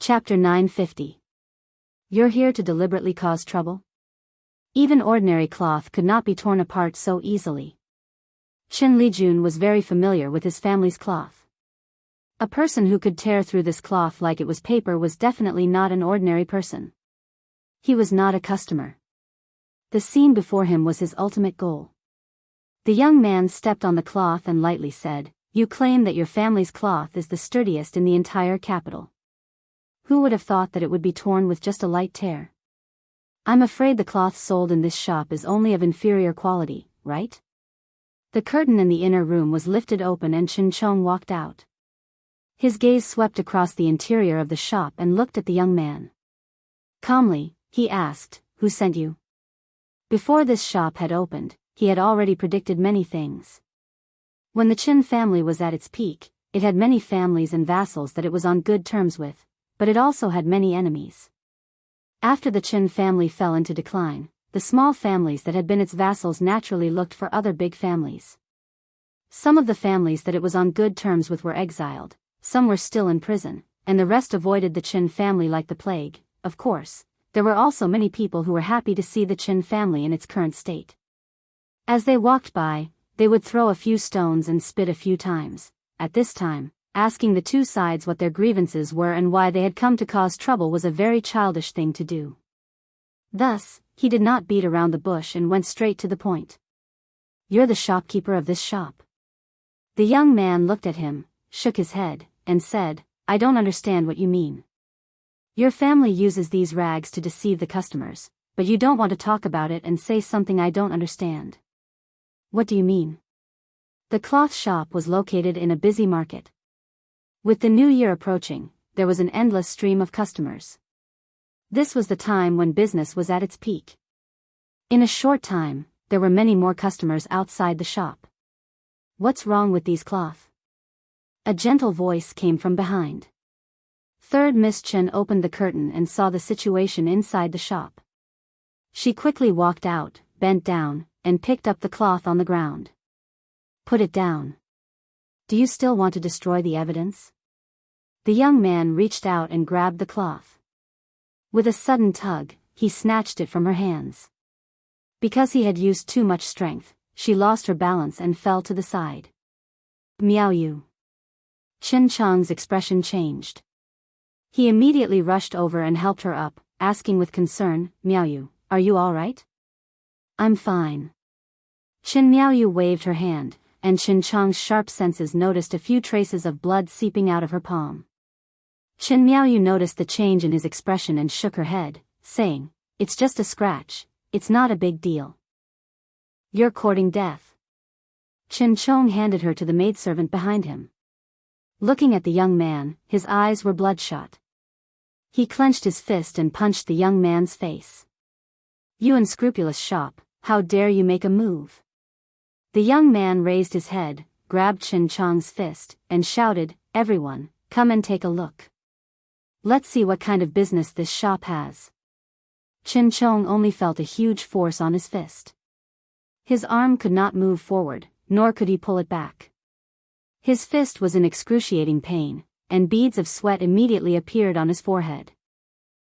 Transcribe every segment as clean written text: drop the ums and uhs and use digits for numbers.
Chapter 950. You're here to deliberately cause trouble? Even ordinary cloth could not be torn apart so easily. Chen Lijun was very familiar with his family's cloth. A person who could tear through this cloth like it was paper was definitely not an ordinary person. He was not a customer. The scene before him was his ultimate goal. The young man stepped on the cloth and lightly said, "You claim that your family's cloth is the sturdiest in the entire capital. Who would have thought that it would be torn with just a light tear? I'm afraid the cloth sold in this shop is only of inferior quality, right?" The curtain in the inner room was lifted open and Chen Chong walked out. His gaze swept across the interior of the shop and looked at the young man. Calmly, he asked, "Who sent you?" Before this shop had opened, he had already predicted many things. When the Qin family was at its peak, it had many families and vassals that it was on good terms with, but it also had many enemies. After the Qin family fell into decline, the small families that had been its vassals naturally looked for other big families. Some of the families that it was on good terms with were exiled, some were still in prison, and the rest avoided the Qin family like the plague. Of course, there were also many people who were happy to see the Qin family in its current state. As they walked by, they would throw a few stones and spit a few times. At this time, asking the two sides what their grievances were and why they had come to cause trouble was a very childish thing to do. Thus, he did not beat around the bush and went straight to the point. "You're the shopkeeper of this shop?" The young man looked at him, shook his head, and said, "I don't understand what you mean. Your family uses these rags to deceive the customers, but you don't want to talk about it and say something I don't understand. What do you mean?" The cloth shop was located in a busy market. With the new year approaching, there was an endless stream of customers. This was the time when business was at its peak. In a short time, there were many more customers outside the shop. "What's wrong with these cloth?" A gentle voice came from behind. Third Miss Chen opened the curtain and saw the situation inside the shop. She quickly walked out, bent down, and picked up the cloth on the ground. "Put it down. Do you still want to destroy the evidence?" The young man reached out and grabbed the cloth. With a sudden tug, he snatched it from her hands. Because he had used too much strength, she lost her balance and fell to the side. "Miao Yu." Chen Chang's expression changed. He immediately rushed over and helped her up, asking with concern, "Miao Yu, are you all right?" "I'm fine." Chen Miao Yu waved her hand, and Chen Chang's sharp senses noticed a few traces of blood seeping out of her palm. Chen Miao Yu noticed the change in his expression and shook her head, saying, "It's just a scratch, it's not a big deal." "You're courting death." Chen Chong handed her to the maidservant behind him. Looking at the young man, his eyes were bloodshot. He clenched his fist and punched the young man's face. "You unscrupulous shop, how dare you make a move?" The young man raised his head, grabbed Chen Chong's fist, and shouted, "Everyone, come and take a look. Let's see what kind of business this shop has." Chen Chong only felt a huge force on his fist. His arm could not move forward, nor could he pull it back. His fist was in excruciating pain, and beads of sweat immediately appeared on his forehead.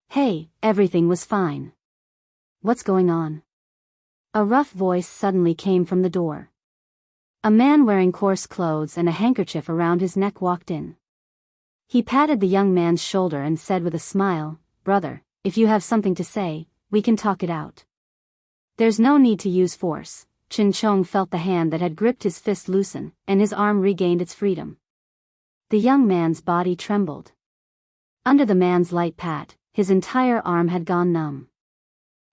"Hey, everything was fine. What's going on?" A rough voice suddenly came from the door. A man wearing coarse clothes and a handkerchief around his neck walked in. He patted the young man's shoulder and said with a smile, "Brother, if you have something to say, we can talk it out. There's no need to use force." Chen Chong felt the hand that had gripped his fist loosen, and his arm regained its freedom. The young man's body trembled. Under the man's light pat, his entire arm had gone numb.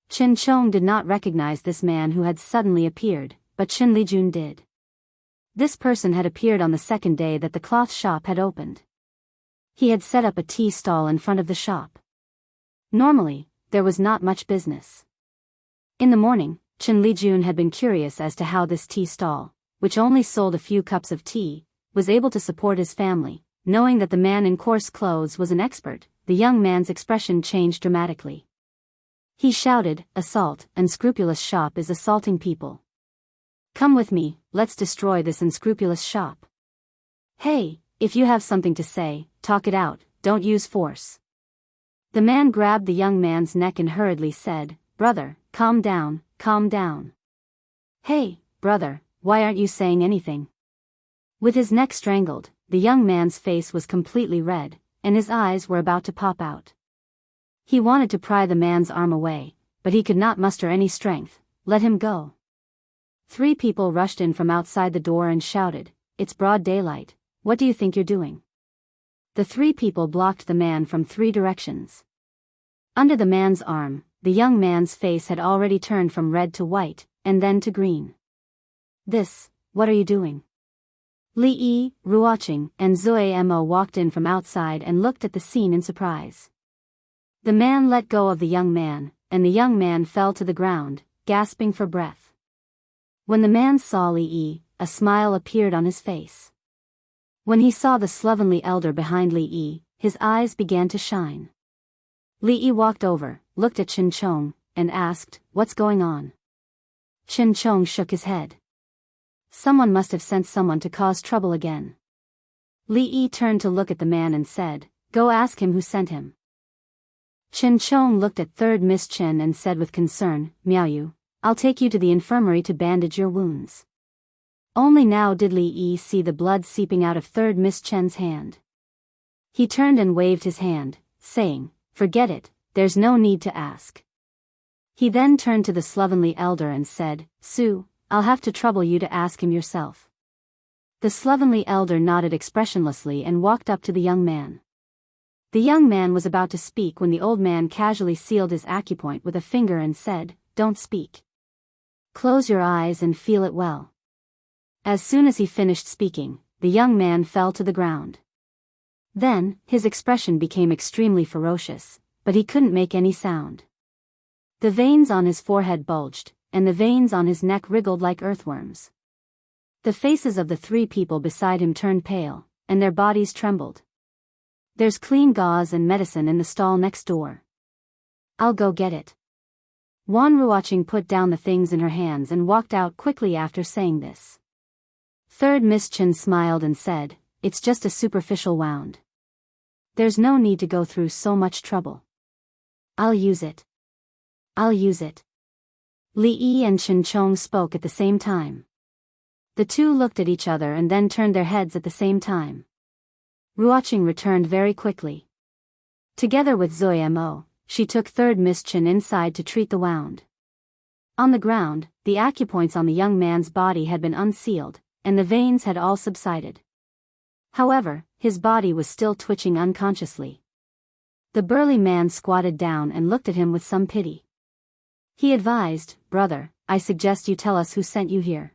Chen Chong did not recognize this man who had suddenly appeared, but Chen Lijun did. This person had appeared on the second day that the cloth shop had opened. He had set up a tea stall in front of the shop. Normally, there was not much business. In the morning, Chen Lijun had been curious as to how this tea stall, which only sold a few cups of tea, was able to support his family. Knowing that the man in coarse clothes was an expert, the young man's expression changed dramatically. He shouted, "Assault, unscrupulous shop is assaulting people. Come with me, let's destroy this unscrupulous shop. Hey, if you have something to say, talk it out, don't use force." The man grabbed the young man's neck and hurriedly said, "Brother, calm down, calm down. Hey, brother, why aren't you saying anything?" With his neck strangled, the young man's face was completely red, and his eyes were about to pop out. He wanted to pry the man's arm away, but he could not muster any strength. "Let him go." 3 people rushed in from outside the door and shouted, "It's broad daylight, what do you think you're doing?" The 3 people blocked the man from 3 directions. Under the man's arm, the young man's face had already turned from red to white, and then to green. What are you doing?" Li, Ruoqing, and Mo walked in from outside and looked at the scene in surprise. The man let go of the young man, and the young man fell to the ground, gasping for breath. When the man saw Li, a smile appeared on his face. When he saw the slovenly elder behind Li, his eyes began to shine. Li walked over, looked at Chen Chong, and asked, "What's going on?" Chen Chong shook his head. Someone must have sent someone to cause trouble again. Li turned to look at the man and said, "Go ask him who sent him." Chen Chong looked at Third Miss Chen and said with concern, "Miaoyu, I'll take you to the infirmary to bandage your wounds." Only now did Li see the blood seeping out of Third Miss Chen's hand. He turned and waved his hand, saying, "Forget it, there's no need to ask." He then turned to the slovenly elder and said, "Su, I'll have to trouble you to ask him yourself." The slovenly elder nodded expressionlessly and walked up to the young man. The young man was about to speak when the old man casually sealed his acupoint with a finger and said, "Don't speak. Close your eyes and feel it well." As soon as he finished speaking, the young man fell to the ground. Then, his expression became extremely ferocious, but he couldn't make any sound. The veins on his forehead bulged, and the veins on his neck wriggled like earthworms. The faces of the 3 people beside him turned pale, and their bodies trembled. "There's clean gauze and medicine in the stall next door. I'll go get it." Wan Ruoqing put down the things in her hands and walked out quickly after saying this. Third Miss Chen smiled and said, "It's just a superficial wound. There's no need to go through so much trouble. I'll use it. I'll use it." Li and Chen Chong spoke at the same time. The 2 looked at each other and then turned their heads at the same time. Ruoqing returned very quickly. Together with Mo, she took Third Miss Chen inside to treat the wound. On the ground, the acupoints on the young man's body had been unsealed, and the veins had all subsided. However, his body was still twitching unconsciously. The burly man squatted down and looked at him with some pity. He advised, "Brother, I suggest you tell us who sent you here.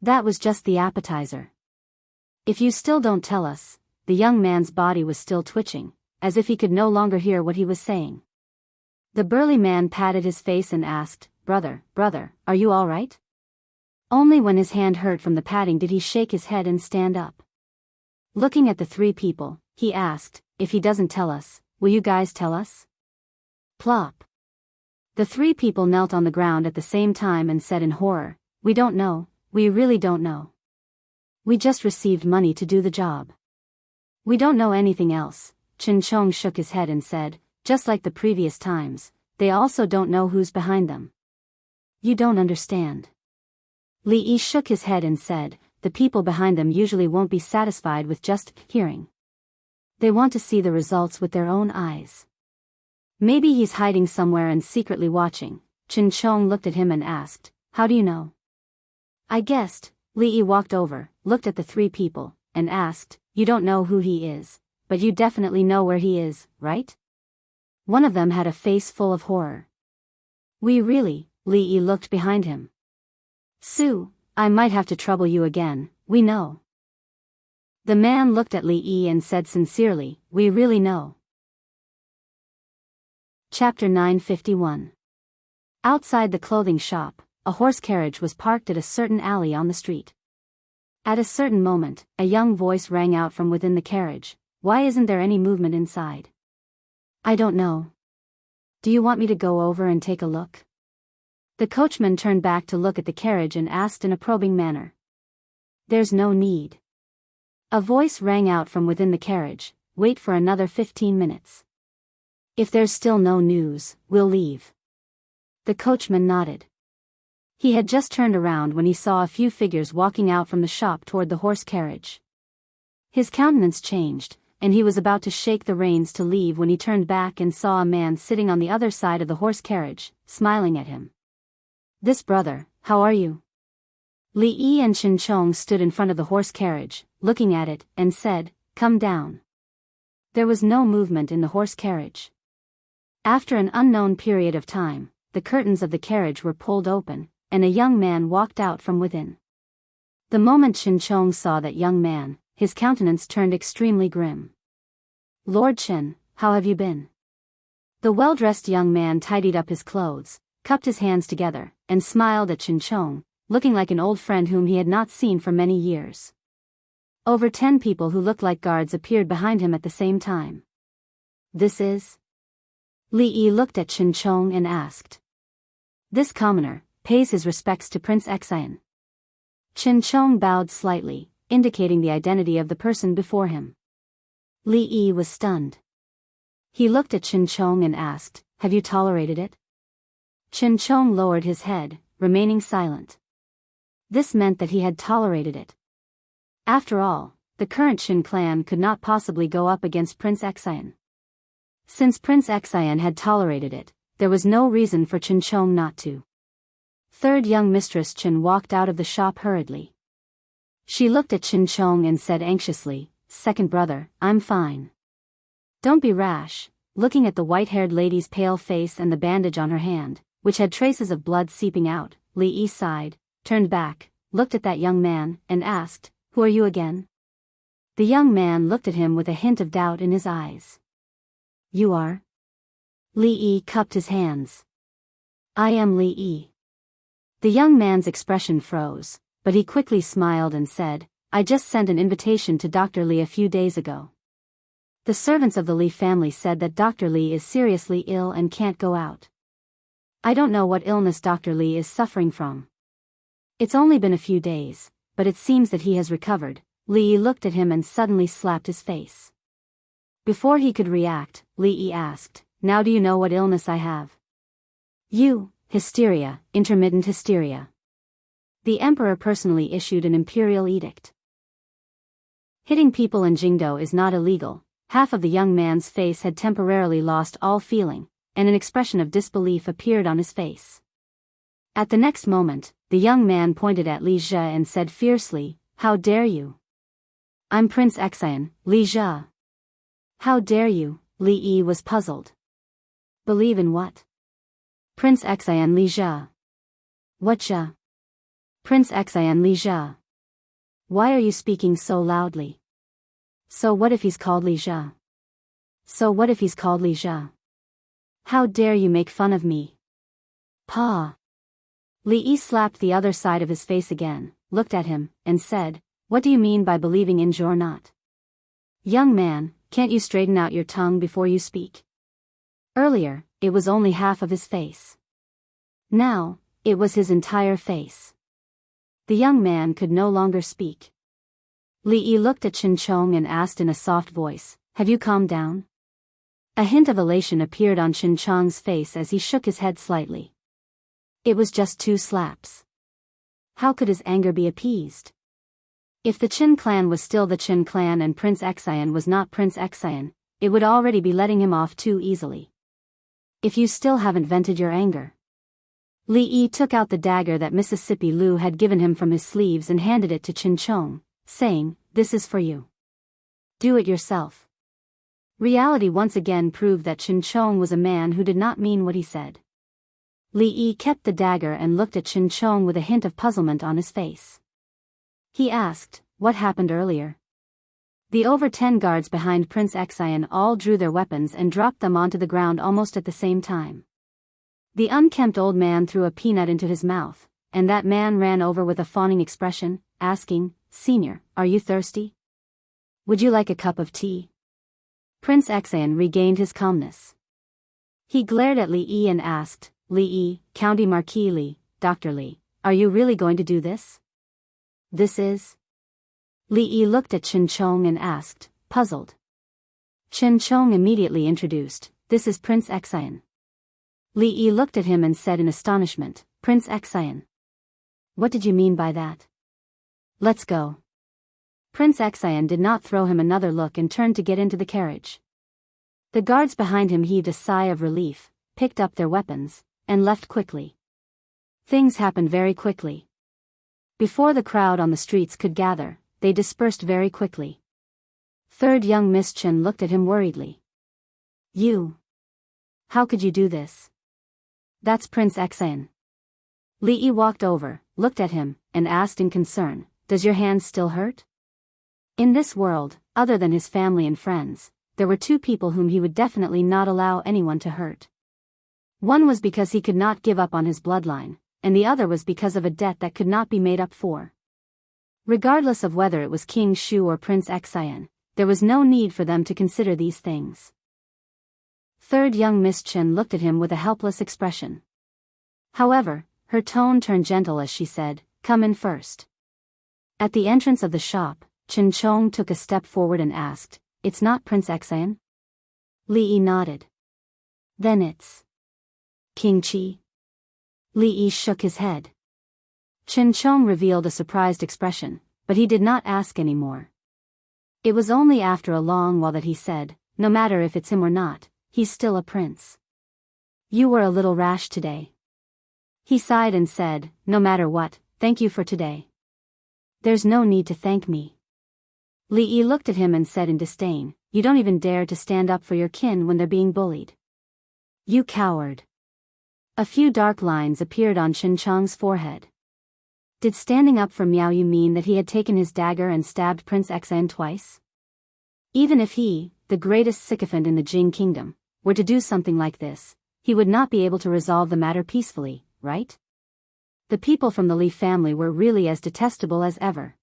That was just the appetizer. If you still don't tell us." The young man's body was still twitching, as if he could no longer hear what he was saying. The burly man patted his face and asked, Brother, are you all right?" Only when his hand hurt from the patting did he shake his head and stand up. Looking at the 3 people, he asked, "If he doesn't tell us, will you guys tell us?" Plop. The 3 people knelt on the ground at the same time and said in horror, "We don't know, we really don't know. We just received money to do the job. We don't know anything else." Chen Chong shook his head and said, "Just like the previous times, they also don't know who's behind them." "You don't understand." Li shook his head and said, "The people behind them usually won't be satisfied with just hearing. They want to see the results with their own eyes. Maybe he's hiding somewhere and secretly watching." Chen Chong looked at him and asked, "How do you know?" "I guessed." Li walked over, looked at the 3 people, and asked, "You don't know who he is, but you definitely know where he is, right?" One of them had a face full of horror. "We really?" Li looked behind him. "Su, I might have to trouble you again, we know." The man looked at Li and said sincerely, "We really know." Chapter 951. Outside the clothing shop, a horse carriage was parked at a certain alley on the street. At a certain moment, a young voice rang out from within the carriage, "Why isn't there any movement inside?" "I don't know. Do you want me to go over and take a look?" The coachman turned back to look at the carriage and asked in a probing manner. "There's no need." A voice rang out from within the carriage, "Wait for another 15 minutes. If there's still no news, we'll leave. The coachman nodded. He had just turned around when he saw a few figures walking out from the shop toward the horse carriage. His countenance changed, and he was about to shake the reins to leave when he turned back and saw a man sitting on the other side of the horse carriage, smiling at him. "This brother, how are you?" Li Yi and Qin Chong stood in front of the horse carriage, looking at it, and said, "Come down." There was no movement in the horse carriage. After an unknown period of time, the curtains of the carriage were pulled open, and a young man walked out from within. The moment Qin Chong saw that young man, his countenance turned extremely grim. "Lord Qin, how have you been?" The well-dressed young man tidied up his clothes, cupped his hands together, and smiled at Qin Chong, looking like an old friend whom he had not seen for many years. Over 10 people who looked like guards appeared behind him at the same time. "This is?" Li Yi looked at Qin Chong and asked. "This commoner pays his respects to Prince Xian." Qin Chong bowed slightly, indicating the identity of the person before him. Li Yi was stunned. He looked at Qin Chong and asked, "Have you tolerated it?" Qin Chong lowered his head, remaining silent. This meant that he had tolerated it. After all, the current Qin clan could not possibly go up against Prince Xian. Since Prince Xian had tolerated it, there was no reason for Qin Chong not to. Third young Mistress Qin walked out of the shop hurriedly. She looked at Qin Chong and said anxiously, "Second brother, I'm fine." "Don't be rash." Looking at the white-haired lady's pale face and the bandage on her hand, which had traces of blood seeping out, Li Yi sighed, turned back, looked at that young man, and asked, "Who are you again?" The young man looked at him with a hint of doubt in his eyes. "You are?" Li Yi cupped his hands. "I am Li Yi." The young man's expression froze, but he quickly smiled and said, "I just sent an invitation to Dr. Li a few days ago. The servants of the Li family said that Dr. Li is seriously ill and can't go out. I don't know what illness Dr. Li is suffering from. It's only been a few days, but it seems that he has recovered." Li Yi looked at him and suddenly slapped his face. Before he could react, Li Yi asked, "Now do you know what illness I have?" "You, hysteria, intermittent hysteria. The emperor personally issued an imperial edict. Hitting people in Jingdo is not illegal." Half of the young man's face had temporarily lost all feeling, and an expression of disbelief appeared on his face. At the next moment, the young man pointed at Li Zhe and said fiercely, "How dare you? I'm Prince Xian, Li Zhe." "How dare you?" Li Yi was puzzled. "Believe in what?" "Prince Xian Li Zhe." "What Zhe?" "Prince Xian Li Zhe." "Why are you speaking so loudly?" "So what if he's called Li Zhe?" "So what if he's called Li Zhe?" "How dare you make fun of me?" "Pa!" Li Yi slapped the other side of his face again, looked at him, and said, "What do you mean by believing in or not? Young man, can't you straighten out your tongue before you speak?" Earlier, it was only half of his face. Now, it was his entire face. The young man could no longer speak. Li Yi looked at Qin Chong and asked in a soft voice, "Have you calmed down?" A hint of elation appeared on Qin Chong's face as he shook his head slightly. It was just 2 slaps. How could his anger be appeased? If the Qin clan was still the Qin clan and Prince Xian was not Prince Xian, it would already be letting him off too easily. "If you still haven't vented your anger." Li Yi took out the dagger that Mississippi Lu had given him from his sleeves and handed it to Qin Chong, saying, "This is for you. Do it yourself." Reality once again proved that Qin Chong was a man who did not mean what he said. Li Yi kept the dagger and looked at Qin Chong with a hint of puzzlement on his face. He asked, "What happened earlier?" The over 10 guards behind Prince Xian all drew their weapons and dropped them onto the ground almost at the same time. The unkempt old man threw a peanut into his mouth, and that man ran over with a fawning expression, asking, "Senior, are you thirsty? Would you like a cup of tea?" Prince Xian regained his calmness. He glared at Li Yi and asked, "Li Yi, County Marquis Li, Dr. Li, are you really going to do this?" "This is?" Li Yi looked at Qin Chong and asked, puzzled. Qin Chong immediately introduced, this is Prince Xian. Li Yi looked at him and said in astonishment, Prince Xian. What did you mean by that? Let's go. Prince Xian did not throw him another look and turned to get into the carriage. The guards behind him heaved a sigh of relief, picked up their weapons, and left quickly. Things happened very quickly. Before the crowd on the streets could gather, they dispersed very quickly. Third young Miss Chen looked at him worriedly. You. How could you do this? That's Prince Xian. Li Yi walked over, looked at him, and asked in concern, does your hand still hurt? In this world, other than his family and friends, there were two people whom he would definitely not allow anyone to hurt. One was because he could not give up on his bloodline, and the other was because of a debt that could not be made up for. Regardless of whether it was King Shu or Prince Xian, there was no need for them to consider these things. Third young Miss Chen looked at him with a helpless expression. However, her tone turned gentle as she said, come in first. At the entrance of the shop, Chen Chong took a step forward and asked, it's not Prince Xian? Li Yi nodded. Then it's King Qi. Li Yi shook his head. Chen Chong revealed a surprised expression, but he did not ask any more. It was only after a long while that he said, no matter if it's him or not, he's still a prince. You were a little rash today. He sighed and said, no matter what, thank you for today. There's no need to thank me. Li Yi looked at him and said in disdain, you don't even dare to stand up for your kin when they're being bullied. You coward. A few dark lines appeared on Chen Chong's forehead. Did standing up for Miao Yu mean that he had taken his dagger and stabbed Prince Xian twice? Even if he, the greatest sycophant in the Jing kingdom, were to do something like this, he would not be able to resolve the matter peacefully, right? The people from the Li family were really as detestable as ever.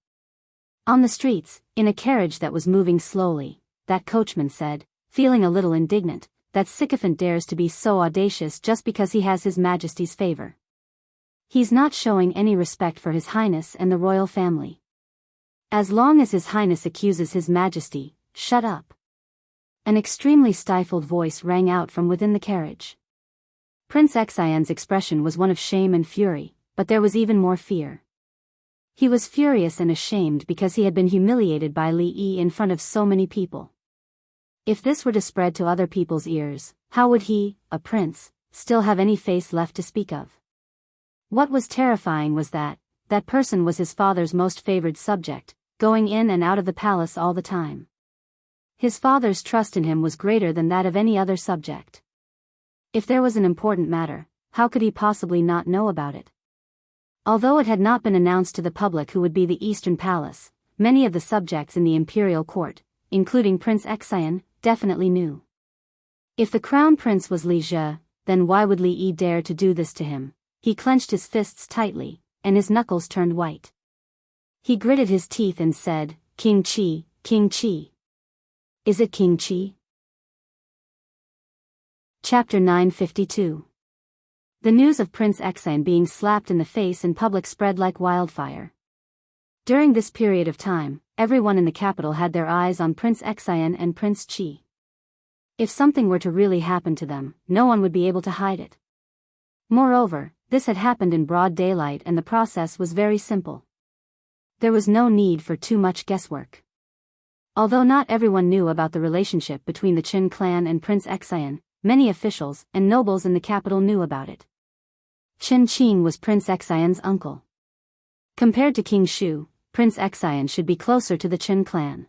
On the streets, in a carriage that was moving slowly, that coachman said, feeling a little indignant, that sycophant dares to be so audacious just because he has His Majesty's favor. He's not showing any respect for His Highness and the royal family. As long as His Highness accuses His Majesty, shut up. An extremely stifled voice rang out from within the carriage. Prince Xian's expression was one of shame and fury, but there was even more fear. He was furious and ashamed because he had been humiliated by Li Yi in front of so many people. If this were to spread to other people's ears, how would he, a prince, still have any face left to speak of? What was terrifying was that person was his father's most favored subject, going in and out of the palace all the time. His father's trust in him was greater than that of any other subject. If there was an important matter, how could he possibly not know about it? Although it had not been announced to the public who would be the Eastern Palace, many of the subjects in the imperial court, including Prince Xian, definitely knew. If the crown prince was Li Jie, then why would Li Yi dare to do this to him? He clenched his fists tightly, and his knuckles turned white. He gritted his teeth and said, King Qi, King Qi. Is it King Qi? Chapter 952. The news of Prince Xian being slapped in the face in public spread like wildfire. During this period of time, everyone in the capital had their eyes on Prince Xian and Prince Qi. If something were to really happen to them, no one would be able to hide it. Moreover, this had happened in broad daylight and the process was very simple. There was no need for too much guesswork. Although not everyone knew about the relationship between the Qin clan and Prince Xian, many officials and nobles in the capital knew about it. Qin Qing was Prince Xian's uncle. Compared to King Shu, Prince Xian should be closer to the Qin clan.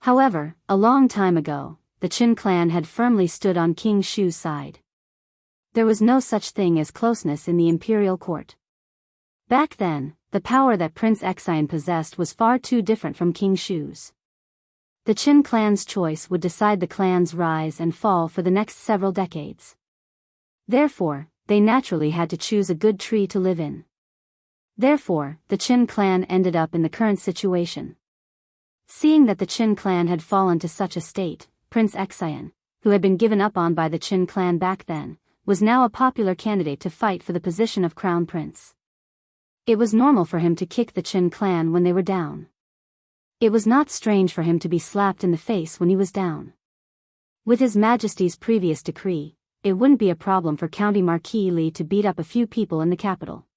However, a long time ago, the Qin clan had firmly stood on King Shu's side. There was no such thing as closeness in the imperial court. Back then, the power that Prince Xian possessed was far too different from King Shu's. The Qin clan's choice would decide the clan's rise and fall for the next several decades. Therefore, they naturally had to choose a good tree to live in. Therefore, the Qin clan ended up in the current situation. Seeing that the Qin clan had fallen to such a state, Prince Xian, who had been given up on by the Qin clan back then, was now a popular candidate to fight for the position of crown prince. It was normal for him to kick the Qin clan when they were down. It was not strange for him to be slapped in the face when he was down. With His Majesty's previous decree, it wouldn't be a problem for County Marquis Li to beat up a few people in the capital.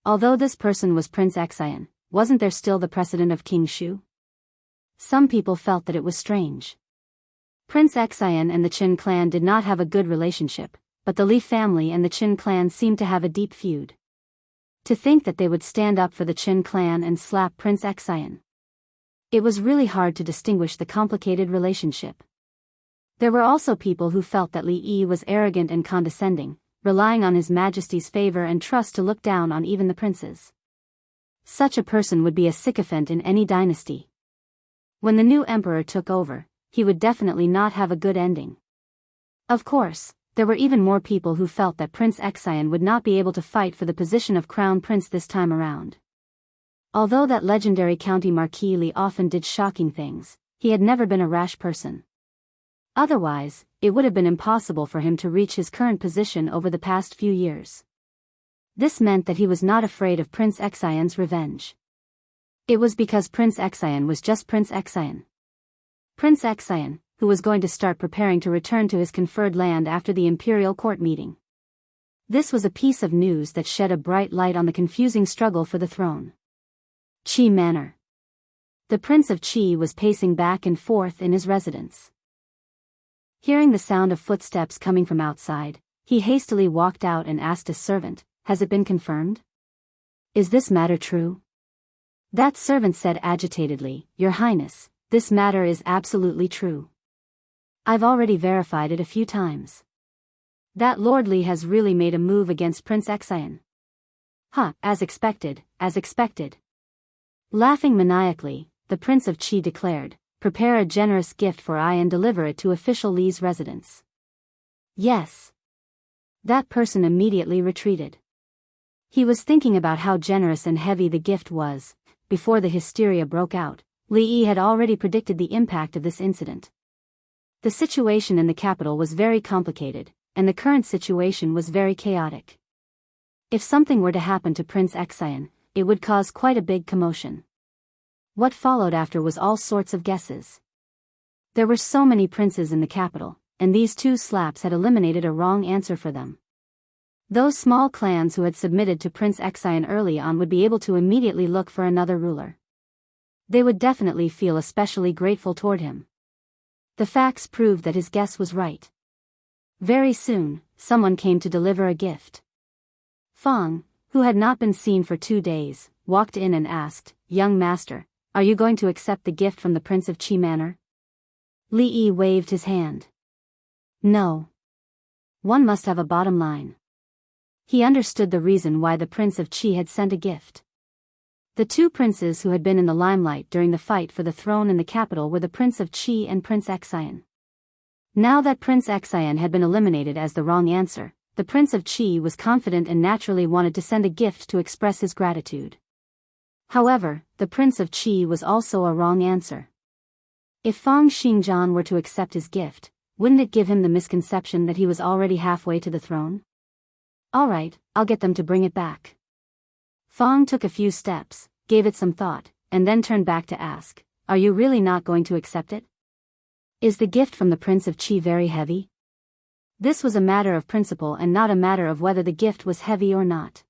Although this person was Prince Xian, wasn't there still the precedent of King Shu? Some people felt that it was strange. Prince Xian and the Qin clan did not have a good relationship, but the Li family and the Qin clan seemed to have a deep feud. To think that they would stand up for the Qin clan and slap Prince Xian. It was really hard to distinguish the complicated relationship. There were also people who felt that Li Yi was arrogant and condescending, relying on His Majesty's favor and trust to look down on even the princes. Such a person would be a sycophant in any dynasty. When the new emperor took over, he would definitely not have a good ending. Of course, there were even more people who felt that Prince Xian would not be able to fight for the position of crown prince this time around. Although that legendary County Marquis Li often did shocking things, he had never been a rash person. Otherwise, it would have been impossible for him to reach his current position over the past few years. This meant that he was not afraid of Prince Xian's revenge. It was because Prince Xian was just Prince Xian. Prince Xian, who was going to start preparing to return to his conferred land after the imperial court meeting. This was a piece of news that shed a bright light on the confusing struggle for the throne. Qi Manor. The Prince of Qi was pacing back and forth in his residence. Hearing the sound of footsteps coming from outside, he hastily walked out and asked his servant, "Has it been confirmed? Is this matter true?" That servant said agitatedly, "Your Highness, this matter is absolutely true. I've already verified it a few times. That Lord Li has really made a move against Prince Xian." As expected, as expected. Laughing maniacally, the Prince of Qi declared, "Prepare a generous gift for I and deliver it to official Li's residence." Yes. That person immediately retreated. He was thinking about how generous and heavy the gift was. Before the hysteria broke out, Li Yi had already predicted the impact of this incident. The situation in the capital was very complicated, and the current situation was very chaotic. If something were to happen to Prince Xian, it would cause quite a big commotion. What followed after was all sorts of guesses. There were so many princes in the capital, and these two slaps had eliminated a wrong answer for them. Those small clans who had submitted to Prince Xian early on would be able to immediately look for another ruler. They would definitely feel especially grateful toward him. The facts proved that his guess was right. Very soon, someone came to deliver a gift. Fang, who had not been seen for 2 days, walked in and asked, "Young master, are you going to accept the gift from the Prince of Qi Manor?" Li Yi waved his hand. No. One must have a bottom line. He understood the reason why the Prince of Qi had sent a gift. The two princes who had been in the limelight during the fight for the throne in the capital were the Prince of Qi and Prince Xian. Now that Prince Xian had been eliminated as the wrong answer, the Prince of Qi was confident and naturally wanted to send a gift to express his gratitude. However, the Prince of Qi was also a wrong answer. If Fang Xingjian were to accept his gift, wouldn't it give him the misconception that he was already halfway to the throne? All right, I'll get them to bring it back. Fang took a few steps, gave it some thought, and then turned back to ask, "Are you really not going to accept it? Is the gift from the Prince of Qi very heavy?" This was a matter of principle and not a matter of whether the gift was heavy or not.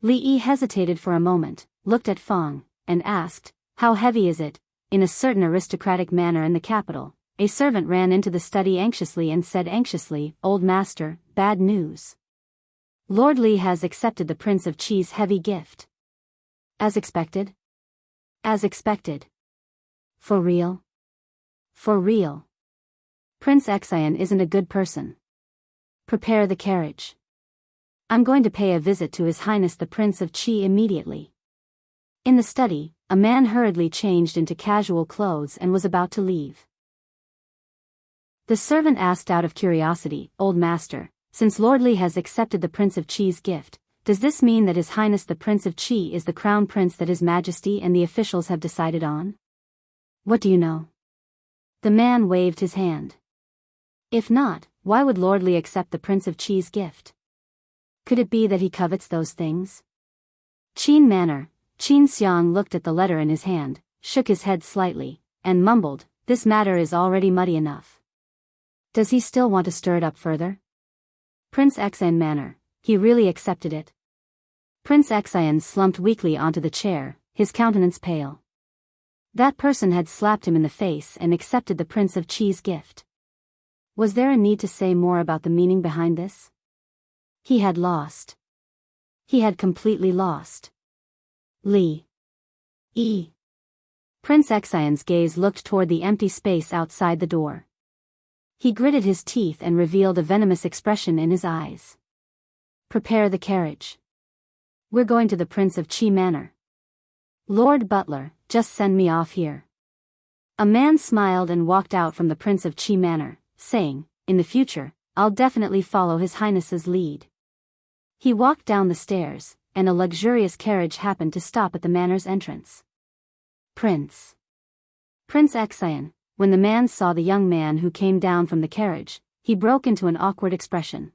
Li Yi hesitated for a moment, looked at Fang, and asked, "How heavy is it?" In a certain aristocratic manner in the capital, a servant ran into the study anxiously and said anxiously, "Old master, bad news. Lord Li has accepted the Prince of Qi's heavy gift." As expected? As expected. For real? For real. Prince Xian isn't a good person. Prepare the carriage. I'm going to pay a visit to His Highness the Prince of Qi immediately. In the study, a man hurriedly changed into casual clothes and was about to leave. The servant asked out of curiosity, "Old master, since Lord Li has accepted the Prince of Qi's gift, does this mean that His Highness the Prince of Qi is the crown prince that His Majesty and the officials have decided on?" "What do you know?" The man waved his hand. "If not, why would Lord Li accept the Prince of Qi's gift? Could it be that he covets those things?" Qin Manor. Qin Xiang looked at the letter in his hand, shook his head slightly, and mumbled, "This matter is already muddy enough. Does he still want to stir it up further? Prince Xian manner, he really accepted it. Prince Xian slumped weakly onto the chair, his countenance pale. That person had slapped him in the face and accepted the Prince of Qi's gift. Was there a need to say more about the meaning behind this? He had lost. He had completely lost. Li. E. Prince Xian's gaze looked toward the empty space outside the door. He gritted his teeth and revealed a venomous expression in his eyes. Prepare the carriage. We're going to the Prince of Qi Manor. Lord Butler, just send me off here. A man smiled and walked out from the Prince of Qi Manor, saying, in the future, I'll definitely follow His Highness's lead. He walked down the stairs, and a luxurious carriage happened to stop at the manor's entrance. Prince Xian. When the man saw the young man who came down from the carriage, he broke into an awkward expression.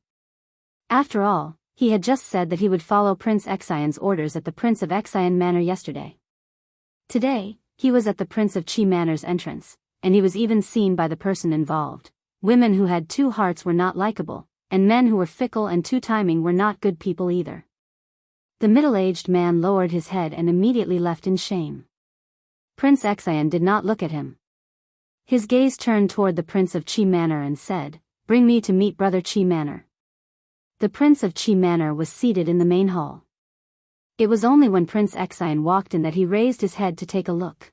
After all, he had just said that he would follow Prince Xian's orders at the Prince of Xian Manor yesterday. Today, he was at the Prince of Qi Manor's entrance, and he was even seen by the person involved. Women who had two hearts were not likable, and men who were fickle and two-timing were not good people either. The middle-aged man lowered his head and immediately left in shame. Prince Xian did not look at him. His gaze turned toward the Prince of Qi Manor and said, Bring me to meet Brother Qi Manor. The Prince of Qi Manor was seated in the main hall. It was only when Prince Xian walked in that he raised his head to take a look.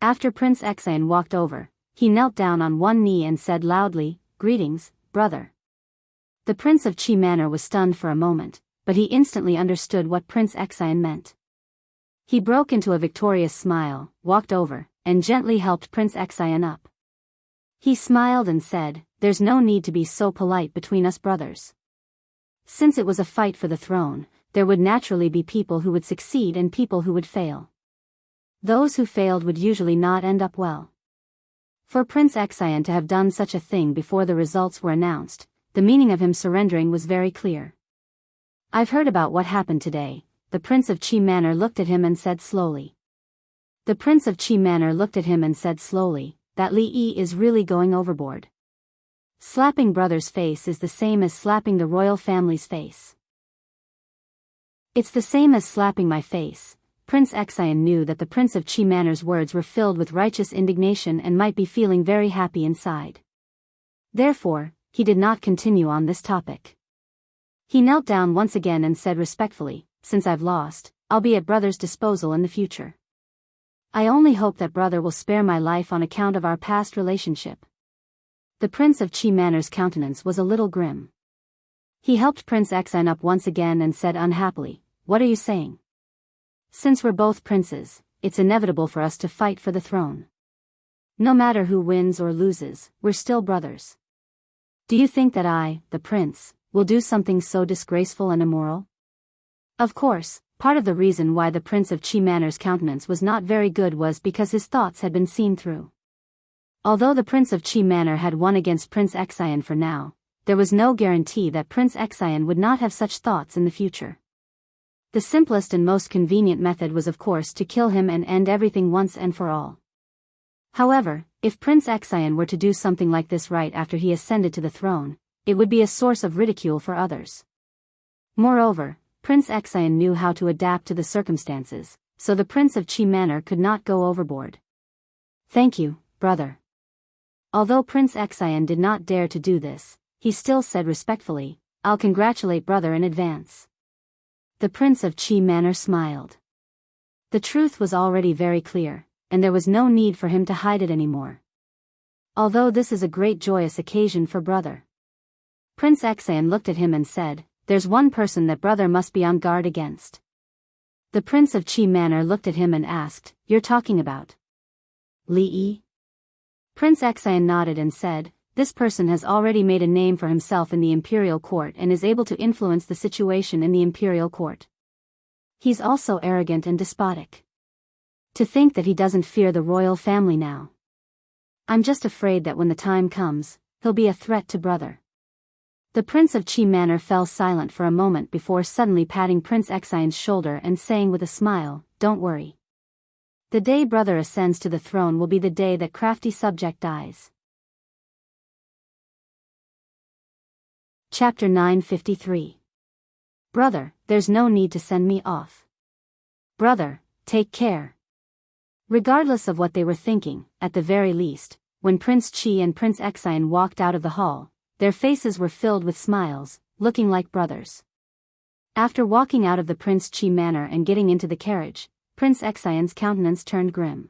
After Prince Xian walked over, he knelt down on one knee and said loudly, Greetings, brother. The Prince of Qi Manor was stunned for a moment, but he instantly understood what Prince Xian meant. He broke into a victorious smile, walked over, and gently helped Prince Xian up. He smiled and said, There's no need to be so polite between us brothers. Since it was a fight for the throne, there would naturally be people who would succeed and people who would fail. Those who failed would usually not end up well. For Prince Xian to have done such a thing before the results were announced, the meaning of him surrendering was very clear. I've heard about what happened today. The Prince of Qi Manor looked at him and said slowly. The Prince of Qi Manor looked at him and said slowly, That Li Yi is really going overboard. Slapping brother's face is the same as slapping the royal family's face. It's the same as slapping my face. Prince Xian knew that the Prince of Qi Manor's words were filled with righteous indignation and might be feeling very happy inside. Therefore, he did not continue on this topic. He knelt down once again and said respectfully, Since I've lost, I'll be at brother's disposal in the future. I only hope that brother will spare my life on account of our past relationship. The Prince of Qi Manor's countenance was a little grim. He helped Prince Xian up once again and said unhappily, What are you saying? Since we're both princes, it's inevitable for us to fight for the throne. No matter who wins or loses, we're still brothers. Do you think that I, the prince, will do something so disgraceful and immoral? Of course, part of the reason why the Prince of Qi Manor's countenance was not very good was because his thoughts had been seen through. Although the Prince of Qi Manor had won against Prince Xian for now, there was no guarantee that Prince Xian would not have such thoughts in the future. The simplest and most convenient method was of course to kill him and end everything once and for all. However, if Prince Xian were to do something like this right after he ascended to the throne, it would be a source of ridicule for others. Moreover, Prince Xian knew how to adapt to the circumstances, so the Prince of Qi Manor could not go overboard. Thank you, brother. Although Prince Xian did not dare to do this, he still said respectfully, I'll congratulate brother in advance. The Prince of Qi Manor smiled. The truth was already very clear, and there was no need for him to hide it anymore. Although this is a great joyous occasion for brother. Prince Xian looked at him and said, There's one person that brother must be on guard against. The Prince of Qi Manor looked at him and asked, You're talking about Li Yi? Prince Xian nodded and said, This person has already made a name for himself in the imperial court and is able to influence the situation in the imperial court. He's also arrogant and despotic. To think that he doesn't fear the royal family now. I'm just afraid that when the time comes, he'll be a threat to brother. The Prince of Qi Manor fell silent for a moment before suddenly patting Prince Xian's shoulder and saying with a smile, Don't worry. The day brother ascends to the throne will be the day that crafty subject dies. Chapter 953. Brother, there's no need to send me off. Brother, take care. Regardless of what they were thinking, at the very least, when Prince Chi and Prince Exian walked out of the hall, their faces were filled with smiles, looking like brothers. After walking out of the Prince Chi manor and getting into the carriage, Prince Exian's countenance turned grim.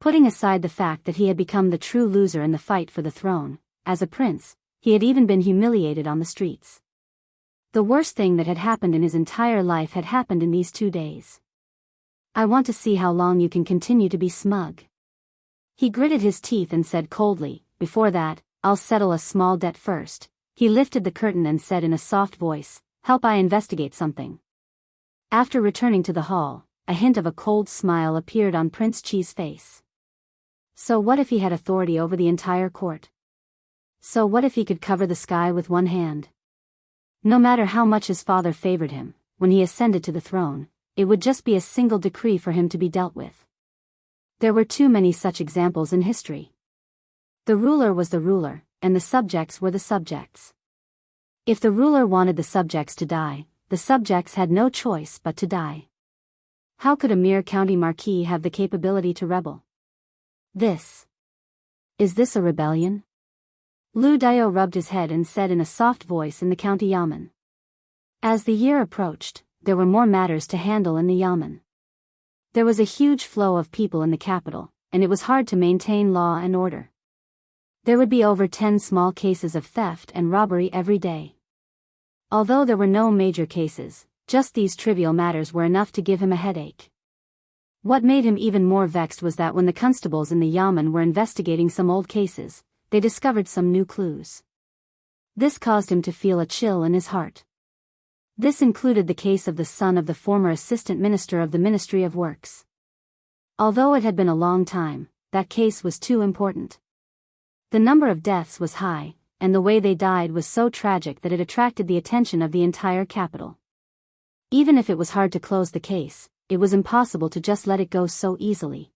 Putting aside the fact that he had become the true loser in the fight for the throne, as a prince, he had even been humiliated on the streets. The worst thing that had happened in his entire life had happened in these 2 days. I want to see how long you can continue to be smug. He gritted his teeth and said coldly, before that, I'll settle a small debt first. He lifted the curtain and said in a soft voice, help I investigate something. After returning to the hall, a hint of a cold smile appeared on Prince Chi's face. So what if he had authority over the entire court? So what if he could cover the sky with one hand? No matter how much his father favored him, when he ascended to the throne, it would just be a single decree for him to be dealt with. There were too many such examples in history. The ruler was the ruler, and the subjects were the subjects. If the ruler wanted the subjects to die, the subjects had no choice but to die. How could a mere county marquis have the capability to rebel? Is this a rebellion? Lu Dio rubbed his head and said in a soft voice in the county yamen. As the year approached, there were more matters to handle in the yamen. There was a huge flow of people in the capital, and it was hard to maintain law and order. There would be over 10 small cases of theft and robbery every day. Although there were no major cases, just these trivial matters were enough to give him a headache. What made him even more vexed was that when the constables in the yamen were investigating some old cases, they discovered some new clues. This caused him to feel a chill in his heart. This included the case of the son of the former assistant minister of the Ministry of Works. Although it had been a long time, that case was too important. The number of deaths was high, and the way they died was so tragic that it attracted the attention of the entire capital. Even if it was hard to close the case, it was impossible to just let it go so easily.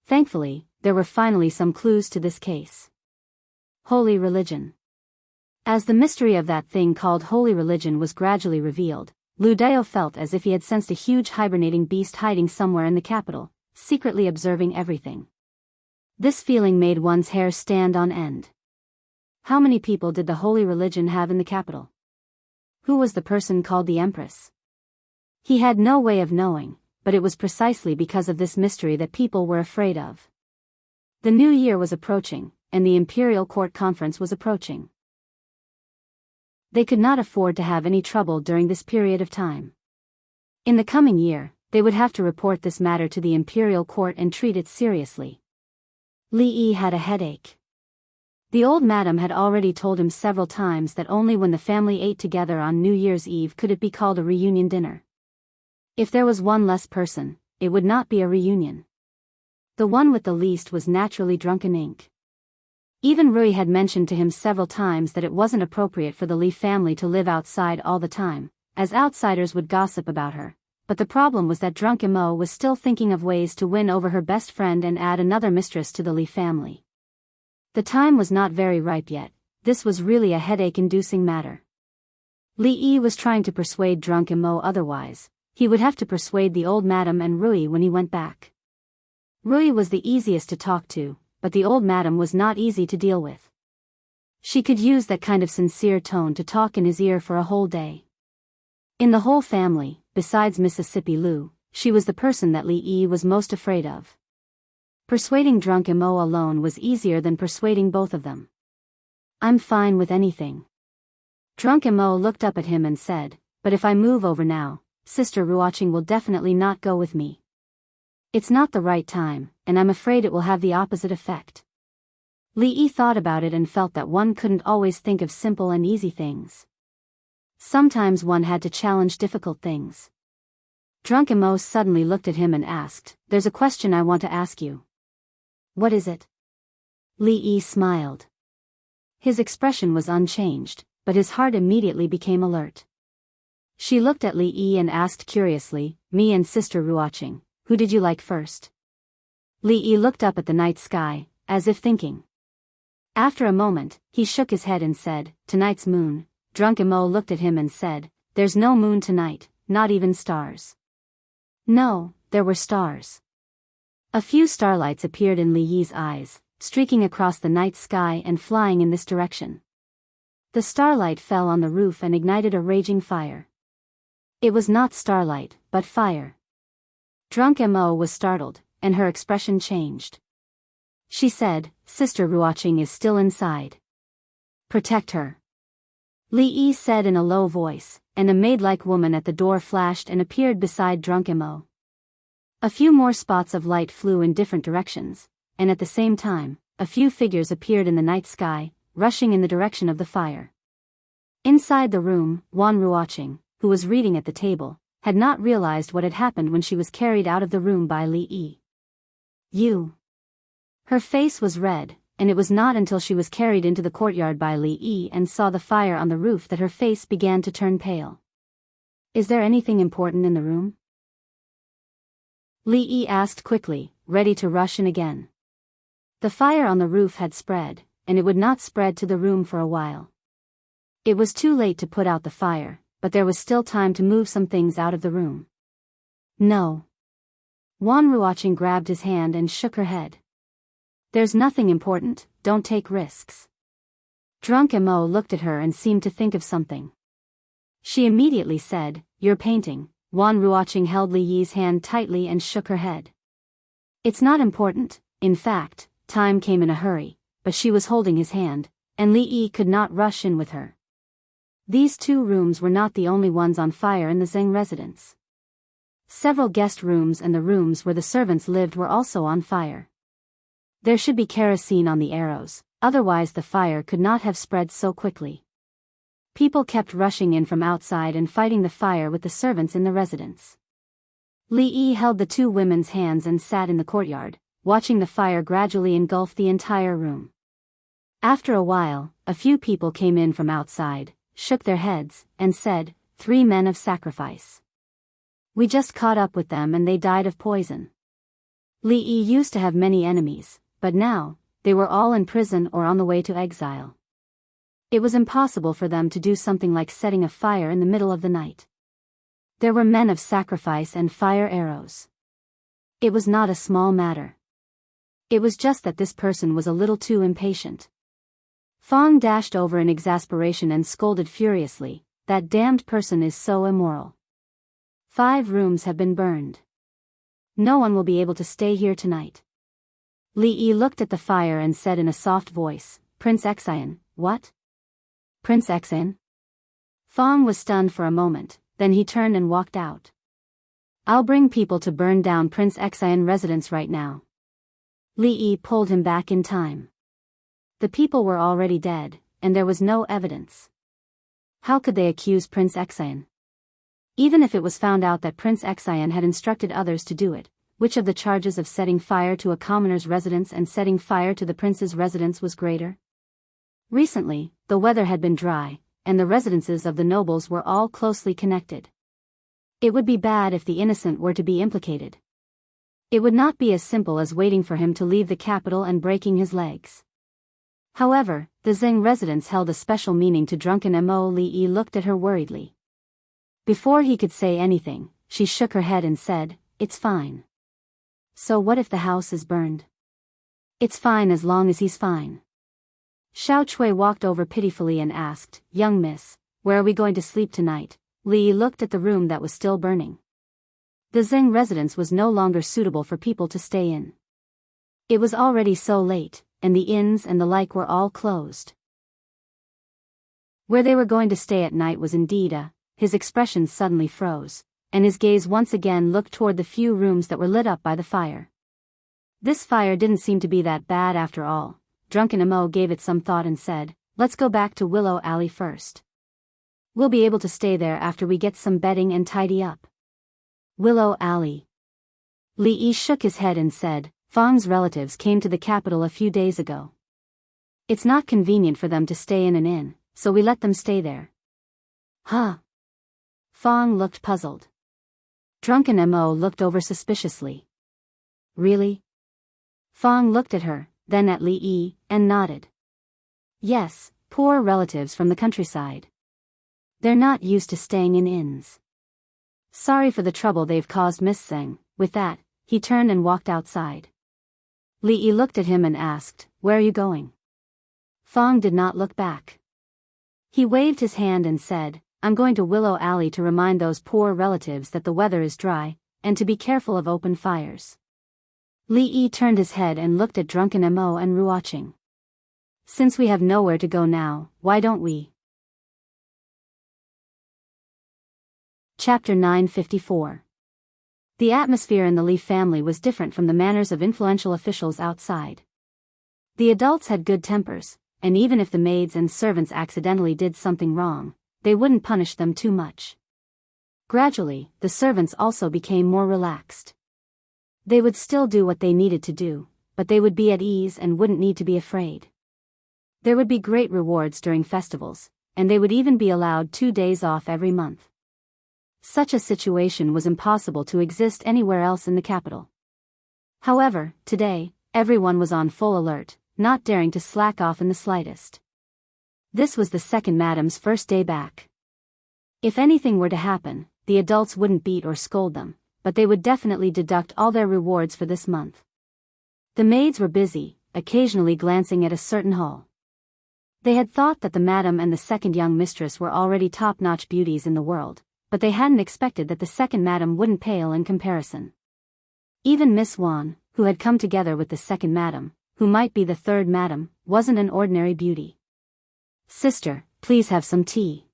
Thankfully, there were finally some clues to this case. Holy religion. As the mystery of that thing called holy religion was gradually revealed, Lu Dio felt as if he had sensed a huge hibernating beast hiding somewhere in the capital, secretly observing everything. This feeling made one's hair stand on end. How many people did the holy religion have in the capital? Who was the person called the Empress? He had no way of knowing, but it was precisely because of this mystery that people were afraid of. The new year was approaching, and the Imperial Court Conference was approaching. They could not afford to have any trouble during this period of time. In the coming year, they would have to report this matter to the Imperial Court and treat it seriously. Li Yi had a headache. The old madam had already told him several times that only when the family ate together on New Year's Eve could it be called a reunion dinner. If there was one less person, it would not be a reunion. The one with the least was naturally drunken ink. Even Rui had mentioned to him several times that it wasn't appropriate for the Li family to live outside all the time, as outsiders would gossip about her, but the problem was that drunk Imo was still thinking of ways to win over her best friend and add another mistress to the Li family. The time was not very ripe yet. This was really a headache-inducing matter. Li Yi was trying to persuade drunk Imo otherwise. He would have to persuade the old madam and Rui when he went back. Rui was the easiest to talk to, but the old madam was not easy to deal with. She could use that kind of sincere tone to talk in his ear for a whole day. In the whole family, besides Mississippi Lu, she was the person that Li Yi was most afraid of. Persuading drunk Imo alone was easier than persuading both of them. I'm fine with anything. Drunk Imo looked up at him and said, but if I move over now, Sister Ruoqing will definitely not go with me. It's not the right time, and I'm afraid it will have the opposite effect. Li Yi thought about it and felt that one couldn't always think of simple and easy things. Sometimes one had to challenge difficult things. Drunk Imo suddenly looked at him and asked, there's a question I want to ask you. What is it? Li Yi smiled. His expression was unchanged, but his heart immediately became alert. She looked at Li Yi and asked curiously, me and Sister Ruoqing, who did you like first? Li Yi looked up at the night sky, as if thinking. After a moment, he shook his head and said, "Tonight's moon." Drunk Mo looked at him and said, "There's no moon tonight, not even stars." No, there were stars. A few starlights appeared in Li Yi's eyes, streaking across the night sky and flying in this direction. The starlight fell on the roof and ignited a raging fire. It was not starlight, but fire. Drunk Mo was startled, and her expression changed. She said, "Sister Ruoqing is still inside. Protect her." Li Yi said in a low voice, and a maid-like woman at the door flashed and appeared beside Drunk Mo. A few more spots of light flew in different directions, and at the same time, a few figures appeared in the night sky, rushing in the direction of the fire. Inside the room, Wan Ruoqing, who was reading at the table, had not realized what had happened when she was carried out of the room by Li Yi. "You." Her face was red, and it was not until she was carried into the courtyard by Li Yi and saw the fire on the roof that her face began to turn pale. "Is there anything important in the room?" Li Yi asked quickly, ready to rush in again. The fire on the roof had spread, and it would not spread to the room for a while. It was too late to put out the fire, but there was still time to move some things out of the room. "No." Wan Ruoqing grabbed his hand and shook her head. "There's nothing important, don't take risks." Drunk Mo looked at her and seemed to think of something. She immediately said, "You're painting." Wan Ruoqing held Li Yi's hand tightly and shook her head. "It's not important, in fact, time came in a hurry," but she was holding his hand, and Li Yi could not rush in with her. These two rooms were not the only ones on fire in the Zheng residence. Several guest rooms and the rooms where the servants lived were also on fire. There should be kerosene on the arrows, otherwise the fire could not have spread so quickly. People kept rushing in from outside and fighting the fire with the servants in the residence. Li Yi held the two women's hands and sat in the courtyard, watching the fire gradually engulf the entire room. After a while, a few people came in from outside, shook their heads, and said, "3 men of sacrifice. We just caught up with them and they died of poison." Li Yi used to have many enemies, but now, they were all in prison or on the way to exile. It was impossible for them to do something like setting a fire in the middle of the night. There were men of sacrifice and fire arrows. It was not a small matter. It was just that this person was a little too impatient. Fong dashed over in exasperation and scolded furiously, "That damned person is so immoral. 5 rooms have been burned. No one will be able to stay here tonight." Li Yi looked at the fire and said in a soft voice, "Prince Xian, what? Prince Xian?" Fong was stunned for a moment, then he turned and walked out. "I'll bring people to burn down Prince Xian residence right now." Li Yi pulled him back in time. The people were already dead, and there was no evidence. How could they accuse Prince Xian? Even if it was found out that Prince Xian had instructed others to do it, which of the charges of setting fire to a commoner's residence and setting fire to the prince's residence was greater? Recently, the weather had been dry, and the residences of the nobles were all closely connected. It would be bad if the innocent were to be implicated. It would not be as simple as waiting for him to leave the capital and breaking his legs. However, the Zheng residence held a special meaning to drunken Mo. Li Yi looked at her worriedly. Before he could say anything, she shook her head and said, "It's fine." "So what if the house is burned?" "It's fine as long as he's fine." Xiao Chui walked over pitifully and asked, "Young miss, where are we going to sleep tonight?" Li Yi looked at the room that was still burning. The Zheng residence was no longer suitable for people to stay in. It was already so late, and the inns and the like were all closed. Where they were going to stay at night was indeed his expression suddenly froze, and his gaze once again looked toward the few rooms that were lit up by the fire. This fire didn't seem to be that bad after all. Drunken Mo gave it some thought and said, "Let's go back to Willow Alley first. We'll be able to stay there after we get some bedding and tidy up." Willow Alley. Li Yi shook his head and said, "Fang's relatives came to the capital a few days ago. It's not convenient for them to stay in an inn, so we let them stay there." "Huh?" Fang looked puzzled. Drunken Mo looked over suspiciously. "Really?" Fang looked at her, then at Li Yi, and nodded. Yes, poor relatives from the countryside. They're not used to staying in inns. Sorry for the trouble they've caused, Miss Tseng. With that, he turned and walked outside. Li Yi looked at him and asked, "Where are you going?" Fong did not look back. He waved his hand and said, "I'm going to Willow Alley to remind those poor relatives that the weather is dry, and to be careful of open fires." Li Yi turned his head and looked at drunken Mo and Ruoqing. "Since we have nowhere to go now, why don't we?" Chapter 954. The atmosphere in the Li family was different from the manners of influential officials outside. The adults had good tempers, and even if the maids and servants accidentally did something wrong, they wouldn't punish them too much. Gradually, the servants also became more relaxed. They would still do what they needed to do, but they would be at ease and wouldn't need to be afraid. There would be great rewards during festivals, and they would even be allowed 2 days off every month. Such a situation was impossible to exist anywhere else in the capital. However, today, everyone was on full alert, not daring to slack off in the slightest. This was the second madam's first day back. If anything were to happen, the adults wouldn't beat or scold them, but they would definitely deduct all their rewards for this month. The maids were busy, occasionally glancing at a certain hall. They had thought that the madam and the second young mistress were already top-notch beauties in the world, but they hadn't expected that the second madam wouldn't pale in comparison. Even Miss Wan, who had come together with the second madam, who might be the third madam, wasn't an ordinary beauty. "Sister, please have some tea."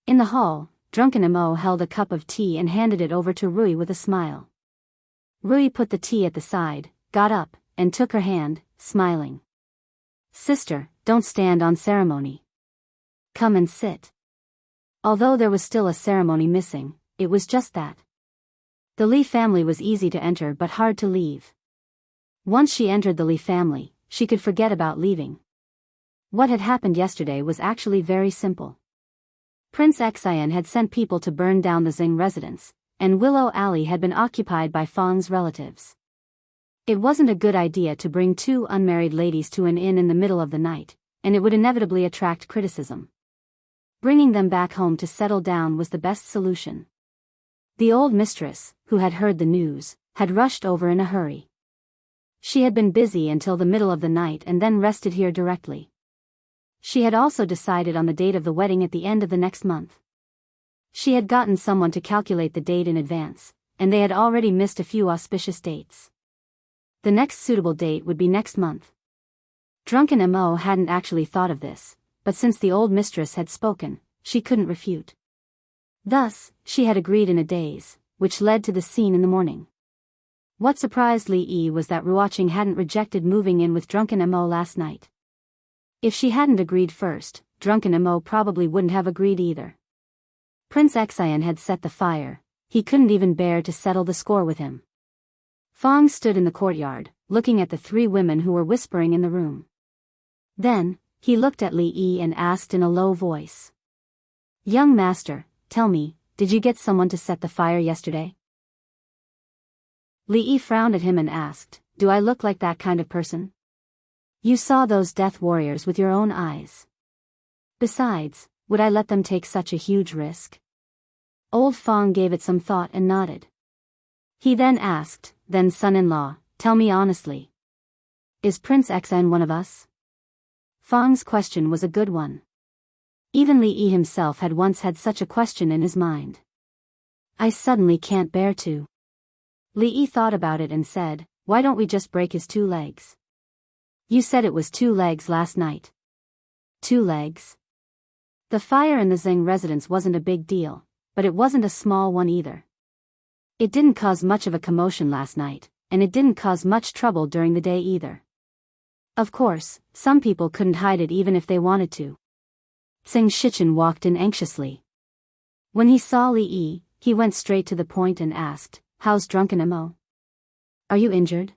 In the hall, drunken Mo held a cup of tea and handed it over to Rui with a smile. Rui put the tea at the side, got up, and took her hand, smiling. "Sister, don't stand on ceremony. Come and sit." Although there was still a ceremony missing, it was just that. The Li family was easy to enter but hard to leave. Once she entered the Li family, she could forget about leaving. What had happened yesterday was actually very simple. Prince Xian had sent people to burn down the Xing residence, and Willow Alley had been occupied by Fang's relatives. It wasn't a good idea to bring 2 unmarried ladies to an inn in the middle of the night, and it would inevitably attract criticism. Bringing them back home to settle down was the best solution. The old mistress, who had heard the news, had rushed over in a hurry. She had been busy until the middle of the night and then rested here directly. She had also decided on the date of the wedding at the end of the next month. She had gotten someone to calculate the date in advance, and they had already missed a few auspicious dates. The next suitable date would be next month. Drunken Mo hadn't actually thought of this, but since the old mistress had spoken, she couldn't refute. Thus, she had agreed in a daze, which led to the scene in the morning. What surprised Li Yi was that Ruoqing hadn't rejected moving in with drunken Mo last night. If she hadn't agreed first, drunken Mo probably wouldn't have agreed either. Prince Xian had set the fire, he couldn't even bear to settle the score with him. Fang stood in the courtyard, looking at the 3 women who were whispering in the room. Then, he looked at Li Yi and asked in a low voice. "Young master, tell me, did you get someone to set the fire yesterday?" Li Yi frowned at him and asked, "Do I look like that kind of person? You saw those death warriors with your own eyes. Besides, would I let them take such a huge risk?" Old Fang gave it some thought and nodded. He then asked, "Then son-in-law, tell me honestly. Is Prince Xian one of us?" Fang's question was a good one. Even Li Yi himself had once had such a question in his mind. "I suddenly can't bear to." Li Yi thought about it and said, "Why don't we just break his 2 legs? You said it was 2 legs last night." 2 legs? The fire in the Xing residence wasn't a big deal, but it wasn't a small one either. It didn't cause much of a commotion last night, and it didn't cause much trouble during the day either. Of course, some people couldn't hide it even if they wanted to. Xing Shichen walked in anxiously. When he saw Li Yi, he went straight to the point and asked, "How's drunken Mo? Are you injured?"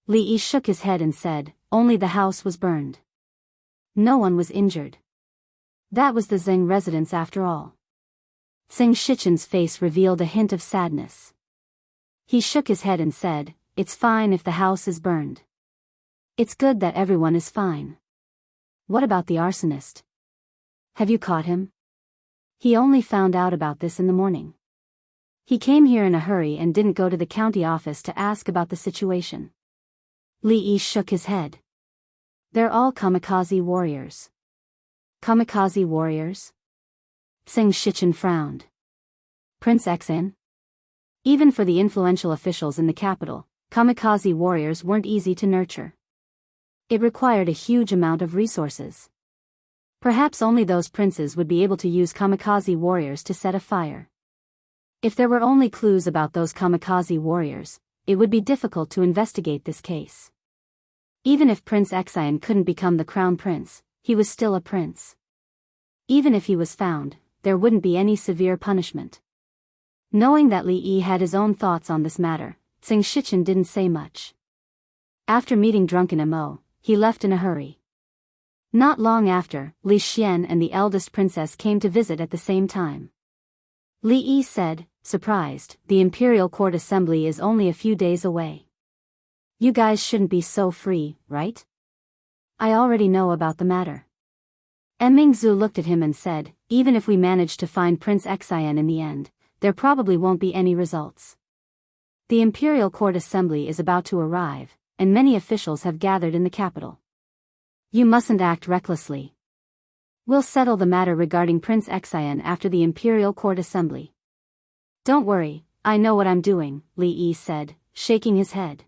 Li Yi shook his head and said, "Only the house was burned. No one was injured. That was the Xing residence after all." Xing Shichen's face revealed a hint of sadness. He shook his head and said, "It's fine if the house is burned. It's good that everyone is fine." What about the arsonist? Have you caught him? He only found out about this in the morning. He came here in a hurry and didn't go to the county office to ask about the situation. Li Yi shook his head. They're all kamikaze warriors. Kamikaze warriors? Tsing Shichen frowned. Prince Xan? Even for the influential officials in the capital, kamikaze warriors weren't easy to nurture. It required a huge amount of resources. Perhaps only those princes would be able to use kamikaze warriors to set a fire. If there were only clues about those kamikaze warriors, it would be difficult to investigate this case. Even if Prince Xan couldn't become the crown prince, he was still a prince. Even if he was found, there wouldn't be any severe punishment. Knowing that Li Yi had his own thoughts on this matter, Tsing Shichen didn't say much. After meeting drunken Mo, he left in a hurry. Not long after, Li Xian and the eldest princess came to visit at the same time. Li Yi said, surprised, the imperial court assembly is only a few days away. You guys shouldn't be so free, right? I already know about the matter. Mingzu looked at him and said, even if we manage to find Prince Xan in the end, there probably won't be any results. The imperial court assembly is about to arrive, and many officials have gathered in the capital. You mustn't act recklessly. We'll settle the matter regarding Prince Xan after the imperial court assembly. Don't worry, I know what I'm doing, Li Yi said, shaking his head.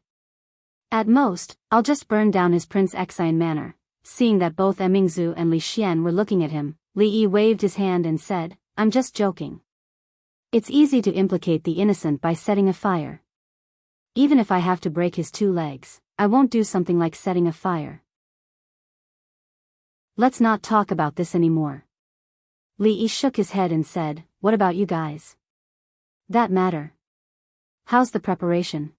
At most, I'll just burn down his Prince Xan manor. Seeing that both Mingzu and Li Xian were looking at him, Li Yi waved his hand and said, I'm just joking. It's easy to implicate the innocent by setting a fire. Even if I have to break his 2 legs, I won't do something like setting a fire. Let's not talk about this anymore. Li Yi shook his head and said, what about you guys? That matter. How's the preparation?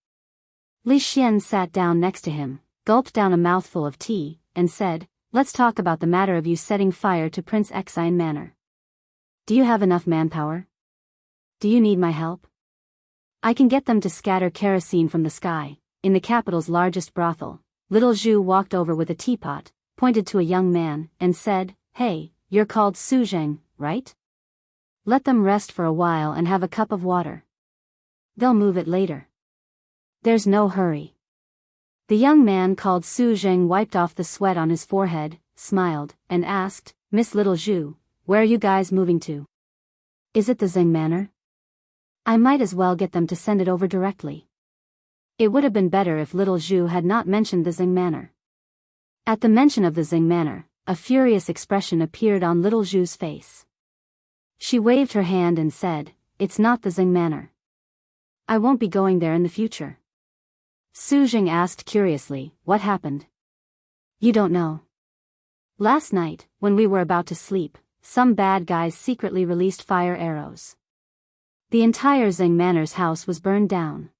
Li Xian sat down next to him, gulped down a mouthful of tea, and said, let's talk about the matter of you setting fire to Prince Xan Manor. Do you have enough manpower? Do you need my help? I can get them to scatter kerosene from the sky. In the capital's largest brothel, little Zhu walked over with a teapot, pointed to a young man, and said, hey, you're called Su Zheng, right? Let them rest for a while and have a cup of water. They'll move it later. There's no hurry. The young man called Su Zheng wiped off the sweat on his forehead, smiled, and asked, Miss Little Zhu, where are you guys moving to? Is it the Zheng Manor? I might as well get them to send it over directly. It would have been better if Little Zhu had not mentioned the Zheng Manor. At the mention of the Zheng Manor, a furious expression appeared on Little Zhu's face. She waved her hand and said, it's not the Zheng Manor. I won't be going there in the future. Su Zheng asked curiously, what happened? You don't know. Last night, when we were about to sleep, some bad guys secretly released fire arrows. The entire Zheng Manor's house was burned down.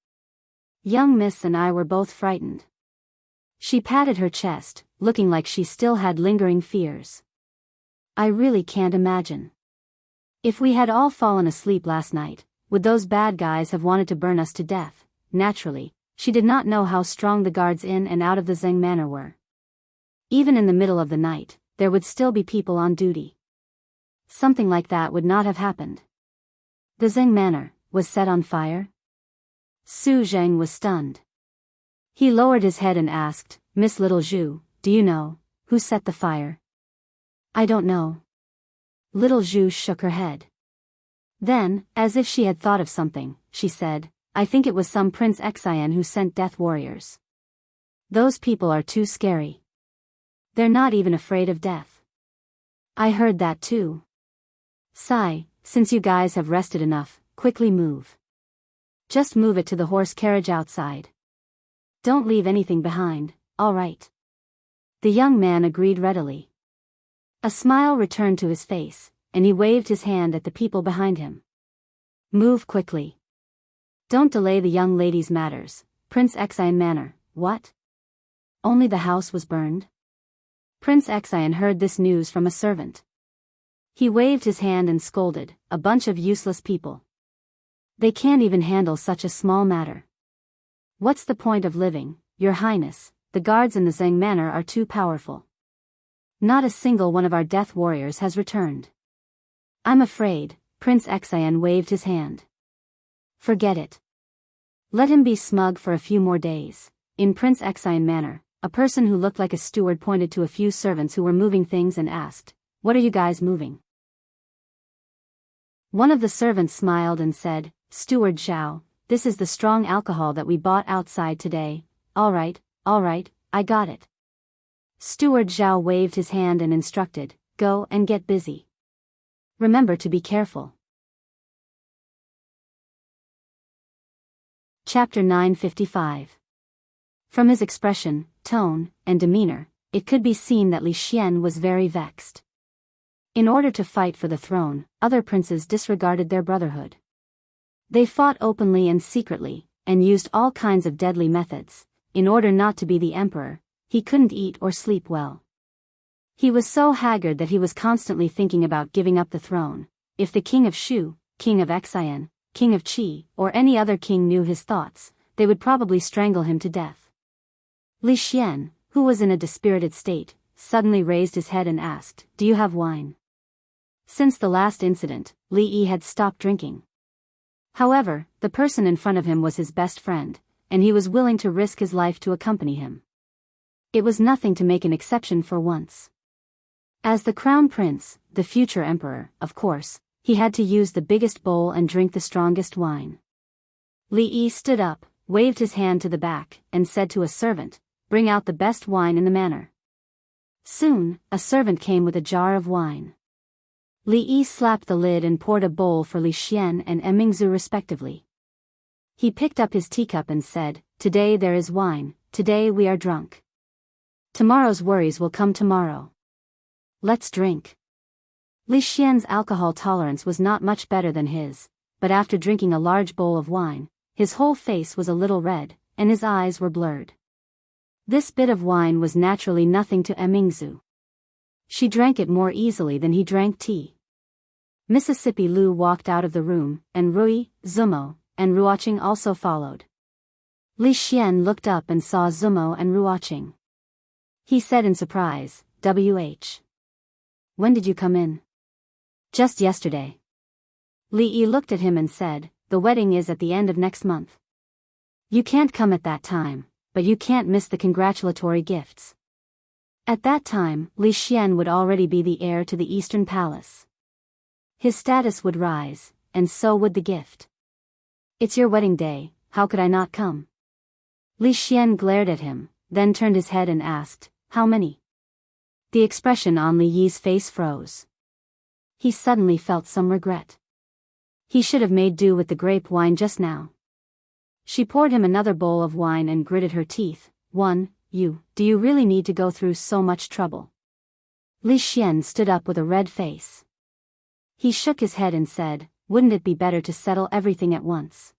Young Miss and I were both frightened. She patted her chest, looking like she still had lingering fears. I really can't imagine. If we had all fallen asleep last night, would those bad guys have wanted to burn us to death? Naturally, she did not know how strong the guards in and out of the Zheng Manor were. Even in the middle of the night, there would still be people on duty. Something like that would not have happened. The Zheng Manor was set on fire? Su Zheng was stunned. He lowered his head and asked, Miss Little Zhu, do you know who set the fire? I don't know. Little Zhu shook her head. Then, as if she had thought of something, she said, I think it was some Prince Xan who sent death warriors. Those people are too scary. They're not even afraid of death. I heard that too. Sigh, since you guys have rested enough, quickly move. Just move it to the horse carriage outside. Don't leave anything behind, all right? The young man agreed readily. A smile returned to his face, and he waved his hand at the people behind him. Move quickly. Don't delay the young lady's matters. Prince Xan Manor, what? Only the house was burned? Prince Xan heard this news from a servant. He waved his hand and scolded, a bunch of useless people. They can't even handle such a small matter. What's the point of living, Your Highness? The guards in the Zheng Manor are too powerful. Not a single one of our death warriors has returned. I'm afraid, Prince Xian waved his hand. Forget it. Let him be smug for a few more days. In Prince Xian manner, a person who looked like a steward pointed to a few servants who were moving things and asked, "What are you guys moving?" One of the servants smiled and said, "Steward Zhao, this is the strong alcohol that we bought outside today." All right, I got it. Steward Zhao waved his hand and instructed, "Go and get busy. Remember to be careful." Chapter 955. From his expression, tone, and demeanor, it could be seen that Li Xian was very vexed. In order to fight for the throne, other princes disregarded their brotherhood. They fought openly and secretly, and used all kinds of deadly methods. In order not to be the emperor, he couldn't eat or sleep well. He was so haggard that he was constantly thinking about giving up the throne. If the king of Shu, king of Xian, king of Qi, or any other king knew his thoughts, they would probably strangle him to death. Li Xian, who was in a dispirited state, suddenly raised his head and asked, "Do you have wine?" Since the last incident, Li Yi had stopped drinking. However, the person in front of him was his best friend, and he was willing to risk his life to accompany him. It was nothing to make an exception for once. As the crown prince, the future emperor, of course, he had to use the biggest bowl and drink the strongest wine. Li Yi stood up, waved his hand to the back, and said to a servant, "Bring out the best wine in the manor." Soon, a servant came with a jar of wine. Li Yi slapped the lid and poured a bowl for Li Xian and Mingzu respectively. He picked up his teacup and said, "Today there is wine, today we are drunk. Tomorrow's worries will come tomorrow. Let's drink." Li Xian's alcohol tolerance was not much better than his, but after drinking a large bowl of wine, his whole face was a little red, and his eyes were blurred. This bit of wine was naturally nothing to Mingzu. She drank it more easily than he drank tea. Mississippi Lu walked out of the room, and Rui, Zumo, and Ruoqing also followed. Li Xian looked up and saw Zumo and Ruoqing. He said in surprise, "WH. When did you come in?" "Just yesterday." Li Yi looked at him and said, "The wedding is at the end of next month. You can't come at that time, but you can't miss the congratulatory gifts." At that time, Li Xian would already be the heir to the Eastern Palace. His status would rise, and so would the gift. "It's your wedding day, how could I not come?" Li Xian glared at him, then turned his head and asked, "How many?" The expression on Li Yi's face froze. He suddenly felt some regret. He should have made do with the grape wine just now. She poured him another bowl of wine and gritted her teeth. Do you really need to go through so much trouble?" Li Xian stood up with a red face. He shook his head and said, "Wouldn't it be better to settle everything at once?"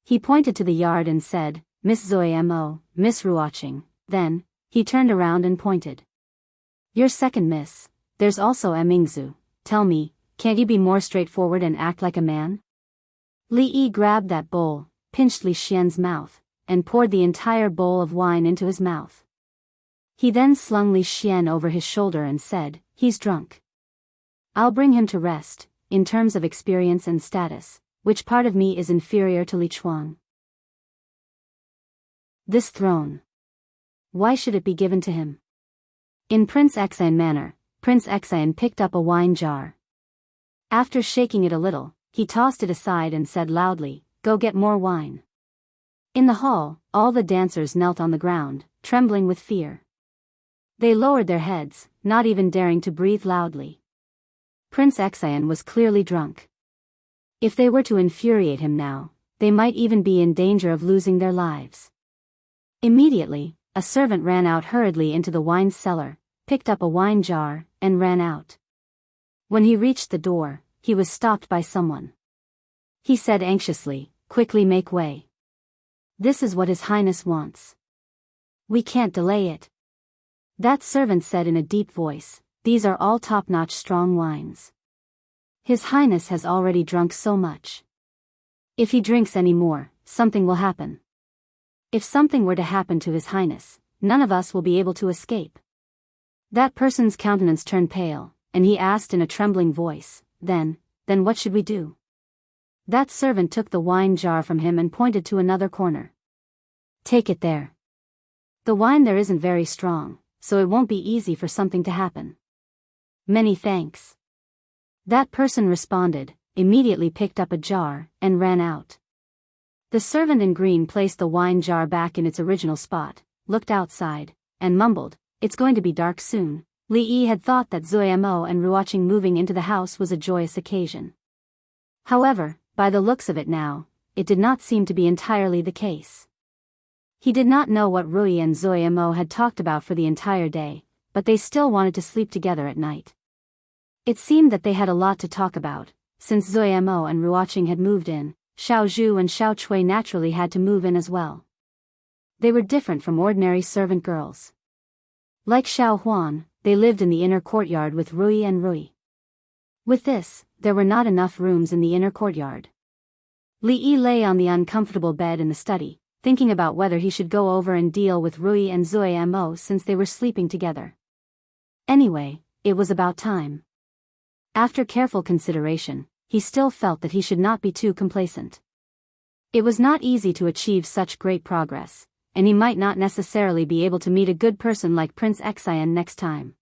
He pointed to the yard and said, "Miss Zoemo, Miss Ruoqing." Then, he turned around and pointed. "Your second miss, there's also Mingzu. Tell me, can't you be more straightforward and act like a man?" Li Yi grabbed that bowl, pinched Li Xian's mouth, and poured the entire bowl of wine into his mouth. He then slung Li Xian over his shoulder and said, "He's drunk. I'll bring him to rest. In terms of experience and status, which part of me is inferior to Li Chuang? This throne. Why should it be given to him?" In Prince Xian manner, Prince Xian picked up a wine jar. After shaking it a little, he tossed it aside and said loudly, "Go get more wine." In the hall, all the dancers knelt on the ground, trembling with fear. They lowered their heads, not even daring to breathe loudly. Prince Xian was clearly drunk. If they were to infuriate him now, they might even be in danger of losing their lives. Immediately, a servant ran out hurriedly into the wine cellar, picked up a wine jar, and ran out. When he reached the door, he was stopped by someone. He said anxiously, "Quickly make way. This is what His Highness wants. We can't delay it." That servant said in a deep voice, "These are all top-notch strong wines. His Highness has already drunk so much. If he drinks any more, something will happen. If something were to happen to His Highness, none of us will be able to escape." That person's countenance turned pale, and he asked in a trembling voice, Then what should we do? That servant took the wine jar from him and pointed to another corner. Take it there. The wine there isn't very strong, so it won't be easy for something to happen. Many thanks. That person responded, immediately picked up a jar, and ran out. The servant in green placed the wine jar back in its original spot, looked outside, and mumbled, It's going to be dark soon. Li Yi had thought that Zuo and Ruoqing moving into the house was a joyous occasion. However, by the looks of it now, it did not seem to be entirely the case. He did not know what Rui and Zuo had talked about for the entire day, but they still wanted to sleep together at night. It seemed that they had a lot to talk about. Since Zuo and Ruoqing had moved in, Xiao Zhu and Xiao Chui naturally had to move in as well. They were different from ordinary servant girls. Like Xiao Huan, they lived in the inner courtyard with Rui and Rui. With this, there were not enough rooms in the inner courtyard. Li Yi lay on the uncomfortable bed in the study, thinking about whether he should go over and deal with Rui and Zuo since they were sleeping together. Anyway, it was about time. After careful consideration, he still felt that he should not be too complacent. It was not easy to achieve such great progress, and he might not necessarily be able to meet a good person like Prince Xian next time.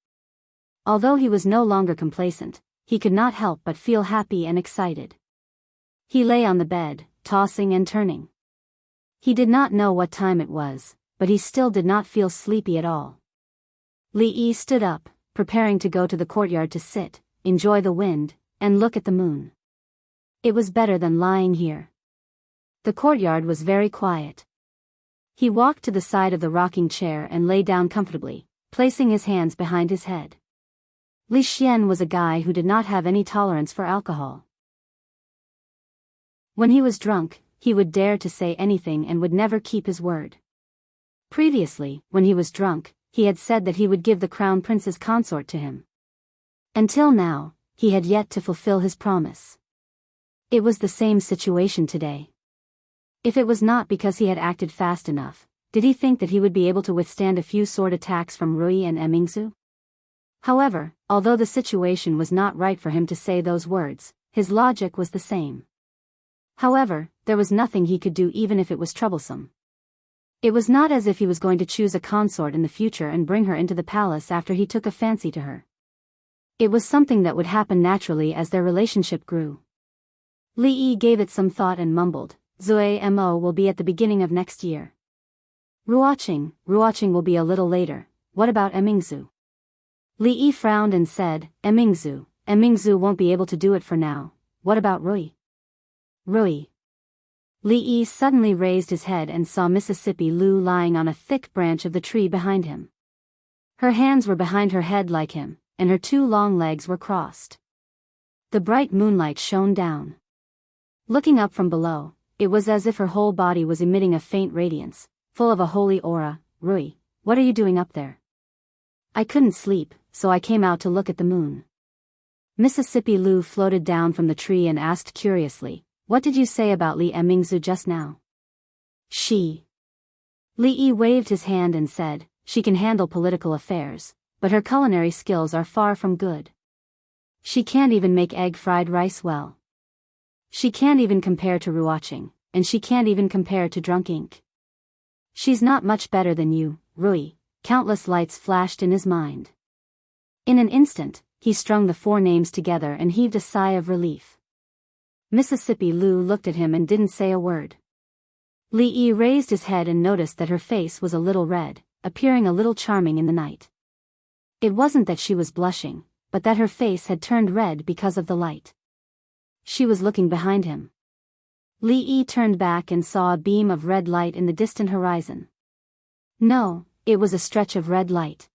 Although he was no longer complacent, he could not help but feel happy and excited. He lay on the bed, tossing and turning. He did not know what time it was, but he still did not feel sleepy at all. Li Yi stood up, preparing to go to the courtyard to sit, enjoy the wind, and look at the moon. It was better than lying here. The courtyard was very quiet. He walked to the side of the rocking chair and lay down comfortably, placing his hands behind his head. Li Xian was a guy who did not have any tolerance for alcohol. When he was drunk, he would dare to say anything and would never keep his word. Previously, when he was drunk, he had said that he would give the crown prince's consort to him. Until now, he had yet to fulfill his promise. It was the same situation today. If it was not because he had acted fast enough, did he think that he would be able to withstand a few sword attacks from Rui and Mingzu? However, although the situation was not right for him to say those words, his logic was the same. However, there was nothing he could do even if it was troublesome. It was not as if he was going to choose a consort in the future and bring her into the palace after he took a fancy to her. It was something that would happen naturally as their relationship grew. Li Yi gave it some thought and mumbled, Zuo will be at the beginning of next year. Ruoqing will be a little later. What about Mingzu? Li Yi frowned and said, Mingzu won't be able to do it for now. What about Rui? Rui. Li Yi suddenly raised his head and saw Mississippi Lu lying on a thick branch of the tree behind him. Her hands were behind her head like him, and her two long legs were crossed. The bright moonlight shone down. Looking up from below, it was as if her whole body was emitting a faint radiance, full of a holy aura. Rui, what are you doing up there? I couldn't sleep, so I came out to look at the moon. Mississippi Lu floated down from the tree and asked curiously, What did you say about Li Mingzu just now? She. Li Yi waved his hand and said, She can handle political affairs, but her culinary skills are far from good. She can't even make egg fried rice well. She can't even compare to Ruoqing, and she can't even compare to Drunk Ink. She's not much better than you, Rui. Countless lights flashed in his mind. In an instant, he strung the four names together and heaved a sigh of relief. Mississippi Lu looked at him and didn't say a word. Li Yi raised his head and noticed that her face was a little red, appearing a little charming in the night. It wasn't that she was blushing, but that her face had turned red because of the light. She was looking behind him. Li Yi turned back and saw a beam of red light in the distant horizon. No, it was a stretch of red light.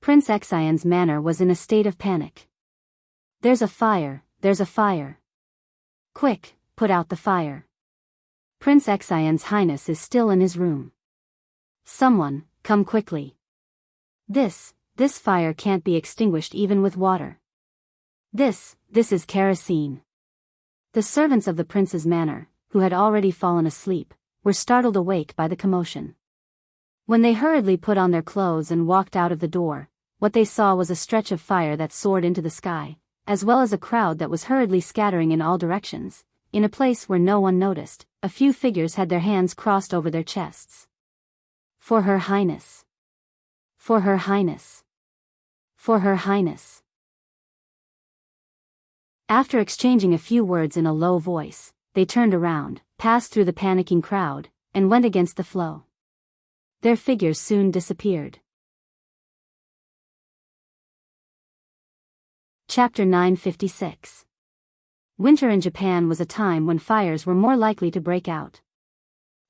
Prince Xian's manner was in a state of panic. There's a fire, there's a fire. Quick, put out the fire. Prince Xian's Highness is still in his room. Someone, come quickly. This fire can't be extinguished even with water. This is kerosene. The servants of the prince's manor, who had already fallen asleep, were startled awake by the commotion. When they hurriedly put on their clothes and walked out of the door, what they saw was a stretch of fire that soared into the sky, as well as a crowd that was hurriedly scattering in all directions. In a place where no one noticed, a few figures had their hands crossed over their chests. For Her Highness. For Her Highness. For Her Highness. After exchanging a few words in a low voice, they turned around, passed through the panicking crowd, and went against the flow. Their figures soon disappeared. Chapter 956. Winter in Japan was a time when fires were more likely to break out.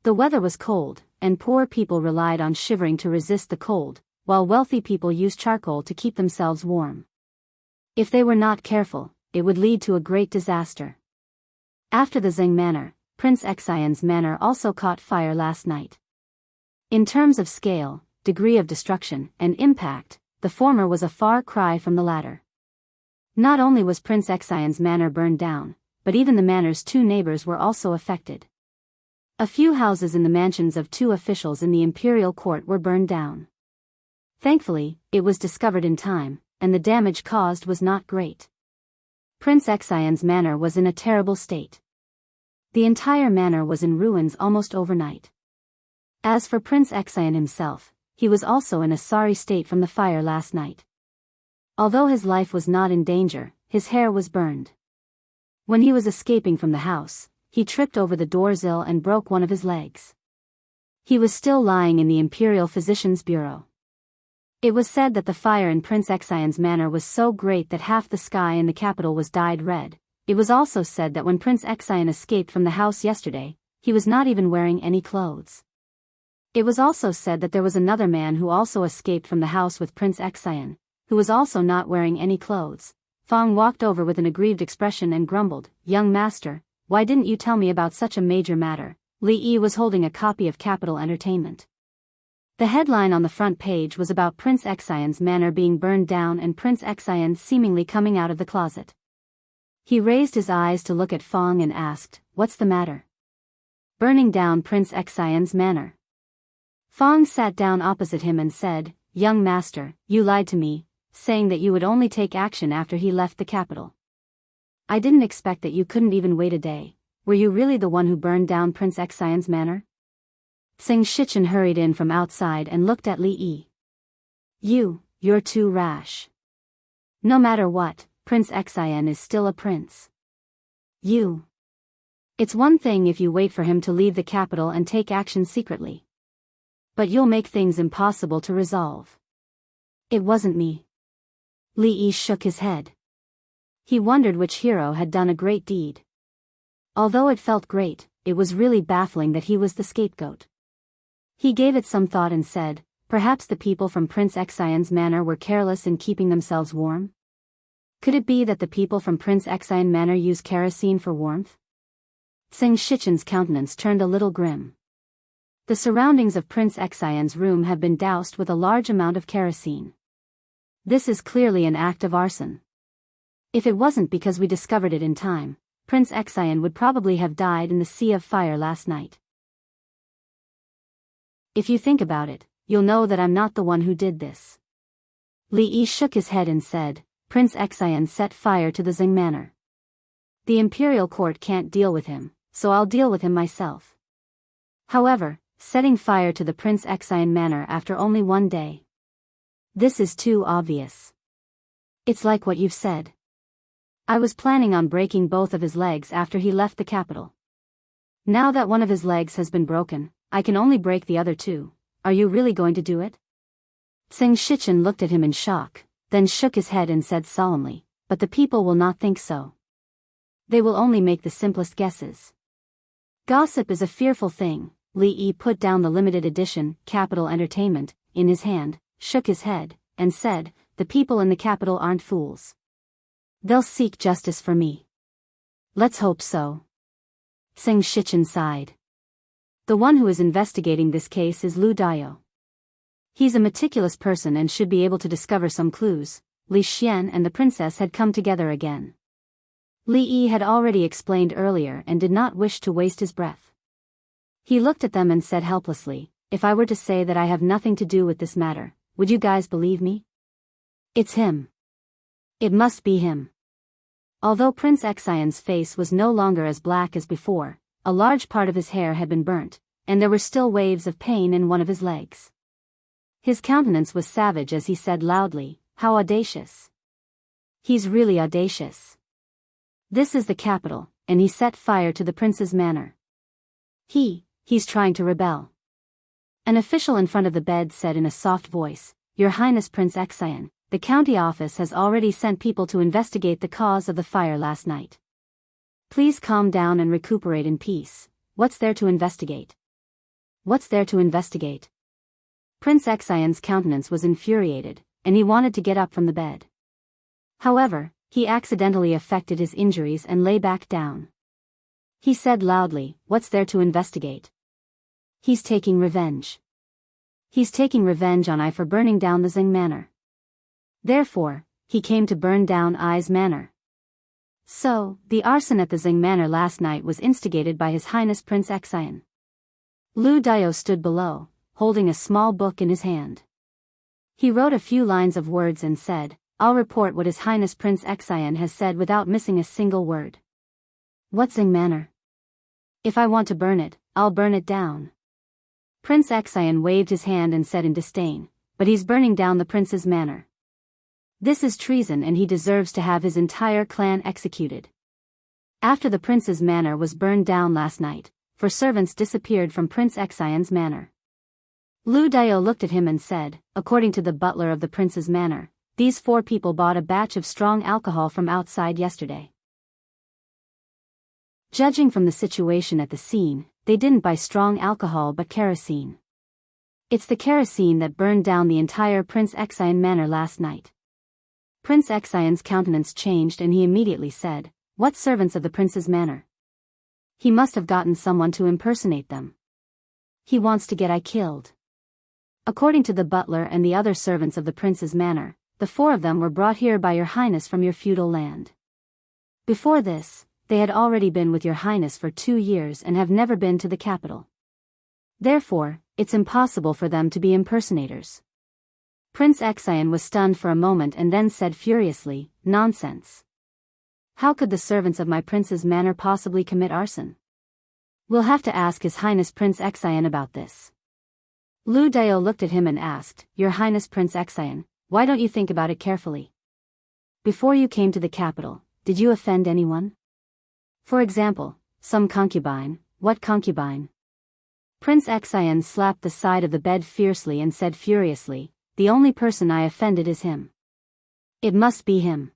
The weather was cold, and poor people relied on shivering to resist the cold, while wealthy people used charcoal to keep themselves warm. If they were not careful, it would lead to a great disaster. After the Zheng Manor, Prince Xian's manor also caught fire last night. In terms of scale, degree of destruction, and impact, the former was a far cry from the latter. Not only was Prince Xian's manor burned down, but even the manor's 2 neighbors were also affected. A few houses in the mansions of 2 officials in the imperial court were burned down. Thankfully, it was discovered in time, and the damage caused was not great. Prince Xian's manor was in a terrible state. The entire manor was in ruins almost overnight. As for Prince Xian himself, he was also in a sorry state from the fire last night. Although his life was not in danger, his hair was burned. When he was escaping from the house, he tripped over the doorsill and broke one of his legs. He was still lying in the Imperial Physician's Bureau. It was said that the fire in Prince Xian's manor was so great that half the sky in the capital was dyed red. It was also said that when Prince Xian escaped from the house yesterday, he was not even wearing any clothes. It was also said that there was another man who also escaped from the house with Prince Xian, who was also not wearing any clothes. Fong walked over with an aggrieved expression and grumbled, "Young master, why didn't you tell me about such a major matter?" Li Yi was holding a copy of Capital Entertainment. The headline on the front page was about Prince Xian's manor being burned down and Prince Xian seemingly coming out of the closet. He raised his eyes to look at Fong and asked, "What's the matter?" "Burning down Prince Xian's manor." Fong sat down opposite him and said, "Young master, you lied to me, saying that you would only take action after he left the capital. I didn't expect that you couldn't even wait a day. Were you really the one who burned down Prince Xian's manor?" Sing Shichen hurried in from outside and looked at Li Yi. You're too rash. No matter what, Prince Xian is still a prince. It's one thing if you wait for him to leave the capital and take action secretly. But you'll make things impossible to resolve. It wasn't me. Li Yi shook his head. He wondered which hero had done a great deed. Although it felt great, it was really baffling that he was the scapegoat. He gave it some thought and said, perhaps the people from Prince Xian's manor were careless in keeping themselves warm? Could it be that the people from Prince Xian manor use kerosene for warmth? Sing Shichen's countenance turned a little grim. The surroundings of Prince Xian's room have been doused with a large amount of kerosene. This is clearly an act of arson. If it wasn't because we discovered it in time, Prince Xian would probably have died in the sea of fire last night. If you think about it, you'll know that I'm not the one who did this. Li Yi shook his head and said, Prince Xian set fire to the Zheng manor. The imperial court can't deal with him, so I'll deal with him myself. However, setting fire to the Prince Xian manor after only one day. This is too obvious. It's like what you've said. I was planning on breaking both of his legs after he left the capital. Now that one of his legs has been broken, I can only break the other two. Are you really going to do it? Sing Shichen looked at him in shock, then shook his head and said solemnly, but the people will not think so. They will only make the simplest guesses. Gossip is a fearful thing. Li Yi put down the limited edition, Capital Entertainment, in his hand, shook his head, and said, the people in the capital aren't fools. They'll seek justice for me. Let's hope so. Sing Shichen sighed. The one who is investigating this case is Lu Dayo. He's a meticulous person and should be able to discover some clues. Li Xian and the princess had come together again. Li Yi had already explained earlier and did not wish to waste his breath. He looked at them and said helplessly, if I were to say that I have nothing to do with this matter, would you guys believe me? It's him. It must be him. Although Prince Xian's face was no longer as black as before, a large part of his hair had been burnt, and there were still waves of pain in one of his legs. His countenance was savage as he said loudly, "How audacious. He's really audacious. This is the capital," and he set fire to the prince's manor. He's trying to rebel. An official in front of the bed said in a soft voice, "Your Highness Prince Xian, the county office has already sent people to investigate the cause of the fire last night. Please calm down and recuperate in peace. What's there to investigate? What's there to investigate?" Prince Xian's countenance was infuriated, and he wanted to get up from the bed. However, he accidentally affected his injuries and lay back down. He said loudly, "What's there to investigate? He's taking revenge. He's taking revenge on I for burning down the Xing Manor. Therefore, he came to burn down I's manor." So, the arson at the Xing Manor last night was instigated by His Highness Prince Xian. Lu Dio stood below, holding a small book in his hand. He wrote a few lines of words and said, "I'll report what His Highness Prince Xian has said without missing a single word." "What Xing Manor? If I want to burn it, I'll burn it down." Prince Xian waved his hand and said in disdain, "But he's burning down the prince's manor. This is treason and he deserves to have his entire clan executed." After the prince's manor was burned down last night, 4 servants disappeared from Prince Xian's manor. Lu Dio looked at him and said, "According to the butler of the prince's manor, these 4 people bought a batch of strong alcohol from outside yesterday. Judging from the situation at the scene, they didn't buy strong alcohol but kerosene. It's the kerosene that burned down the entire Prince Xian manor last night." Prince Xian's countenance changed and he immediately said, "What servants of the prince's manor? He must have gotten someone to impersonate them. He wants to get I killed." According to the butler and the other servants of the prince's manor, the 4 of them were brought here by your highness from your feudal land. Before this, they had already been with your highness for 2 years and have never been to the capital. Therefore, it's impossible for them to be impersonators. Prince Xian was stunned for a moment and then said furiously, "Nonsense. How could the servants of my prince's manor possibly commit arson? We'll have to ask His Highness Prince Xian about this." Lu Dio looked at him and asked, "Your Highness Prince Xian, why don't you think about it carefully? Before you came to the capital, did you offend anyone? For example, some concubine." "What concubine?" Prince Xian slapped the side of the bed fiercely and said furiously, "The only person I offended is him. It must be him."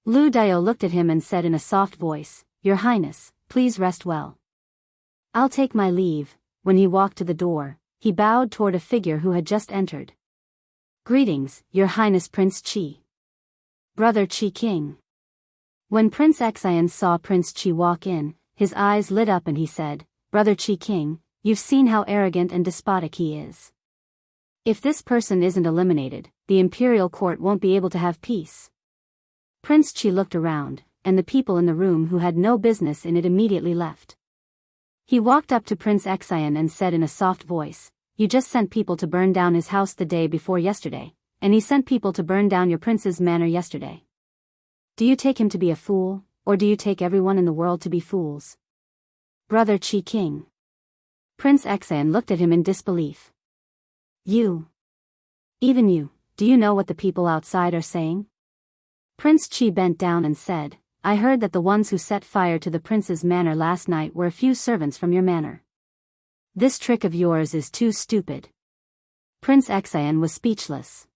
Lu Dio looked at him and said in a soft voice, "Your Highness, please rest well. I'll take my leave." When he walked to the door, he bowed toward a figure who had just entered. "Greetings, Your Highness Prince Qi. Brother Qi King." When Prince Xian saw Prince Qi walk in, his eyes lit up and he said, "Brother Qi King, you've seen how arrogant and despotic he is. If this person isn't eliminated, the imperial court won't be able to have peace." Prince Qi looked around, and the people in the room who had no business in it immediately left. He walked up to Prince Xian and said in a soft voice, "You just sent people to burn down his house the day before yesterday, and he sent people to burn down your prince's manor yesterday. Do you take him to be a fool, or do you take everyone in the world to be fools?" "Brother Qi King." Prince Xian looked at him in disbelief. Even you, do you know what the people outside are saying?" Prince Qi bent down and said, "I heard that the ones who set fire to the prince's manor last night were a few servants from your manor. This trick of yours is too stupid." Prince Xian was speechless.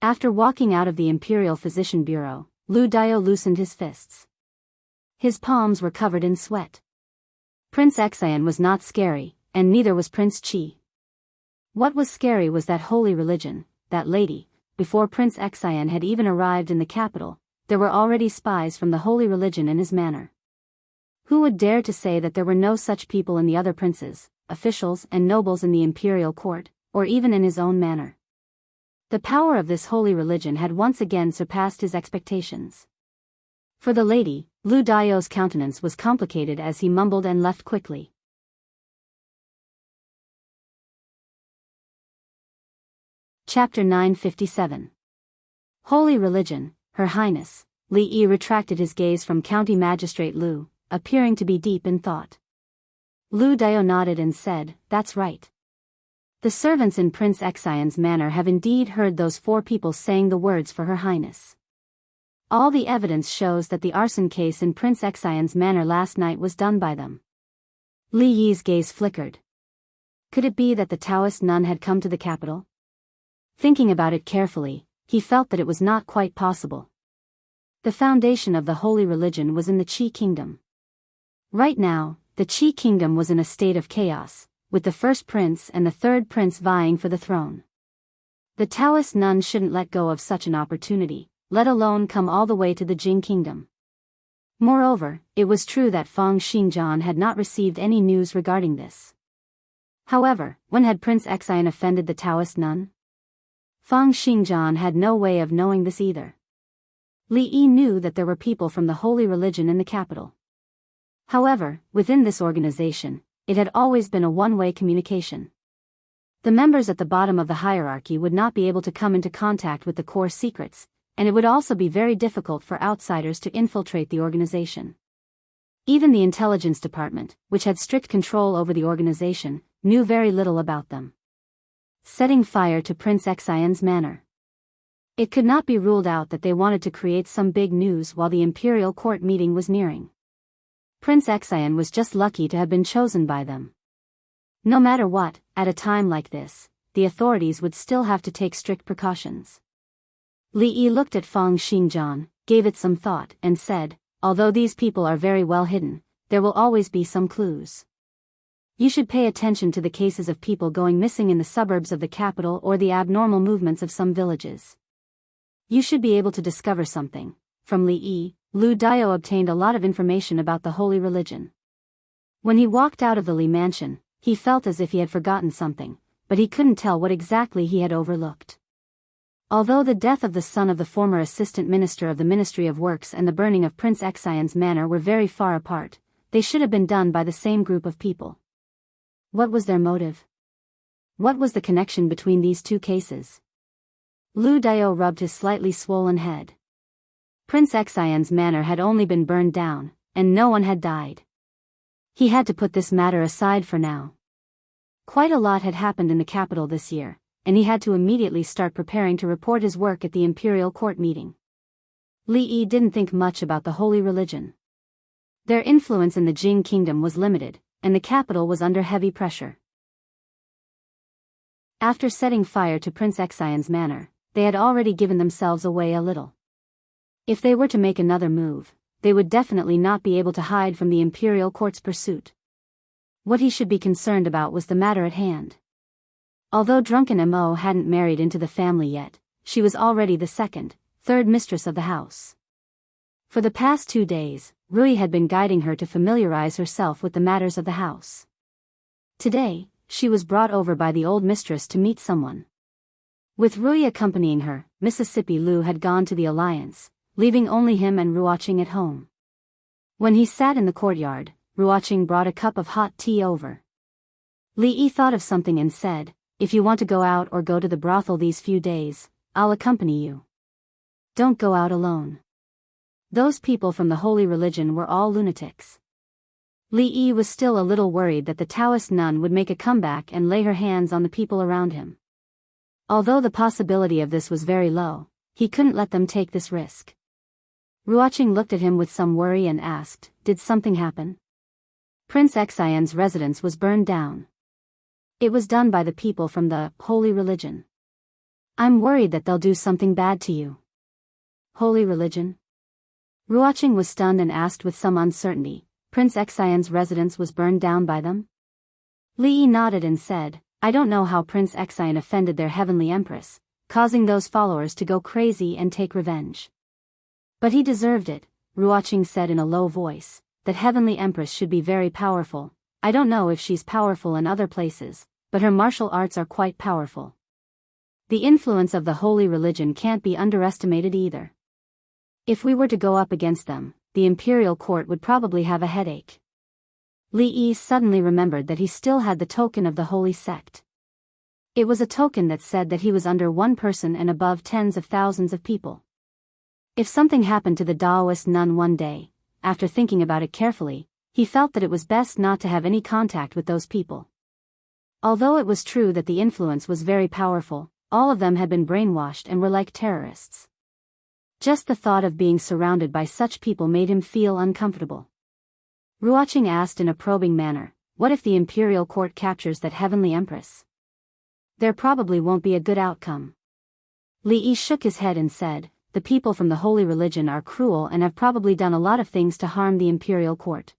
After walking out of the Imperial Physician Bureau, Lu Dio loosened his fists. His palms were covered in sweat. Prince Xian was not scary, and neither was Prince Qi. What was scary was that holy religion, that lady. Before Prince Xian had even arrived in the capital, there were already spies from the holy religion in his manor. Who would dare to say that there were no such people in the other princes, officials and nobles in the imperial court, or even in his own manor? The power of this holy religion had once again surpassed his expectations. For the lady, Lu Dio's countenance was complicated as he mumbled and left quickly. Chapter 957. Holy religion, Her Highness. Li Yi retracted his gaze from County Magistrate Lu, appearing to be deep in thought. Lu Dio nodded and said, "That's right. The servants in Prince Xian's manor have indeed heard those 4 people saying the words for Her Highness. All the evidence shows that the arson case in Prince Xian's manor last night was done by them." Li Yi's gaze flickered. Could it be that the Taoist nun had come to the capital? Thinking about it carefully, he felt that it was not quite possible. The foundation of the holy religion was in the Qi kingdom. Right now, the Qi kingdom was in a state of chaos, with the first prince and the third prince vying for the throne. The Taoist nun shouldn't let go of such an opportunity, let alone come all the way to the Jing kingdom. Moreover, it was true that Fang Xingjian had not received any news regarding this. However, when had Prince Xian offended the Taoist nun? Fang Xingjian had no way of knowing this either. Li Yi knew that there were people from the holy religion in the capital. However, within this organization, it had always been a one-way communication. The members at the bottom of the hierarchy would not be able to come into contact with the core secrets, and it would also be very difficult for outsiders to infiltrate the organization. Even the intelligence department, which had strict control over the organization, knew very little about them. Setting fire to Prince Xian's manor. It could not be ruled out that they wanted to create some big news while the imperial court meeting was nearing. Prince Xian was just lucky to have been chosen by them. No matter what, at a time like this, the authorities would still have to take strict precautions. Li Yi looked at Fang Xingjian, gave it some thought, and said, "Although these people are very well hidden, there will always be some clues. You should pay attention to the cases of people going missing in the suburbs of the capital or the abnormal movements of some villages. You should be able to discover something." From Li Yi, Lu Dio obtained a lot of information about the holy religion. When he walked out of the Li mansion, he felt as if he had forgotten something, but he couldn't tell what exactly he had overlooked. Although the death of the son of the former assistant minister of the Ministry of Works and the burning of Prince Xian's manor were very far apart, they should have been done by the same group of people. What was their motive? What was the connection between these 2 cases? Lu Dio rubbed his slightly swollen head. Prince Xian's manor had only been burned down, and no one had died. He had to put this matter aside for now. Quite a lot had happened in the capital this year, and he had to immediately start preparing to report his work at the imperial court meeting. Li Yi didn't think much about the holy religion. Their influence in the Jing kingdom was limited, and the capital was under heavy pressure. After setting fire to Prince Xian's manor, they had already given themselves away a little. If they were to make another move, they would definitely not be able to hide from the imperial court's pursuit. What he should be concerned about was the matter at hand. Although drunken Mo hadn't married into the family yet, she was already the second, third mistress of the house. For the past 2 days, Rui had been guiding her to familiarize herself with the matters of the house. Today, she was brought over by the old mistress to meet someone. With Rui accompanying her, Mississippi Lu had gone to the alliance, leaving only him and Ruoqing at home. When he sat in the courtyard, Ruoqing brought a cup of hot tea over. Li Yi thought of something and said, "If you want to go out or go to the brothel these few days, I'll accompany you. Don't go out alone." Those people from the holy religion were all lunatics. Li Yi was still a little worried that the Taoist nun would make a comeback and lay her hands on the people around him. Although the possibility of this was very low, he couldn't let them take this risk. Ruoqing looked at him with some worry and asked, "Did something happen?" Prince Xian's residence was burned down. It was done by the people from the holy religion. "I'm worried that they'll do something bad to you." Holy religion? Ruoqing was stunned and asked with some uncertainty, "Prince Xian's residence was burned down by them?" Li Yi nodded and said, "I don't know how Prince Xian offended their heavenly empress, causing those followers to go crazy and take revenge. But he deserved it." Ruoqing said in a low voice, "That heavenly empress should be very powerful. I don't know if she's powerful in other places, but her martial arts are quite powerful. The influence of the holy religion can't be underestimated either. If we were to go up against them, the imperial court would probably have a headache." Li Yi suddenly remembered that he still had the token of the holy sect. It was a token that said that he was under one person and above tens of thousands of people. If something happened to the Taoist nun one day, after thinking about it carefully, he felt that it was best not to have any contact with those people. Although it was true that the influence was very powerful, all of them had been brainwashed and were like terrorists. Just the thought of being surrounded by such people made him feel uncomfortable. Ruoqing asked in a probing manner, "What if the imperial court captures that heavenly empress?" "There probably won't be a good outcome." Li Yi shook his head and said, "The people from the holy religion are cruel and have probably done a lot of things to harm the imperial court.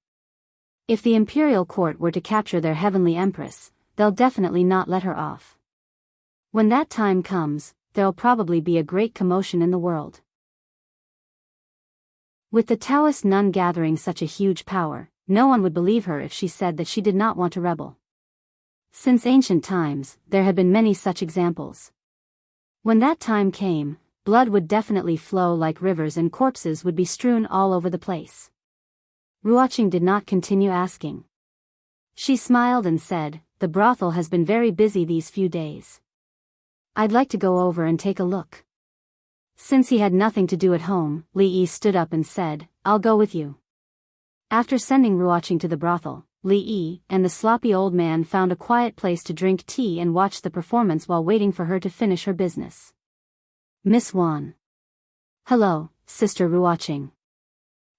If the imperial court were to capture their heavenly empress, they'll definitely not let her off. When that time comes, there'll probably be a great commotion in the world." With the Taoist nun gathering such a huge power, no one would believe her if she said that she did not want to rebel. Since ancient times, there had been many such examples. When that time came, blood would definitely flow like rivers and corpses would be strewn all over the place. Ruoqing did not continue asking. She smiled and said, "The brothel has been very busy these few days. I'd like to go over and take a look." Since he had nothing to do at home, Li Yi stood up and said, "I'll go with you." After sending Ruoqing to the brothel, Li Yi and the sloppy old man found a quiet place to drink tea and watch the performance while waiting for her to finish her business. "Miss Wan." "Hello, Sister Ruoqing."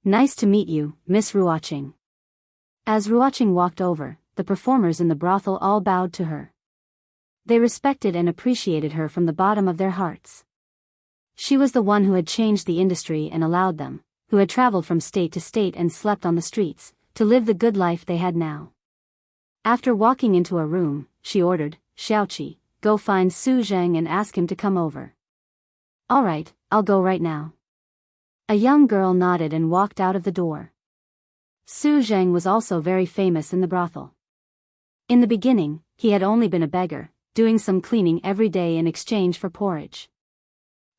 "Nice to meet you, Miss Ruoqing." As Ruoqing walked over, the performers in the brothel all bowed to her. They respected and appreciated her from the bottom of their hearts. She was the one who had changed the industry and allowed them, who had traveled from state to state and slept on the streets, to live the good life they had now. After walking into a room, she ordered, "Xiaoqi, go find Su Zheng and ask him to come over." "All right, I'll go right now." A young girl nodded and walked out of the door. Su Zheng was also very famous in the brothel. In the beginning, he had only been a beggar, doing some cleaning every day in exchange for porridge.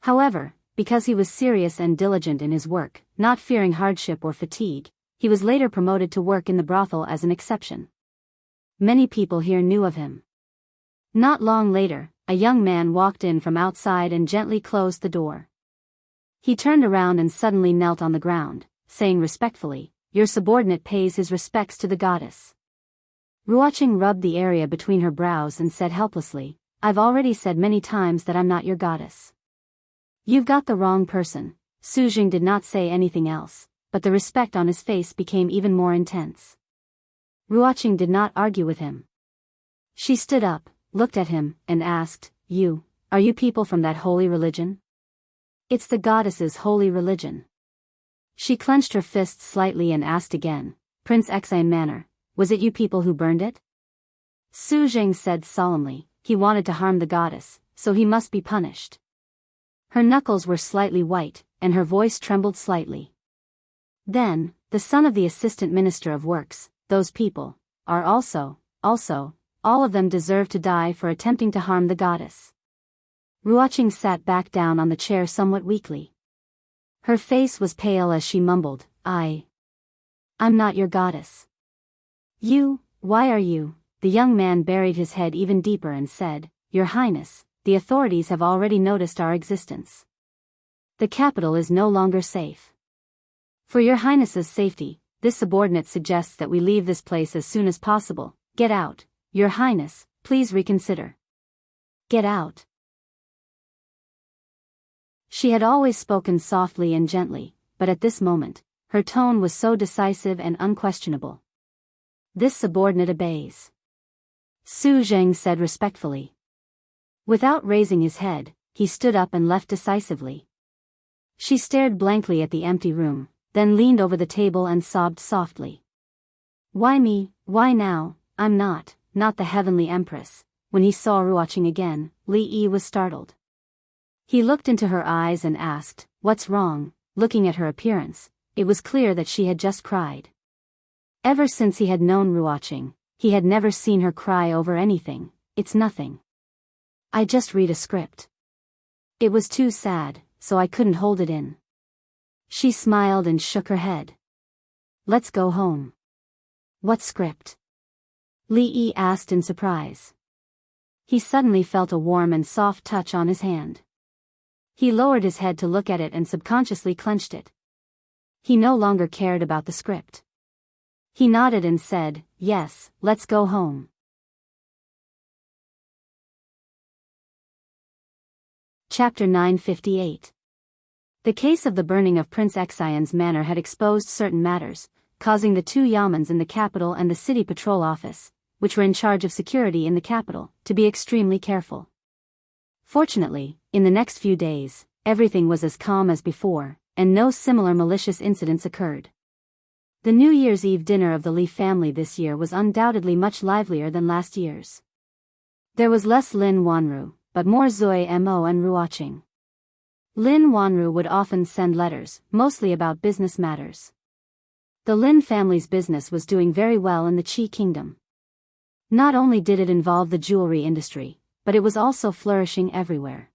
However, because he was serious and diligent in his work, not fearing hardship or fatigue, he was later promoted to work in the brothel as an exception. Many people here knew of him. Not long later, a young man walked in from outside and gently closed the door. He turned around and suddenly knelt on the ground, saying respectfully, "Your subordinate pays his respects to the goddess." Ruoqing rubbed the area between her brows and said helplessly, "I've already said many times that I'm not your goddess." "You've got the wrong person." Su Zheng did not say anything else, but the respect on his face became even more intense. Ruoqing did not argue with him. She stood up, looked at him, and asked, Are you people from that holy religion?" "It's the goddess's holy religion." She clenched her fists slightly and asked again, "Prince Exine Manor, was it you people who burned it?" Su Zheng said solemnly, "He wanted to harm the goddess, so he must be punished." Her knuckles were slightly white, and her voice trembled slightly. "Then, the son of the assistant minister of works, those people, are also, all of them deserve to die for attempting to harm the goddess." Ruoqing sat back down on the chair somewhat weakly. Her face was pale as she mumbled, I'm not your goddess." Why are you?" The young man buried his head even deeper and said, "Your Highness, the authorities have already noticed our existence. The capital is no longer safe. For your Highness's safety, this subordinate suggests that we leave this place as soon as possible. Get out, Your Highness, please reconsider. Get out." She had always spoken softly and gently, but at this moment, her tone was so decisive and unquestionable. "This subordinate obeys," Su Zheng said respectfully. Without raising his head, he stood up and left decisively. She stared blankly at the empty room, then leaned over the table and sobbed softly. "Why me? Why now? I'm not the heavenly empress." When he saw Ruoqing again, Li Yi was startled. He looked into her eyes and asked, "What's wrong?" Looking at her appearance, it was clear that she had just cried. Ever since he had known Ruoqing, he had never seen her cry over anything. "It's nothing. I just read a script. It was too sad, so I couldn't hold it in." She smiled and shook her head. "Let's go home." "What script?" Li Yi asked in surprise. He suddenly felt a warm and soft touch on his hand. He lowered his head to look at it and subconsciously clenched it. He no longer cared about the script. He nodded and said, "Yes, let's go home." Chapter 958. The case of the burning of Prince Xian's manor had exposed certain matters, causing the two yamens in the capital and the city patrol office, which were in charge of security in the capital, to be extremely careful. Fortunately, in the next few days, everything was as calm as before, and no similar malicious incidents occurred. The New Year's Eve dinner of the Li family this year was undoubtedly much livelier than last year's. There was less Lin Wanru, but more Zoe Mo and Ruoqing. Lin Wanru would often send letters, mostly about business matters. The Lin family's business was doing very well in the Qi kingdom. Not only did it involve the jewelry industry, but it was also flourishing everywhere.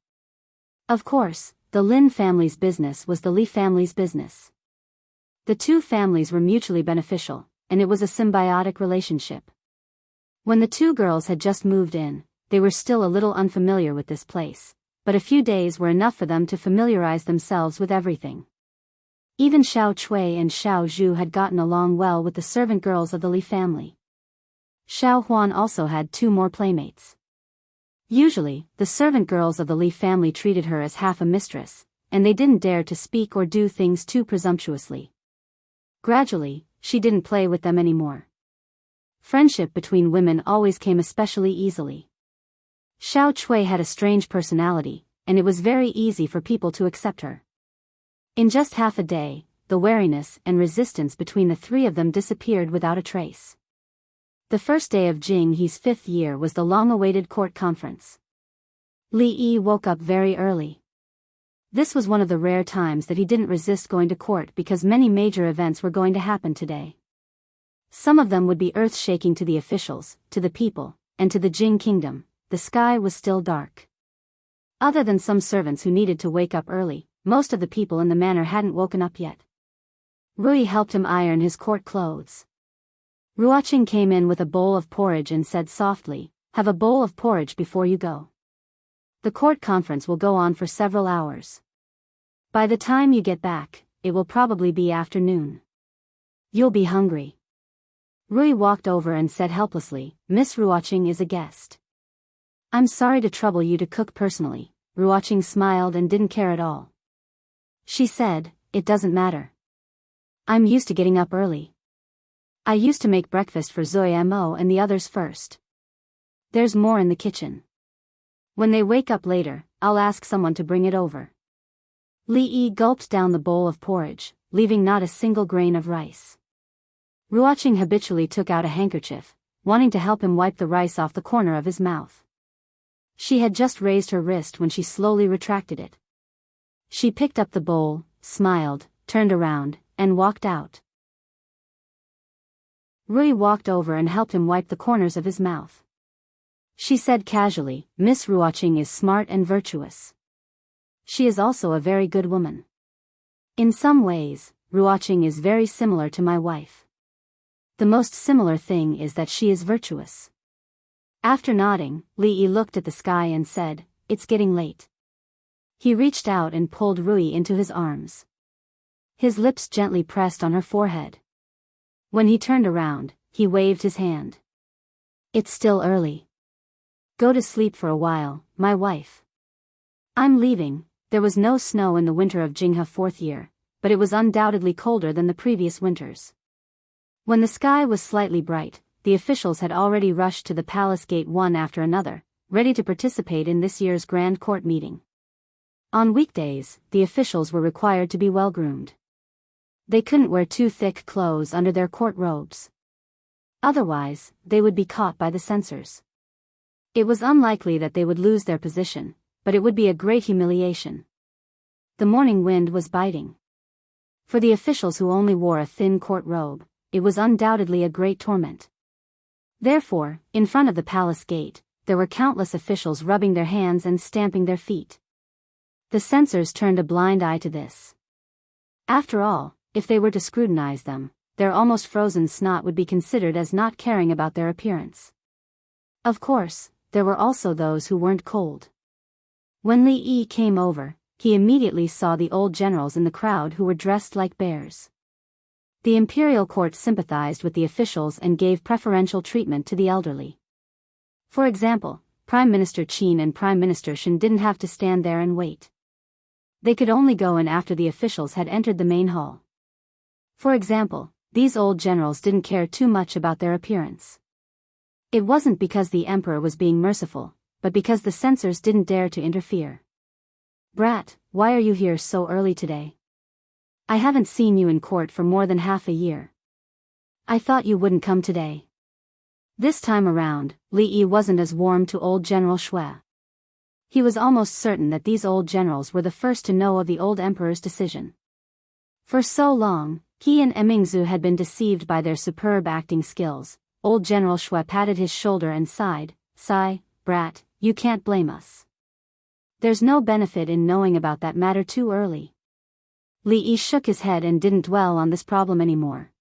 Of course, the Lin family's business was the Li family's business. The two families were mutually beneficial, and it was a symbiotic relationship. When the two girls had just moved in, they were still a little unfamiliar with this place, but a few days were enough for them to familiarize themselves with everything. Even Xiao Chui and Xiao Zhu had gotten along well with the servant girls of the Li family. Xiao Huan also had two more playmates. Usually, the servant girls of the Li family treated her as half a mistress, and they didn't dare to speak or do things too presumptuously. Gradually, she didn't play with them anymore. Friendship between women always came especially easily. Xiao Chui had a strange personality, and it was very easy for people to accept her. In just half a day, the wariness and resistance between the three of them disappeared without a trace. The first day of Jing He's 5th year was the long-awaited court conference. Li Yi woke up very early. This was one of the rare times that he didn't resist going to court because many major events were going to happen today. Some of them would be earth-shaking to the officials, to the people, and to the Jing kingdom. The sky was still dark. Other than some servants who needed to wake up early, most of the people in the manor hadn't woken up yet. Rui helped him iron his court clothes. Ruoqing came in with a bowl of porridge and said softly, "Have a bowl of porridge before you go. The court conference will go on for several hours. By the time you get back, it will probably be afternoon. You'll be hungry." Rui walked over and said helplessly, "Miss Ruoqing is a guest." "I'm sorry to trouble you to cook personally." Ruoqing smiled and didn't care at all. She said, "It doesn't matter. I'm used to getting up early. I used to make breakfast for Zoe Mo and the others first. There's more in the kitchen. When they wake up later, I'll ask someone to bring it over." Li Yi gulped down the bowl of porridge, leaving not a single grain of rice. Ruoqing habitually took out a handkerchief, wanting to help him wipe the rice off the corner of his mouth. She had just raised her wrist when she slowly retracted it. She picked up the bowl, smiled, turned around, and walked out. Rui walked over and helped him wipe the corners of his mouth. She said casually, "Miss Ruoqing is smart and virtuous. She is also a very good woman. In some ways, Ruoqing is very similar to my wife. The most similar thing is that she is virtuous." After nodding, Li Yi looked at the sky and said, "It's getting late." He reached out and pulled Rui into his arms. His lips gently pressed on her forehead. When he turned around, he waved his hand. "It's still early. Go to sleep for a while, my wife. I'm leaving." There was no snow in the winter of Jinghe 4th year, but it was undoubtedly colder than the previous winters. When the sky was slightly bright, the officials had already rushed to the palace gate one after another, ready to participate in this year's grand court meeting. On weekdays, the officials were required to be well-groomed. They couldn't wear too thick clothes under their court robes. Otherwise, they would be caught by the censors. It was unlikely that they would lose their position, but it would be a great humiliation. The morning wind was biting. For the officials who only wore a thin court robe, it was undoubtedly a great torment. Therefore, in front of the palace gate, there were countless officials rubbing their hands and stamping their feet. The censors turned a blind eye to this. After all, if they were to scrutinize them, their almost frozen snot would be considered as not caring about their appearance. Of course, there were also those who weren't cold. When Li Yi came over, he immediately saw the old generals in the crowd who were dressed like bears. The imperial court sympathized with the officials and gave preferential treatment to the elderly. For example, Prime Minister Qin and Prime Minister Shen didn't have to stand there and wait. They could only go in after the officials had entered the main hall. For example, these old generals didn't care too much about their appearance. It wasn't because the emperor was being merciful, but because the censors didn't dare to interfere. "Brat, why are you here so early today? I haven't seen you in court for more than half a year. I thought you wouldn't come today." This time around, Li Yi wasn't as warm to old General Shui. He was almost certain that these old generals were the first to know of the old emperor's decision. For so long, he and Emingzu had been deceived by their superb acting skills. Old General Shui patted his shoulder and sighed, "Sigh, brat, you can't blame us. There's no benefit in knowing about that matter too early." Li Yi shook his head and didn't dwell on this problem anymore.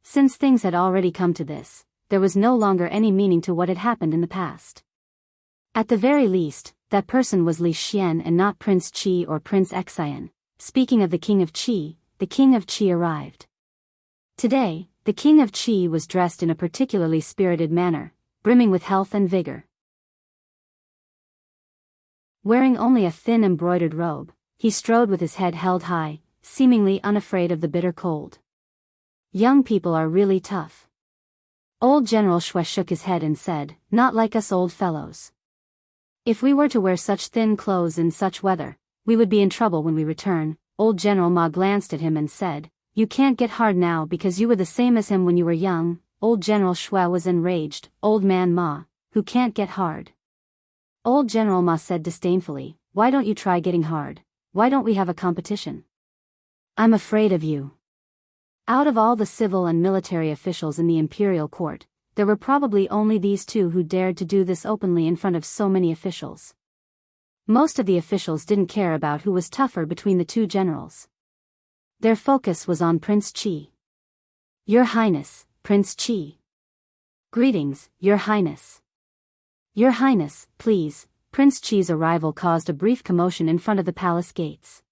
Since things had already come to this, there was no longer any meaning to what had happened in the past. At the very least, that person was Li Xian and not Prince Qi or Prince Xian. Speaking of the King of Qi, the King of Qi arrived. Today, the King of Qi was dressed in a particularly spirited manner, brimming with health and vigor. Wearing only a thin embroidered robe, he strode with his head held high, seemingly unafraid of the bitter cold. "Young people are really tough." Old General Shui shook his head and said, "Not like us old fellows. If we were to wear such thin clothes in such weather, we would be in trouble when we return." Old General Ma glanced at him and said, "You can't get hard now because you were the same as him when you were young." Old General Shui was enraged. "Old man Ma, who can't get hard?" Old General Ma said disdainfully, "Why don't you try getting hard? Why don't we have a competition?" "I'm afraid of you." Out of all the civil and military officials in the imperial court, there were probably only these two who dared to do this openly in front of so many officials. Most of the officials didn't care about who was tougher between the two generals. Their focus was on Prince Qi. "Your Highness, Prince Qi." "Greetings, Your Highness." "Your Highness, please." Prince Qi's arrival caused a brief commotion in front of the palace gates.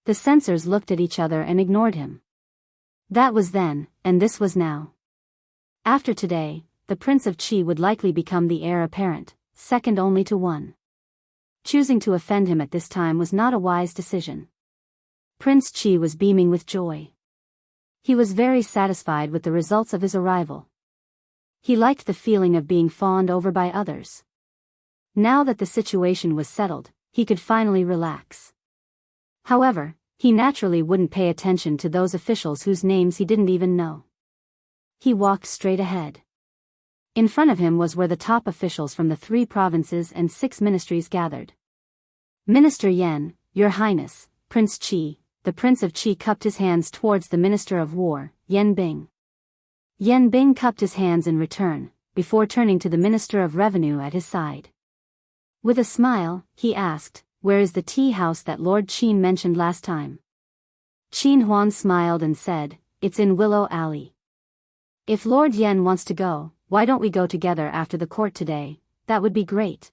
The censors looked at each other and ignored him. That was then, and this was now. After today, the Prince of Qi would likely become the heir apparent, second only to one. Choosing to offend him at this time was not a wise decision. Prince Qi was beaming with joy. He was very satisfied with the results of his arrival. He liked the feeling of being fawned over by others. Now that the situation was settled, he could finally relax. However, he naturally wouldn't pay attention to those officials whose names he didn't even know. He walked straight ahead. In front of him was where the top officials from the 3 provinces and 6 ministries gathered. "Minister Yan, Your Highness, Prince Qi." The Prince of Qi cupped his hands towards the Minister of War, Yan Bing. Yan Bing cupped his hands in return, before turning to the Minister of Revenue at his side. With a smile, he asked, "Where is the tea house that Lord Qin mentioned last time?" Qin Huan smiled and said, "It's in Willow Alley." "If Lord Yan wants to go, why don't we go together after the court today? That would be great."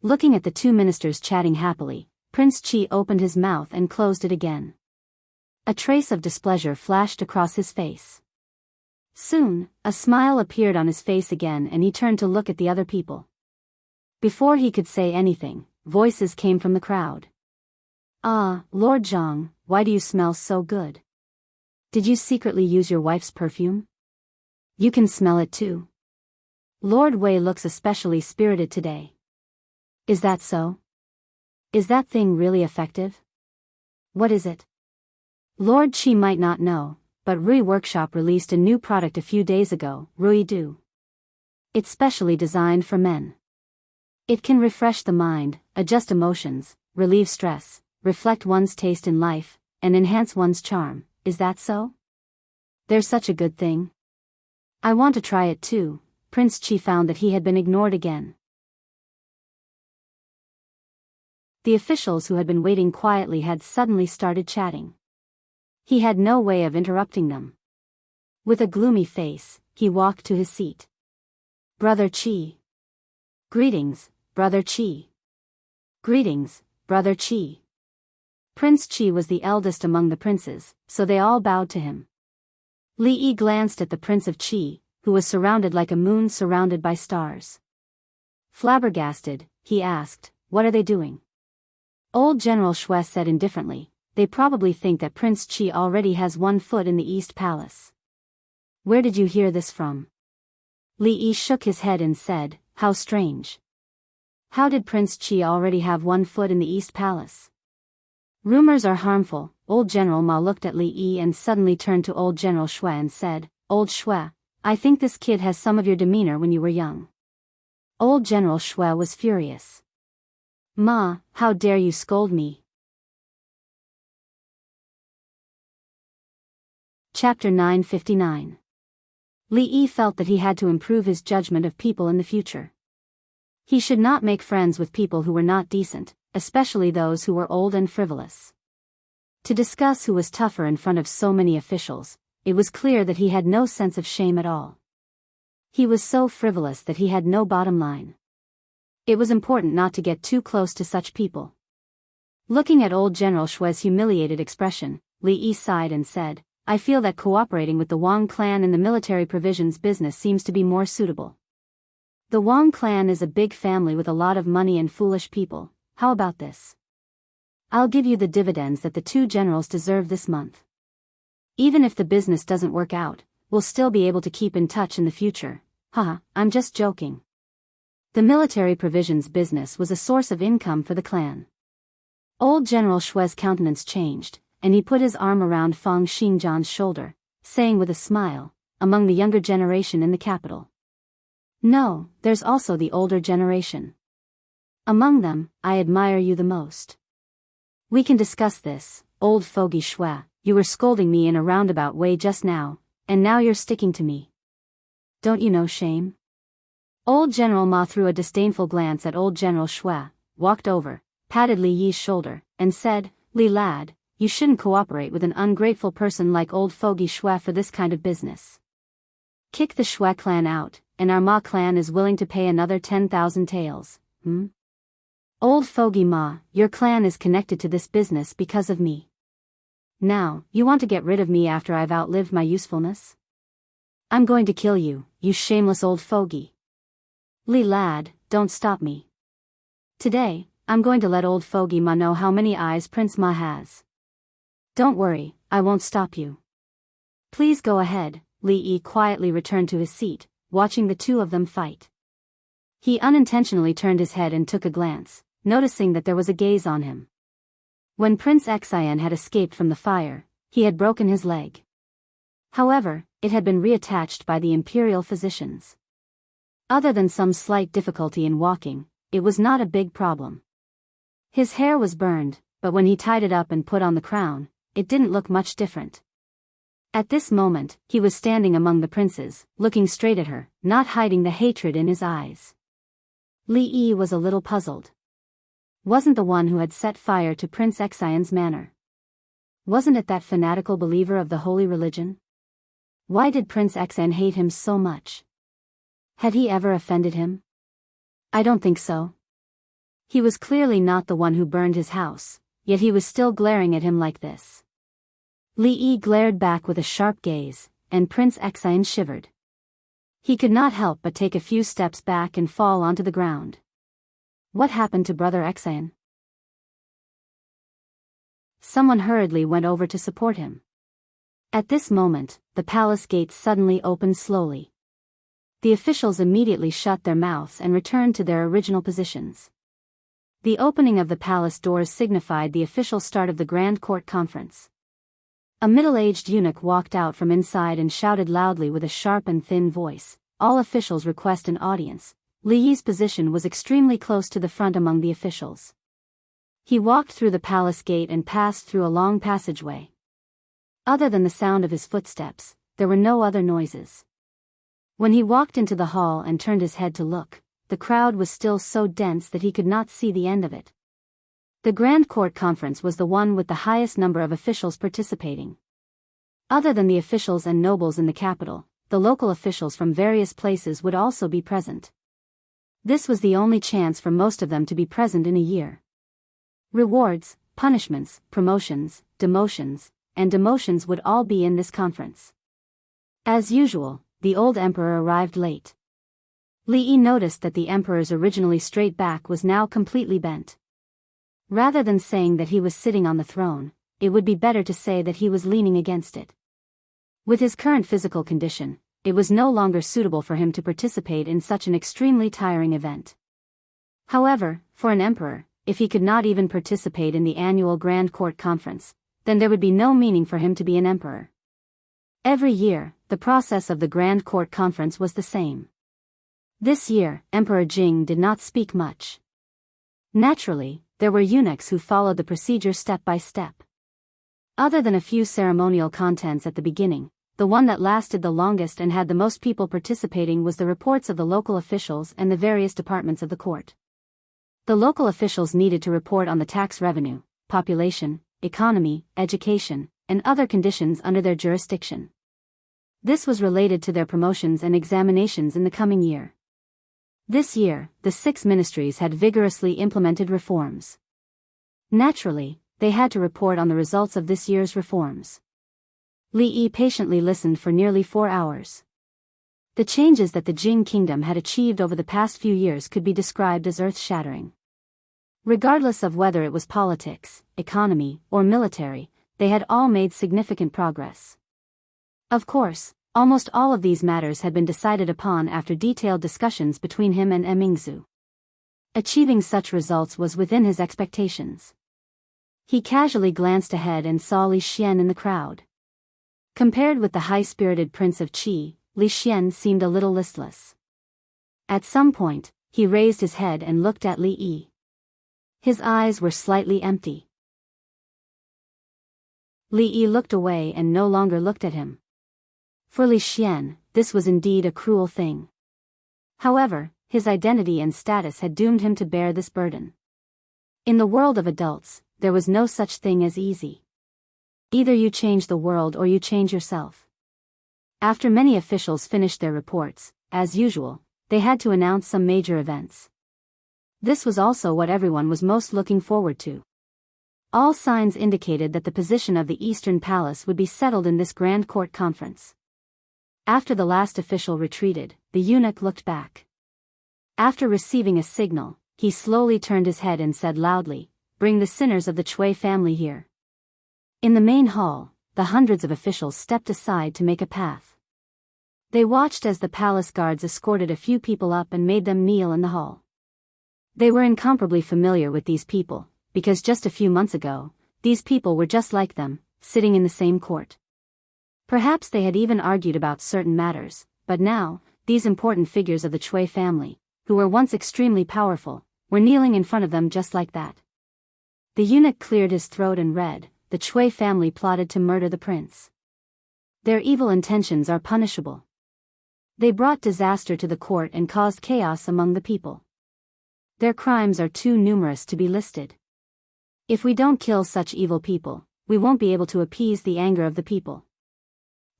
Looking at the 2 ministers chatting happily, Prince Qi opened his mouth and closed it again. A trace of displeasure flashed across his face. Soon, a smile appeared on his face again and he turned to look at the other people. Before he could say anything, voices came from the crowd. "Ah, Lord Zhang, why do you smell so good? Did you secretly use your wife's perfume? You can smell it too. Lord Wei looks especially spirited today. Is that so? Is that thing really effective? What is it?" Lord Qi might not know, but Rui Workshop released a new product a few days ago, Rui Du. It's specially designed for men. It can refresh the mind, adjust emotions, relieve stress, reflect one's taste in life, and enhance one's charm. Is that so? There's such a good thing. I want to try it too. Prince Qi found that he had been ignored again. The officials who had been waiting quietly had suddenly started chatting. He had no way of interrupting them. With a gloomy face, he walked to his seat. "Brother Qi." Greetings, Brother Qi. Greetings, Brother Qi. Prince Qi was the eldest among the princes, so they all bowed to him. Li Yi glanced at the Prince of Qi, who was surrounded like a moon surrounded by stars. Flabbergasted, he asked, "What are they doing?" Old General Shui said indifferently, "They probably think that Prince Qi already has one foot in the East Palace." "Where did you hear this from?" Li Yi shook his head and said, "How strange. How did Prince Qi already have one foot in the East Palace?" "Rumors are harmful." Old General Ma looked at Li Yi and suddenly turned to Old General Shui and said, "Old Shui, I think this kid has some of your demeanor when you were young." Old General Shui was furious. "Ma, how dare you scold me?" Chapter 959. Li Yi felt that he had to improve his judgment of people in the future. He should not make friends with people who were not decent, especially those who were old and frivolous. To discuss who was tougher in front of so many officials, it was clear that he had no sense of shame at all. He was so frivolous that he had no bottom line. It was important not to get too close to such people. Looking at Old General Shui's humiliated expression, Li Yi sighed and said, "I feel that cooperating with the Wang clan in the military provisions business seems to be more suitable. The Wang clan is a big family with a lot of money and foolish people. How about this? I'll give you the dividends that the two generals deserve this month. Even if the business doesn't work out, we'll still be able to keep in touch in the future." Haha, I'm just joking. The military provisions business was a source of income for the clan. Old General Shui's countenance changed, and he put his arm around Fang Xingjian's shoulder, saying with a smile, "Among the younger generation in the capital. No, there's also the older generation. Among them, I admire you the most. We can discuss this." "Old fogey Shui, you were scolding me in a roundabout way just now, and now you're sticking to me. Don't you know shame?" Old General Ma threw a disdainful glance at Old General Shui, walked over, patted Li Yi's shoulder, and said, "Li lad, you shouldn't cooperate with an ungrateful person like old fogey Shui for this kind of business. Kick the Shui clan out, and our Ma clan is willing to pay another 10,000 taels. Old fogey Ma, your clan is connected to this business because of me. Now, you want to get rid of me after I've outlived my usefulness? I'm going to kill you, you shameless old fogey. Li lad, don't stop me. Today, I'm going to let old fogey Ma know how many eyes Prince Ma has. Don't worry, I won't stop you. Please go ahead." Li Yi quietly returned to his seat, watching the two of them fight. He unintentionally turned his head and took a glance, noticing that there was a gaze on him. When Prince Xian had escaped from the fire, he had broken his leg. However, it had been reattached by the imperial physicians. Other than some slight difficulty in walking, it was not a big problem. His hair was burned, but when he tied it up and put on the crown, it didn't look much different. At this moment, he was standing among the princes, looking straight at her, not hiding the hatred in his eyes. Li Yi was a little puzzled. Wasn't the one who had set fire to Prince Xian's manor? Wasn't it that fanatical believer of the holy religion? Why did Prince Xian hate him so much? Had he ever offended him? I don't think so. He was clearly not the one who burned his house, yet he was still glaring at him like this. Li Yi glared back with a sharp gaze, and Prince Xian shivered. He could not help but take a few steps back and fall onto the ground. What happened to Brother Xian? Someone hurriedly went over to support him. At this moment, the palace gates suddenly opened slowly. The officials immediately shut their mouths and returned to their original positions. The opening of the palace doors signified the official start of the Grand Court Conference. A middle-aged eunuch walked out from inside and shouted loudly with a sharp and thin voice, "All officials request an audience." Li Yi's position was extremely close to the front among the officials. He walked through the palace gate and passed through a long passageway. Other than the sound of his footsteps, there were no other noises. When he walked into the hall and turned his head to look, the crowd was still so dense that he could not see the end of it. The Grand Court Conference was the one with the highest number of officials participating. Other than the officials and nobles in the capital, the local officials from various places would also be present. This was the only chance for most of them to be present in a year. Rewards, punishments, promotions, demotions, and demotions would all be in this conference. As usual, the old emperor arrived late. Li Yi noticed that the emperor's originally straight back was now completely bent. Rather than saying that he was sitting on the throne, it would be better to say that he was leaning against it. With his current physical condition, it was no longer suitable for him to participate in such an extremely tiring event. However, for an emperor, if he could not even participate in the annual Grand Court Conference, then there would be no meaning for him to be an emperor. Every year, the process of the Grand Court Conference was the same. This year, Emperor Jing did not speak much. Naturally, there were eunuchs who followed the procedure step by step. Other than a few ceremonial contents at the beginning, the one that lasted the longest and had the most people participating was the reports of the local officials and the various departments of the court. The local officials needed to report on the tax revenue, population, economy, education, and other conditions under their jurisdiction. This was related to their promotions and examinations in the coming year. This year, the 6 ministries had vigorously implemented reforms. Naturally, they had to report on the results of this year's reforms. Li Yi patiently listened for nearly 4 hours. The changes that the Jing kingdom had achieved over the past few years could be described as earth-shattering. Regardless of whether it was politics, economy, or military, they had all made significant progress. Of course, almost all of these matters had been decided upon after detailed discussions between him and Mingzu. Achieving such results was within his expectations. He casually glanced ahead and saw Li Xian in the crowd. Compared with the high-spirited Prince of Qi, Li Xian seemed a little listless. At some point, he raised his head and looked at Li Yi. His eyes were slightly empty. Li Yi looked away and no longer looked at him. For Li Xian, this was indeed a cruel thing. However, his identity and status had doomed him to bear this burden. In the world of adults, there was no such thing as easy. Either you change the world or you change yourself. After many officials finished their reports, as usual, they had to announce some major events. This was also what everyone was most looking forward to. All signs indicated that the position of the Eastern Palace would be settled in this Grand Court Conference. After the last official retreated, the eunuch looked back. After receiving a signal, he slowly turned his head and said loudly, "Bring the sinners of the Chui family here." In the main hall, the hundreds of officials stepped aside to make a path. They watched as the palace guards escorted a few people up and made them kneel in the hall. They were incomparably familiar with these people, because just a few months ago, these people were just like them, sitting in the same court. Perhaps they had even argued about certain matters, but now, these important figures of the Chui family, who were once extremely powerful, were kneeling in front of them just like that. The eunuch cleared his throat and read, "The Chui family plotted to murder the prince. Their evil intentions are punishable. They brought disaster to the court and caused chaos among the people. Their crimes are too numerous to be listed. If we don't kill such evil people, we won't be able to appease the anger of the people.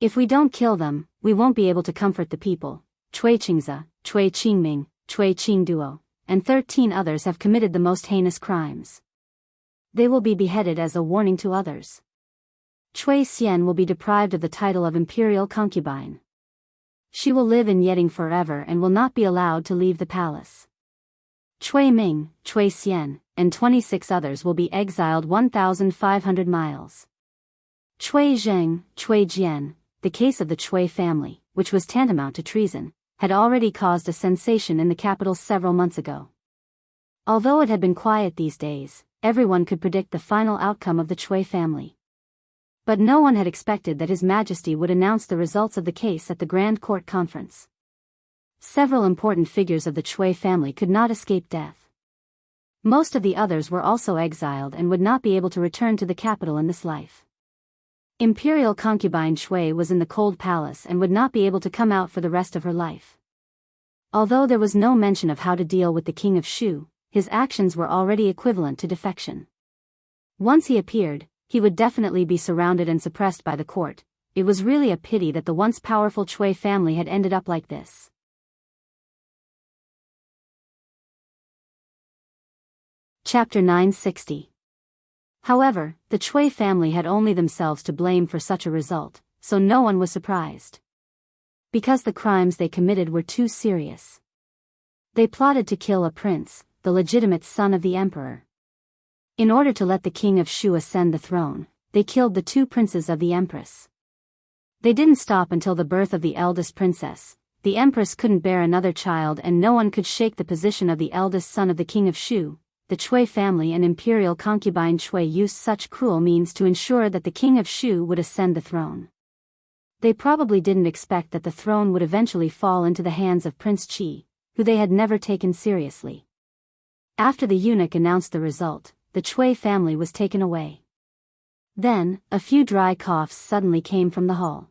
If we don't kill them, we won't be able to comfort the people." Chui Qingze, Chui Qingming, Chui Qingduo, and 13 others have committed the most heinous crimes. They will be beheaded as a warning to others. Chui Xian will be deprived of the title of imperial concubine. She will live in Yeding forever and will not be allowed to leave the palace. Chui Ming, Chui Xian, and 26 others will be exiled 1,500 miles. Chui Zheng, Chui Jian, the case of the Chui family, which was tantamount to treason, had already caused a sensation in the capital several months ago. Although it had been quiet these days, everyone could predict the final outcome of the Chui family. But no one had expected that His Majesty would announce the results of the case at the Grand Court Conference. Several important figures of the Chui family could not escape death. Most of the others were also exiled and would not be able to return to the capital in this life. Imperial concubine Chui was in the cold palace and would not be able to come out for the rest of her life. Although there was no mention of how to deal with the king of Shu, his actions were already equivalent to defection. Once he appeared, he would definitely be surrounded and suppressed by the court. It was really a pity that the once powerful Chui family had ended up like this. Chapter 960. However, the Cui family had only themselves to blame for such a result, so no one was surprised. Because the crimes they committed were too serious. They plotted to kill a prince, the legitimate son of the emperor. In order to let the king of Shu ascend the throne, they killed the two princes of the empress. They didn't stop until the birth of the eldest princess. The empress couldn't bear another child and no one could shake the position of the eldest son of the king of Shu. The Cui family and imperial concubine Cui used such cruel means to ensure that the king of Shu would ascend the throne. They probably didn't expect that the throne would eventually fall into the hands of Prince Qi, who they had never taken seriously. After the eunuch announced the result, the Cui family was taken away. Then, a few dry coughs suddenly came from the hall.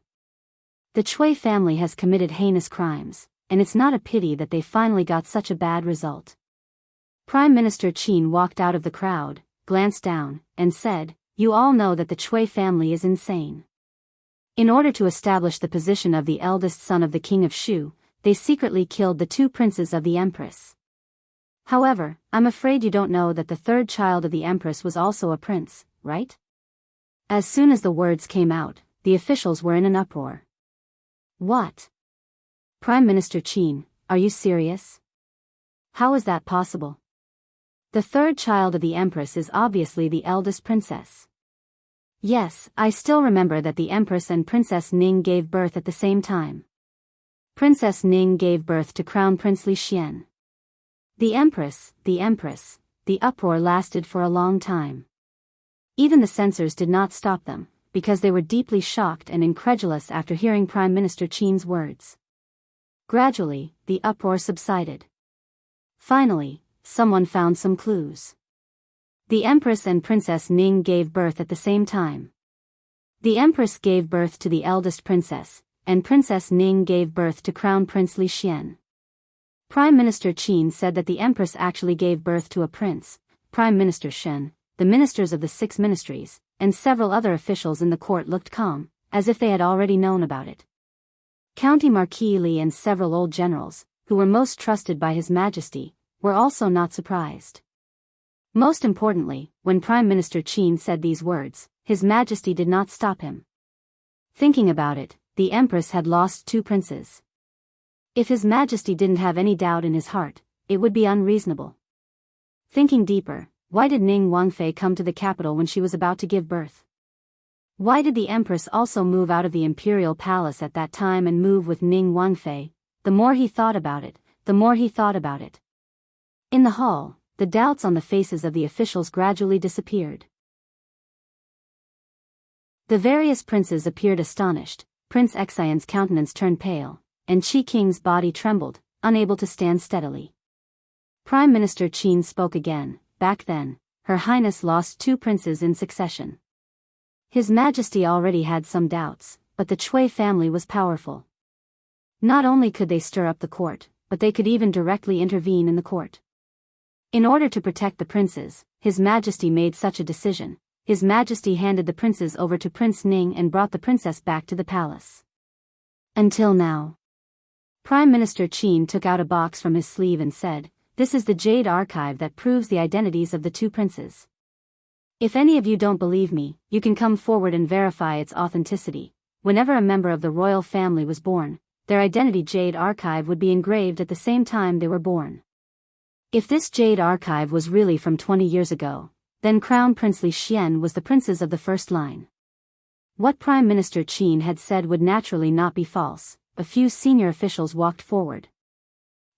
The Cui family has committed heinous crimes, and it's not a pity that they finally got such a bad result. Prime Minister Qin walked out of the crowd, glanced down, and said, "You all know that the Cui family is insane. In order to establish the position of the eldest son of the king of Shu, they secretly killed the two princes of the empress. However, I'm afraid you don't know that the third child of the empress was also a prince, right?" As soon as the words came out, the officials were in an uproar. What? Prime Minister Qin, are you serious? How is that possible? The third child of the empress is obviously the eldest princess. Yes, I still remember that the empress and Princess Ning gave birth at the same time. Princess Ning gave birth to Crown Prince Li Xian. The empress, the uproar lasted for a long time. Even the censors did not stop them, because they were deeply shocked and incredulous after hearing Prime Minister Qin's words. Gradually, the uproar subsided. Finally, someone found some clues. The Empress and Princess Ning gave birth at the same time. The Empress gave birth to the eldest princess, and Princess Ning gave birth to Crown Prince Li Xian. Prime Minister Qin said that the Empress actually gave birth to a prince. Prime Minister Shen, the ministers of the 6 ministries, and several other officials in the court looked calm, as if they had already known about it. County Marquis Li and several old generals, who were most trusted by His Majesty, were also not surprised. Most importantly, when Prime Minister Qin said these words, His Majesty did not stop him. Thinking about it, the Empress had lost 2 princes. If His Majesty didn't have any doubt in his heart, it would be unreasonable. Thinking deeper, why did Ning Wangfei come to the capital when she was about to give birth? Why did the Empress also move out of the imperial palace at that time and move with Ning Wangfei? The more he thought about it, In the hall, the doubts on the faces of the officials gradually disappeared. The various princes appeared astonished. Prince Xian's countenance turned pale, and Qi Qing's body trembled, unable to stand steadily. Prime Minister Qin spoke again. Back then, Her Highness lost 2 princes in succession. His Majesty already had some doubts, but the Cui family was powerful. Not only could they stir up the court, but they could even directly intervene in the court. In order to protect the princes, His Majesty made such a decision. His Majesty handed the princes over to Prince Ning and brought the princess back to the palace. Until now. Prime Minister Qin took out a box from his sleeve and said, "This is the Jade Archive that proves the identities of the 2 princes. If any of you don't believe me, you can come forward and verify its authenticity. Whenever a member of the royal family was born, their identity Jade Archive would be engraved at the same time they were born. If this Jade Archive was really from 20 years ago, then Crown Prince Li Xian was the princes of the first line." What Prime Minister Qin had said would naturally not be false. A few senior officials walked forward.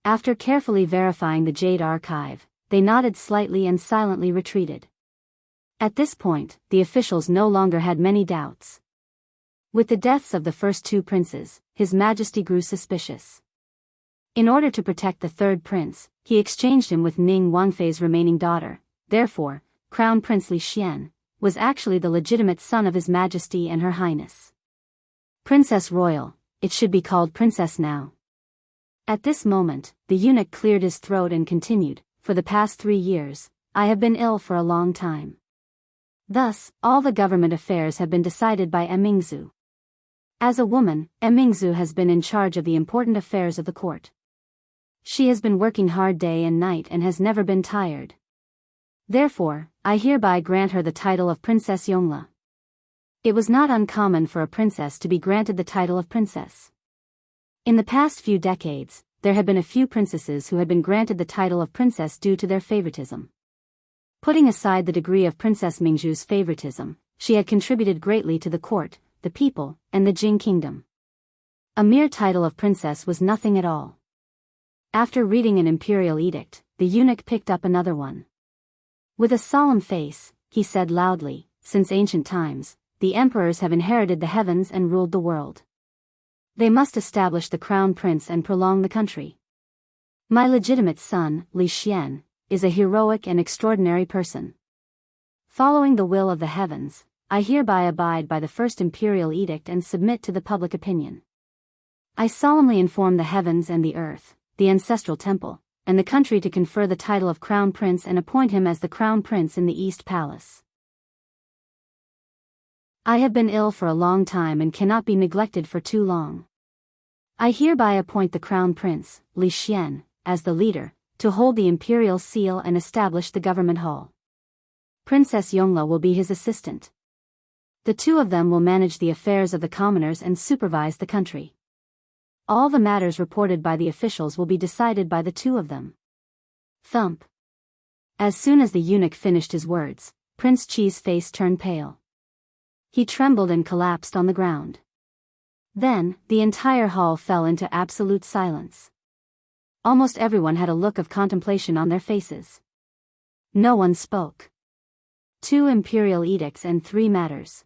After carefully verifying the Jade Archive, they nodded slightly and silently retreated. At this point, the officials no longer had many doubts. With the deaths of the first 2 princes, His Majesty grew suspicious. In order to protect the 3rd prince, he exchanged him with Ning Wangfei's remaining daughter. Therefore, Crown Prince Li Xian was actually the legitimate son of His Majesty and Her Highness. Princess Royal, it should be called Princess now. At this moment, the eunuch cleared his throat and continued, "For the past 3 years, I have been ill for a long time. Thus, all the government affairs have been decided by Mingzu. As a woman, Mingzu has been in charge of the important affairs of the court. She has been working hard day and night and has never been tired. Therefore, I hereby grant her the title of Princess Yongle. It was not uncommon for a princess to be granted the title of princess. In the past few decades, there had been a few princesses who had been granted the title of princess due to their favoritism. Putting aside the degree of Princess Mingzhu's favoritism, she had contributed greatly to the court, the people, and the Jing kingdom. A mere title of princess was nothing at all. After reading an imperial edict, the eunuch picked up another one. With a solemn face, he said loudly, "Since ancient times, the emperors have inherited the heavens and ruled the world. They must establish the crown prince and prolong the country. My legitimate son, Li Xian, is a heroic and extraordinary person. Following the will of the heavens, I hereby abide by the first imperial edict and submit to the public opinion. I solemnly inform the heavens and the earth, the ancestral temple, and the country to confer the title of crown prince and appoint him as the crown prince in the East Palace. I have been ill for a long time and cannot be neglected for too long. I hereby appoint the crown prince, Li Xian, as the leader, to hold the imperial seal and establish the government hall. Princess Yongle will be his assistant. The two of them will manage the affairs of the commoners and supervise the country. All the matters reported by the officials will be decided by the two of them." Thump. As soon as the eunuch finished his words, Prince Qi's face turned pale. He trembled and collapsed on the ground. Then, the entire hall fell into absolute silence. Almost everyone had a look of contemplation on their faces. No one spoke. 2 imperial edicts and 3 matters.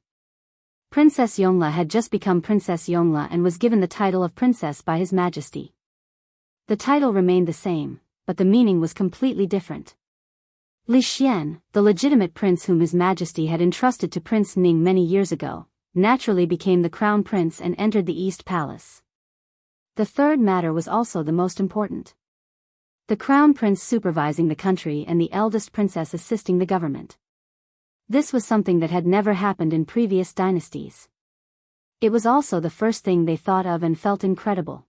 Princess Yongle had just become Princess Yongle and was given the title of princess by His Majesty. The title remained the same, but the meaning was completely different. Li Xian, the legitimate prince whom His Majesty had entrusted to Prince Ning many years ago, naturally became the crown prince and entered the East Palace. The third matter was also the most important. The crown prince supervising the country and the eldest princess assisting the government. This was something that had never happened in previous dynasties. It was also the first thing they thought of and felt incredible.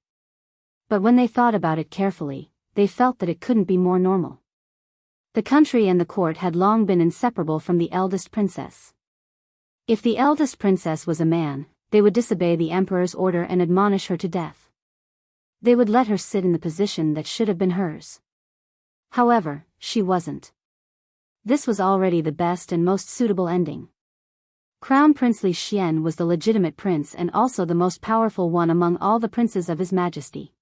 But when they thought about it carefully, they felt that it couldn't be more normal. The country and the court had long been inseparable from the eldest princess. If the eldest princess was a man, they would disobey the emperor's order and admonish her to death. They would let her sit in the position that should have been hers. However, she wasn't. This was already the best and most suitable ending. Crown Prince Li Xian was the legitimate prince and also the most powerful one among all the princes of His Majesty.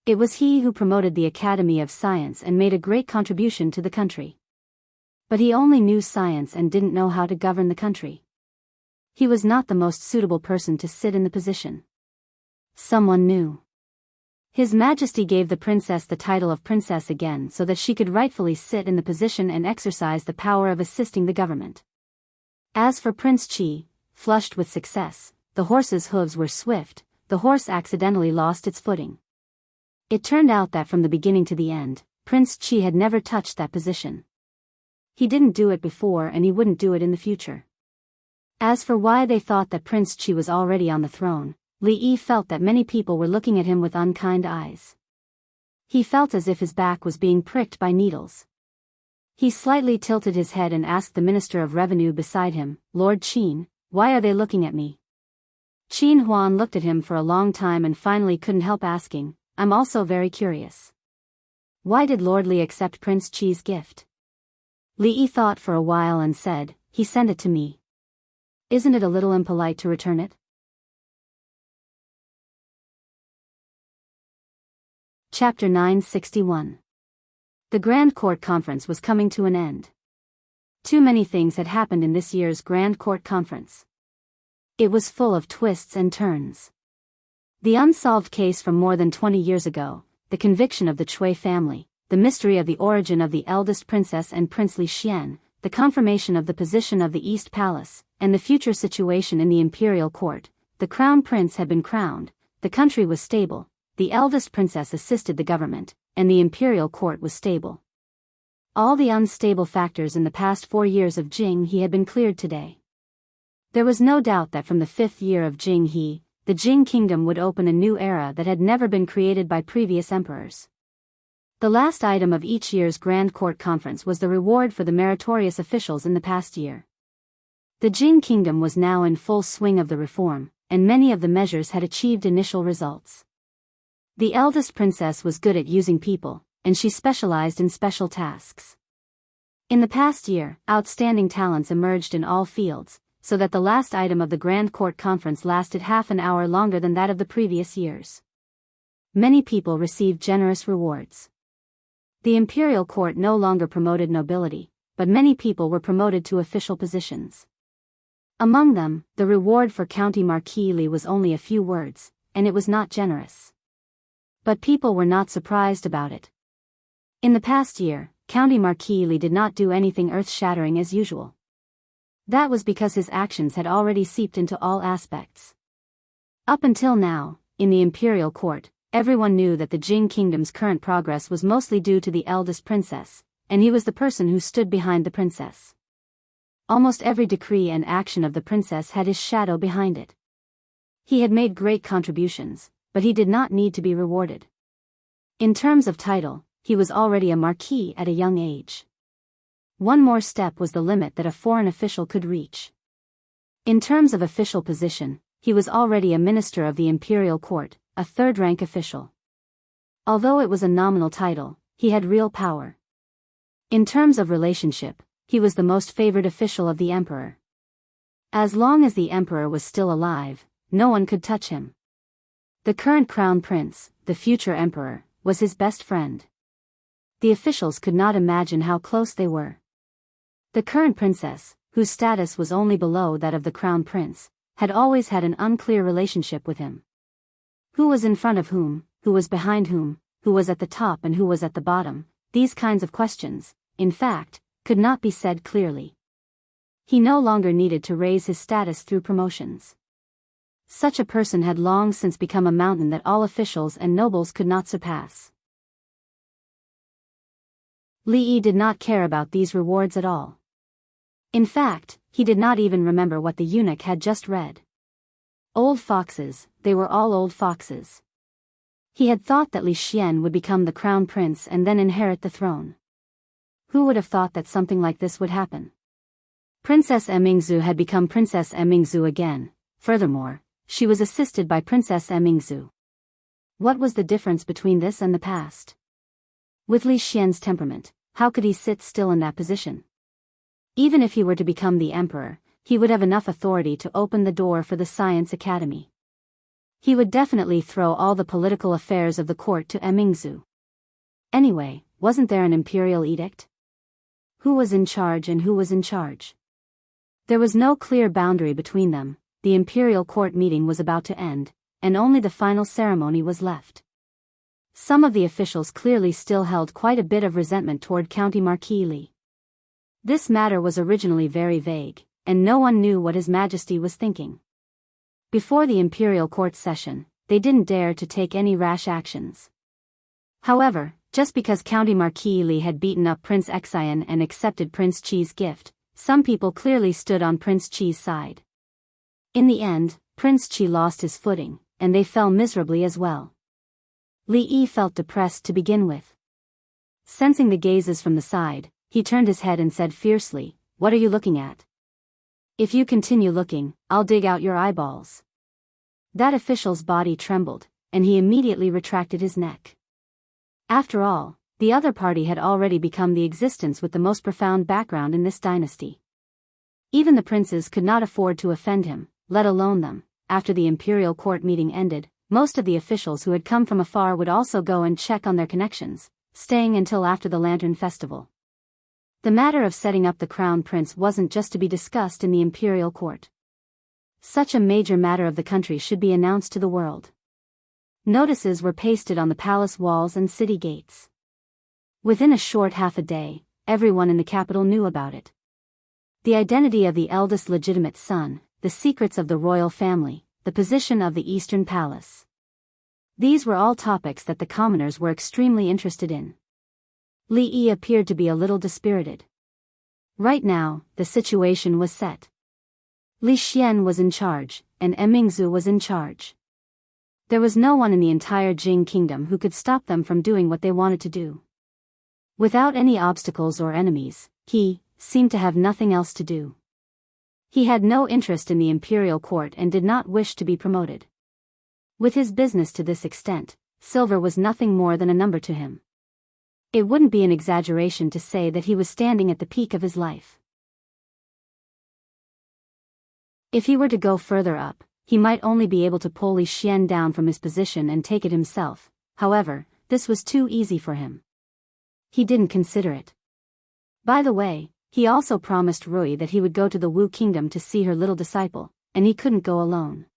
It was he who promoted the Academy of Science and made a great contribution to the country. But he only knew science and didn't know how to govern the country. He was not the most suitable person to sit in the position. Someone knew. His Majesty gave the princess the title of princess again so that she could rightfully sit in the position and exercise the power of assisting the government. As for Prince Qi, flushed with success, the horse's hooves were swift, the horse accidentally lost its footing. It turned out that from the beginning to the end, Prince Qi had never touched that position. He didn't do it before and he wouldn't do it in the future. As for why they thought that Prince Qi was already on the throne, Li Yi felt that many people were looking at him with unkind eyes. He felt as if his back was being pricked by needles. He slightly tilted his head and asked the Minister of Revenue beside him, "Lord Qin, why are they looking at me?" Qin Huan looked at him for a long time and finally couldn't help asking, "I'm also very curious. Why did Lord Li accept Prince Qi's gift?" Li Yi thought for a while and said, "He sent it to me. Isn't it a little impolite to return it?" Chapter 961. The Grand Court Conference was coming to an end. Too many things had happened in this year's Grand Court Conference. It was full of twists and turns. The unsolved case from more than 20 years ago, the conviction of the Cui family, the mystery of the origin of the eldest princess and Prince Li Xian, the confirmation of the position of the East Palace, and the future situation in the imperial court. The crown prince had been crowned, the country was stable, the eldest princess assisted the government, and the imperial court was stable. All the unstable factors in the past 4 years of Jing He had been cleared today. There was no doubt that from the 5th year of Jing He, the Jing kingdom would open a new era that had never been created by previous emperors. The last item of each year's Grand Court Conference was the reward for the meritorious officials in the past year. The Jin Kingdom was now in full swing of the reform, and many of the measures had achieved initial results. The eldest princess was good at using people, and she specialized in special tasks. In the past year, outstanding talents emerged in all fields, so that the last item of the Grand Court Conference lasted half an hour longer than that of the previous years. Many people received generous rewards. The imperial court no longer promoted nobility, but many people were promoted to official positions. Among them, the reward for County Marquis Li was only a few words, and it was not generous. But people were not surprised about it. In the past year, County Marquis Li did not do anything earth-shattering as usual. That was because his actions had already seeped into all aspects. Up until now, in the imperial court, everyone knew that the Jin Kingdom's current progress was mostly due to the eldest princess, and he was the person who stood behind the princess. Almost every decree and action of the princess had his shadow behind it. He had made great contributions, but he did not need to be rewarded. In terms of title, he was already a marquis at a young age. One more step was the limit that a foreign official could reach. In terms of official position, he was already a minister of the imperial court, a third-rank official. Although it was a nominal title, he had real power. In terms of relationship, he was the most favored official of the emperor. As long as the emperor was still alive, no one could touch him. The current crown prince, the future emperor, was his best friend. The officials could not imagine how close they were. The current princess, whose status was only below that of the crown prince, had always had an unclear relationship with him. Who was in front of whom, who was behind whom, who was at the top and who was at the bottom, these kinds of questions, in fact, could not be said clearly. He no longer needed to raise his status through promotions. Such a person had long since become a mountain that all officials and nobles could not surpass. Li Yi did not care about these rewards at all. In fact, he did not even remember what the eunuch had just read. Old foxes, they were all old foxes. He had thought that Li Xian would become the crown prince and then inherit the throne. Who would have thought that something like this would happen? Princess Emingzu had become Princess Emingzu again. Furthermore, she was assisted by Princess Emingzu. What was the difference between this and the past? With Li Xian's temperament, how could he sit still in that position? Even if he were to become the emperor, he would have enough authority to open the door for the Science Academy. He would definitely throw all the political affairs of the court to Emingzu. Anyway, wasn't there an imperial edict? Who was in charge and who was in charge? There was no clear boundary between them. The imperial court meeting was about to end, and only the final ceremony was left. Some of the officials clearly still held quite a bit of resentment toward County Marquis Li. This matter was originally very vague, and no one knew what His Majesty was thinking. Before the imperial court session, they didn't dare to take any rash actions. However, just because County Marquis Li had beaten up Prince Xian and accepted Prince Qi's gift, some people clearly stood on Prince Qi's side. In the end, Prince Qi lost his footing, and they fell miserably as well. Li Yi felt depressed to begin with. Sensing the gazes from the side, he turned his head and said fiercely, "What are you looking at? If you continue looking, I'll dig out your eyeballs." That official's body trembled, and he immediately retracted his neck. After all, the other party had already become the existence with the most profound background in this dynasty. Even the princes could not afford to offend him, let alone them. After the imperial court meeting ended, most of the officials who had come from afar would also go and check on their connections, staying until after the Lantern Festival. The matter of setting up the crown prince wasn't just to be discussed in the imperial court. Such a major matter of the country should be announced to the world. Notices were pasted on the palace walls and city gates. Within a short half a day, everyone in the capital knew about it. The identity of the eldest legitimate son, the secrets of the royal family, the position of the Eastern Palace. These were all topics that the commoners were extremely interested in. Li Yi appeared to be a little dispirited. Right now, the situation was set. Li Xian was in charge, and Emingzu was in charge. There was no one in the entire Jing kingdom who could stop them from doing what they wanted to do. Without any obstacles or enemies, he seemed to have nothing else to do. He had no interest in the imperial court and did not wish to be promoted. With his business to this extent, silver was nothing more than a number to him. It wouldn't be an exaggeration to say that he was standing at the peak of his life. If he were to go further up, he might only be able to pull Li Xian down from his position and take it himself. However, this was too easy for him. He didn't consider it. By the way, he also promised Rui that he would go to the Wu Kingdom to see her little disciple, and he couldn't go alone.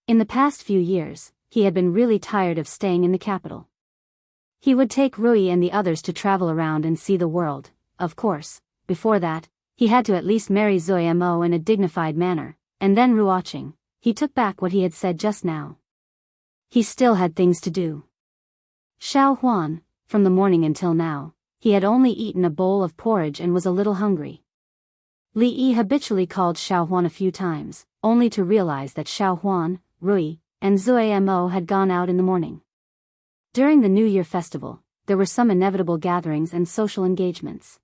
In the past few years, he had been really tired of staying in the capital. He would take Rui and the others to travel around and see the world. Of course, before that, he had to at least marry Zoemo in a dignified manner, and then Ruoqing. He took back what he had said just now. He still had things to do. Xiao Huan, from the morning until now, he had only eaten a bowl of porridge and was a little hungry. Li Yi habitually called Xiao Huan a few times, only to realize that Xiao Huan, Rui, and Zuemo had gone out in the morning. During the New Year festival, there were some inevitable gatherings and social engagements.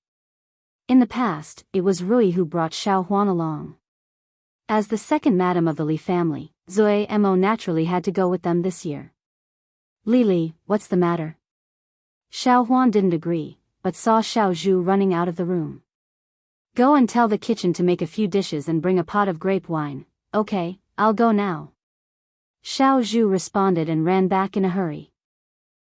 In the past, it was Rui who brought Xiao Huan along. As the second madam of the Li family, Zuemo naturally had to go with them this year. Li, what's the matter? Xiao Huan didn't agree, but saw Xiao Zhu running out of the room. Go and tell the kitchen to make a few dishes and bring a pot of grape wine. Okay, I'll go now. Xiao Zhu responded and ran back in a hurry.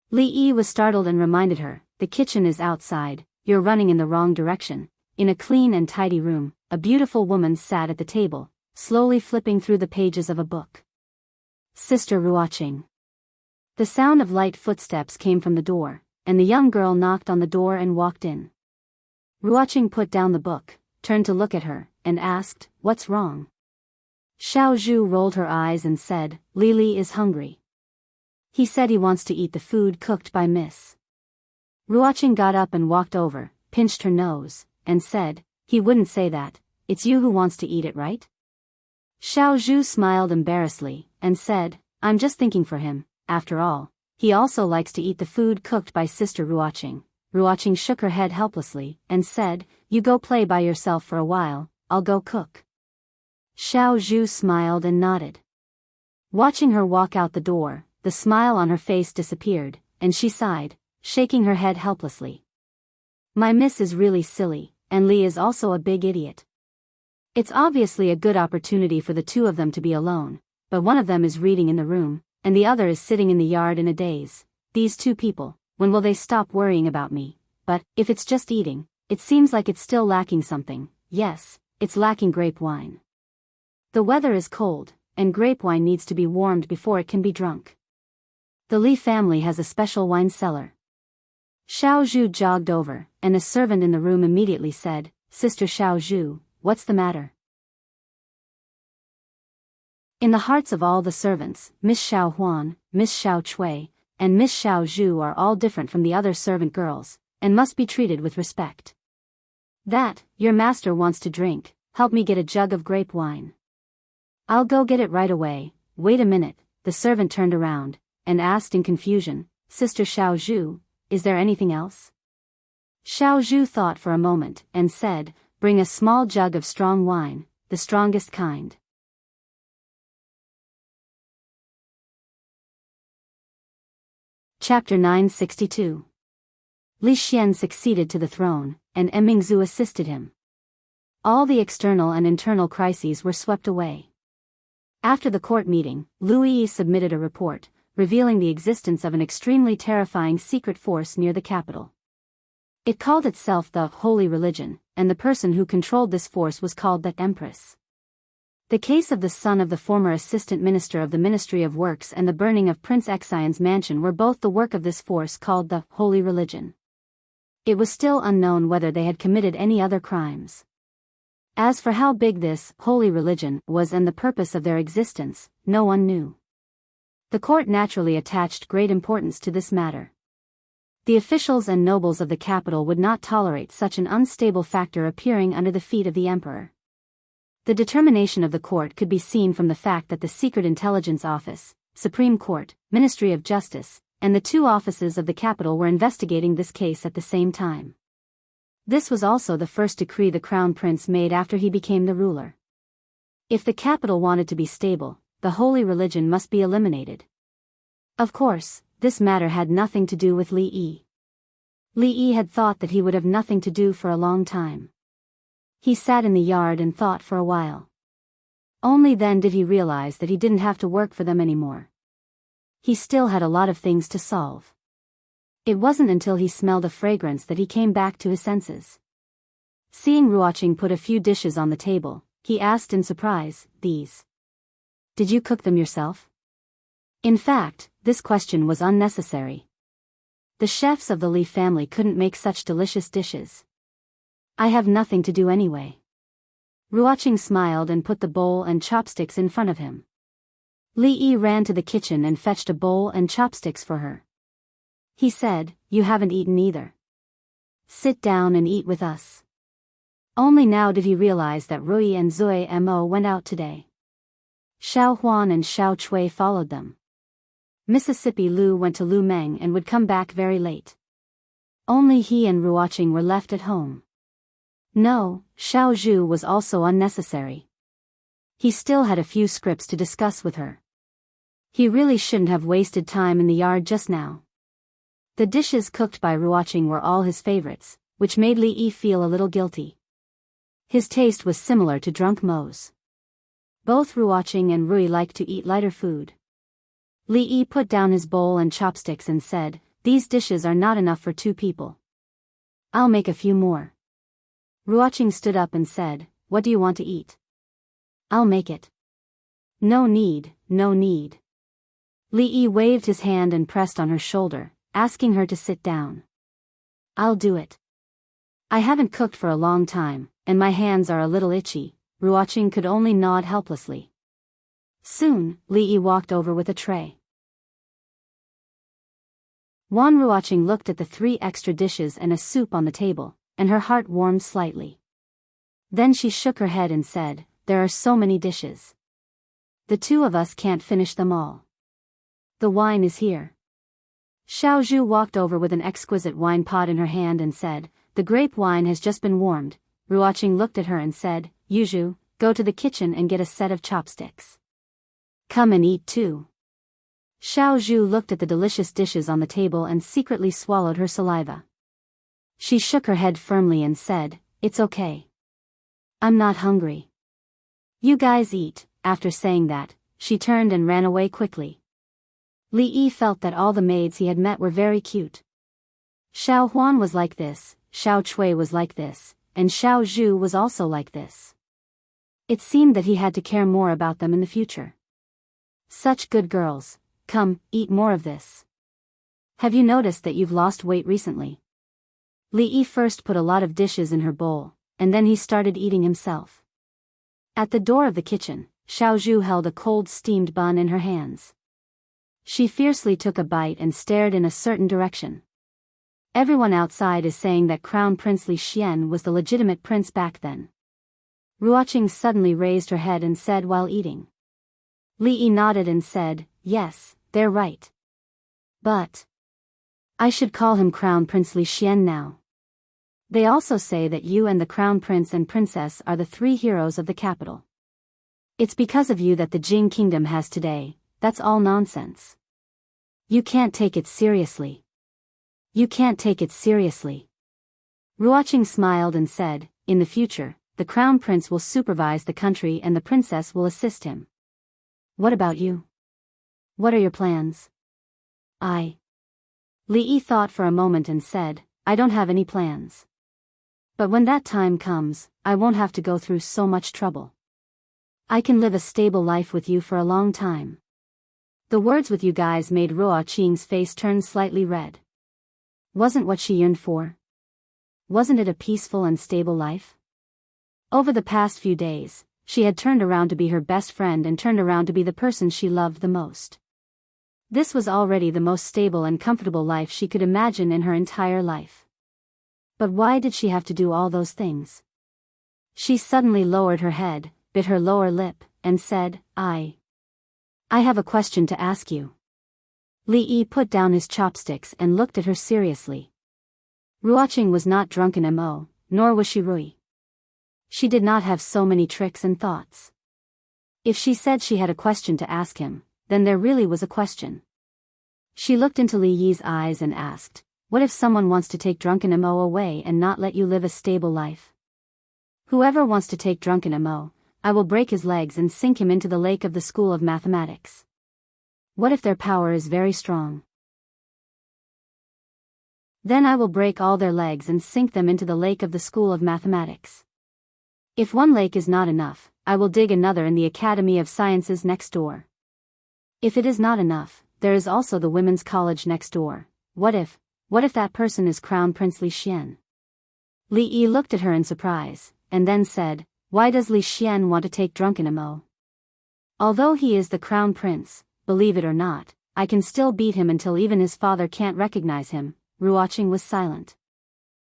Li Yi was startled and reminded her, the kitchen is outside, you're running in the wrong direction. In a clean and tidy room, a beautiful woman sat at the table, slowly flipping through the pages of a book. Sister Ruoqing. The sound of light footsteps came from the door, and the young girl knocked on the door and walked in. Ruoqing put down the book, turned to look at her, and asked, what's wrong? Xiao Zhu rolled her eyes and said, Li is hungry. He said he wants to eat the food cooked by Miss. Ruoqing got up and walked over, pinched her nose, and said, he wouldn't say that, it's you who wants to eat it, right? Xiao Zhu smiled embarrassedly, and said, I'm just thinking for him, after all, he also likes to eat the food cooked by Sister Ruoqing. Ruoqing shook her head helplessly, and said, you go play by yourself for a while, I'll go cook. Xiao Zhu smiled and nodded. Watching her walk out the door, the smile on her face disappeared, and she sighed, shaking her head helplessly. My miss is really silly, and Li is also a big idiot. It's obviously a good opportunity for the two of them to be alone, but one of them is reading in the room, and the other is sitting in the yard in a daze. These two people, when will they stop worrying about me? But, if it's just eating, it seems like it's still lacking something. Yes, it's lacking grape wine. The weather is cold, and grape wine needs to be warmed before it can be drunk. The Li family has a special wine cellar. Xiao Zhu jogged over, and a servant in the room immediately said, Sister Xiao Zhu, what's the matter? In the hearts of all the servants, Miss Xiao Huan, Miss Xiao Chui, and Miss Xiao Zhu are all different from the other servant girls, and must be treated with respect. That, your master wants to drink, help me get a jug of grape wine. I'll go get it right away. Wait a minute, the servant turned around, and asked in confusion, Sister Xiao Zhu, is there anything else? Xiao Zhu thought for a moment, and said, bring a small jug of strong wine, the strongest kind. Chapter 962. Li Xian succeeded to the throne, and Mingzhu assisted him. All the external and internal crises were swept away. After the court meeting, Lu Yi submitted a report, revealing the existence of an extremely terrifying secret force near the capital. It called itself the Holy Religion, and the person who controlled this force was called the Empress. The case of the son of the former assistant minister of the Ministry of Works and the burning of Prince Xian's mansion were both the work of this force called the Holy Religion. It was still unknown whether they had committed any other crimes. As for how big this Holy Religion was and the purpose of their existence, no one knew. The court naturally attached great importance to this matter. The officials and nobles of the capital would not tolerate such an unstable factor appearing under the feet of the emperor. The determination of the court could be seen from the fact that the Secret Intelligence Office, Supreme Court, Ministry of Justice, and the two offices of the capital were investigating this case at the same time. This was also the first decree the crown prince made after he became the ruler. If the capital wanted to be stable, the holy religion must be eliminated. Of course, this matter had nothing to do with Li Yi. Li Yi had thought that he would have nothing to do for a long time. He sat in the yard and thought for a while. Only then did he realize that he didn't have to work for them anymore. He still had a lot of things to solve. It wasn't until he smelled a fragrance that he came back to his senses. Seeing Ruoqing put a few dishes on the table, he asked in surprise, "These? Did you cook them yourself?" In fact, this question was unnecessary. The chefs of the Li family couldn't make such delicious dishes. "I have nothing to do anyway." Ruoqing smiled and put the bowl and chopsticks in front of him. Li Yi ran to the kitchen and fetched a bowl and chopsticks for her. He said, "You haven't eaten either. Sit down and eat with us." Only now did he realize that Rui and Zui Mo went out today. Xiao Huan and Xiao Chui followed them. Mississippi Lu went to Lu Meng and would come back very late. Only he and Ruoqing were left at home. No, Xiao Zhu was also unnecessary. He still had a few scripts to discuss with her. He really shouldn't have wasted time in the yard just now. The dishes cooked by Ruoqing were all his favorites, which made Li Yi feel a little guilty. His taste was similar to Drunk Mo's. Both Ruoqing and Rui liked to eat lighter food. Li Yi put down his bowl and chopsticks and said, "These dishes are not enough for 2 people. I'll make a few more." Ruoqing stood up and said, "What do you want to eat?" "I'll make it." "No need, no need." Li Yi waved his hand and pressed on her shoulder, asking her to sit down. "I'll do it. I haven't cooked for a long time, and my hands are a little itchy." Ruoqing could only nod helplessly. Soon, Li Yi walked over with a tray. Wan Ruoqing looked at the 3 extra dishes and a soup on the table, and her heart warmed slightly. Then she shook her head and said, "There are so many dishes. The 2 of us can't finish them all. The wine is here." Xiao Zhu walked over with an exquisite wine pot in her hand and said, "The grape wine has just been warmed." Ruoqing looked at her and said, "Yuzhu, go to the kitchen and get a set of chopsticks. Come and eat too." Xiao Zhu looked at the delicious dishes on the table and secretly swallowed her saliva. She shook her head firmly and said, "It's okay. I'm not hungry. You guys eat." After saying that, she turned and ran away quickly. Li Yi felt that all the maids he had met were very cute. Xiao Huan was like this, Xiao Chui was like this, and Xiao Zhu was also like this. It seemed that he had to care more about them in the future. Such good girls. Come, eat more of this. Have you noticed that you've lost weight recently? Li Yi first put a lot of dishes in her bowl, and then he started eating himself. At the door of the kitchen, Xiao Zhu held a cold steamed bun in her hands. She fiercely took a bite and stared in a certain direction. Everyone outside is saying that Crown Prince Li Xian was the legitimate prince back then. Ruoqing suddenly raised her head and said while eating. Li Yi nodded and said, "Yes, they're right. But I should call him Crown Prince Li Xian now. They also say that you and the Crown Prince and Princess are the 3 heroes of the capital. It's because of you that the Jing Kingdom has today. That's all nonsense. You can't take it seriously. You can't take it seriously." Ruoqing smiled and said, "In the future, the Crown Prince will supervise the country and the Princess will assist him. What about you? What are your plans?" Li Yi thought for a moment and said, "I don't have any plans. But when that time comes, I won't have to go through so much trouble. I can live a stable life with you for a long time." The words "with you guys" made Ruoqing's face turn slightly red. Wasn't what she yearned for? Wasn't it a peaceful and stable life? Over the past few days, she had turned around to be her best friend and turned around to be the person she loved the most. This was already the most stable and comfortable life she could imagine in her entire life. But why did she have to do all those things? She suddenly lowered her head, bit her lower lip, and said, I have a question to ask you." Li Yi put down his chopsticks and looked at her seriously. Ruoqing was not drunken mo, nor was she Rui. She did not have so many tricks and thoughts. If she said she had a question to ask him, then there really was a question. She looked into Li Yi's eyes and asked, "What if someone wants to take drunken mo away and not let you live a stable life? Whoever wants to take drunken mo, I will break his legs and sink him into the lake of the school of mathematics. What if their power is very strong? Then I will break all their legs and sink them into the lake of the school of mathematics. If one lake is not enough, I will dig another in the Academy of Sciences next door. If it is not enough, there is also the women's college next door. What if that person is Crown Prince Li Xian?" Li Yi looked at her in surprise, and then said, "Why does Li Xian want to take drunken mo? Although he is the Crown Prince, believe it or not, I can still beat him until even his father can't recognize him." Ruoqing was silent.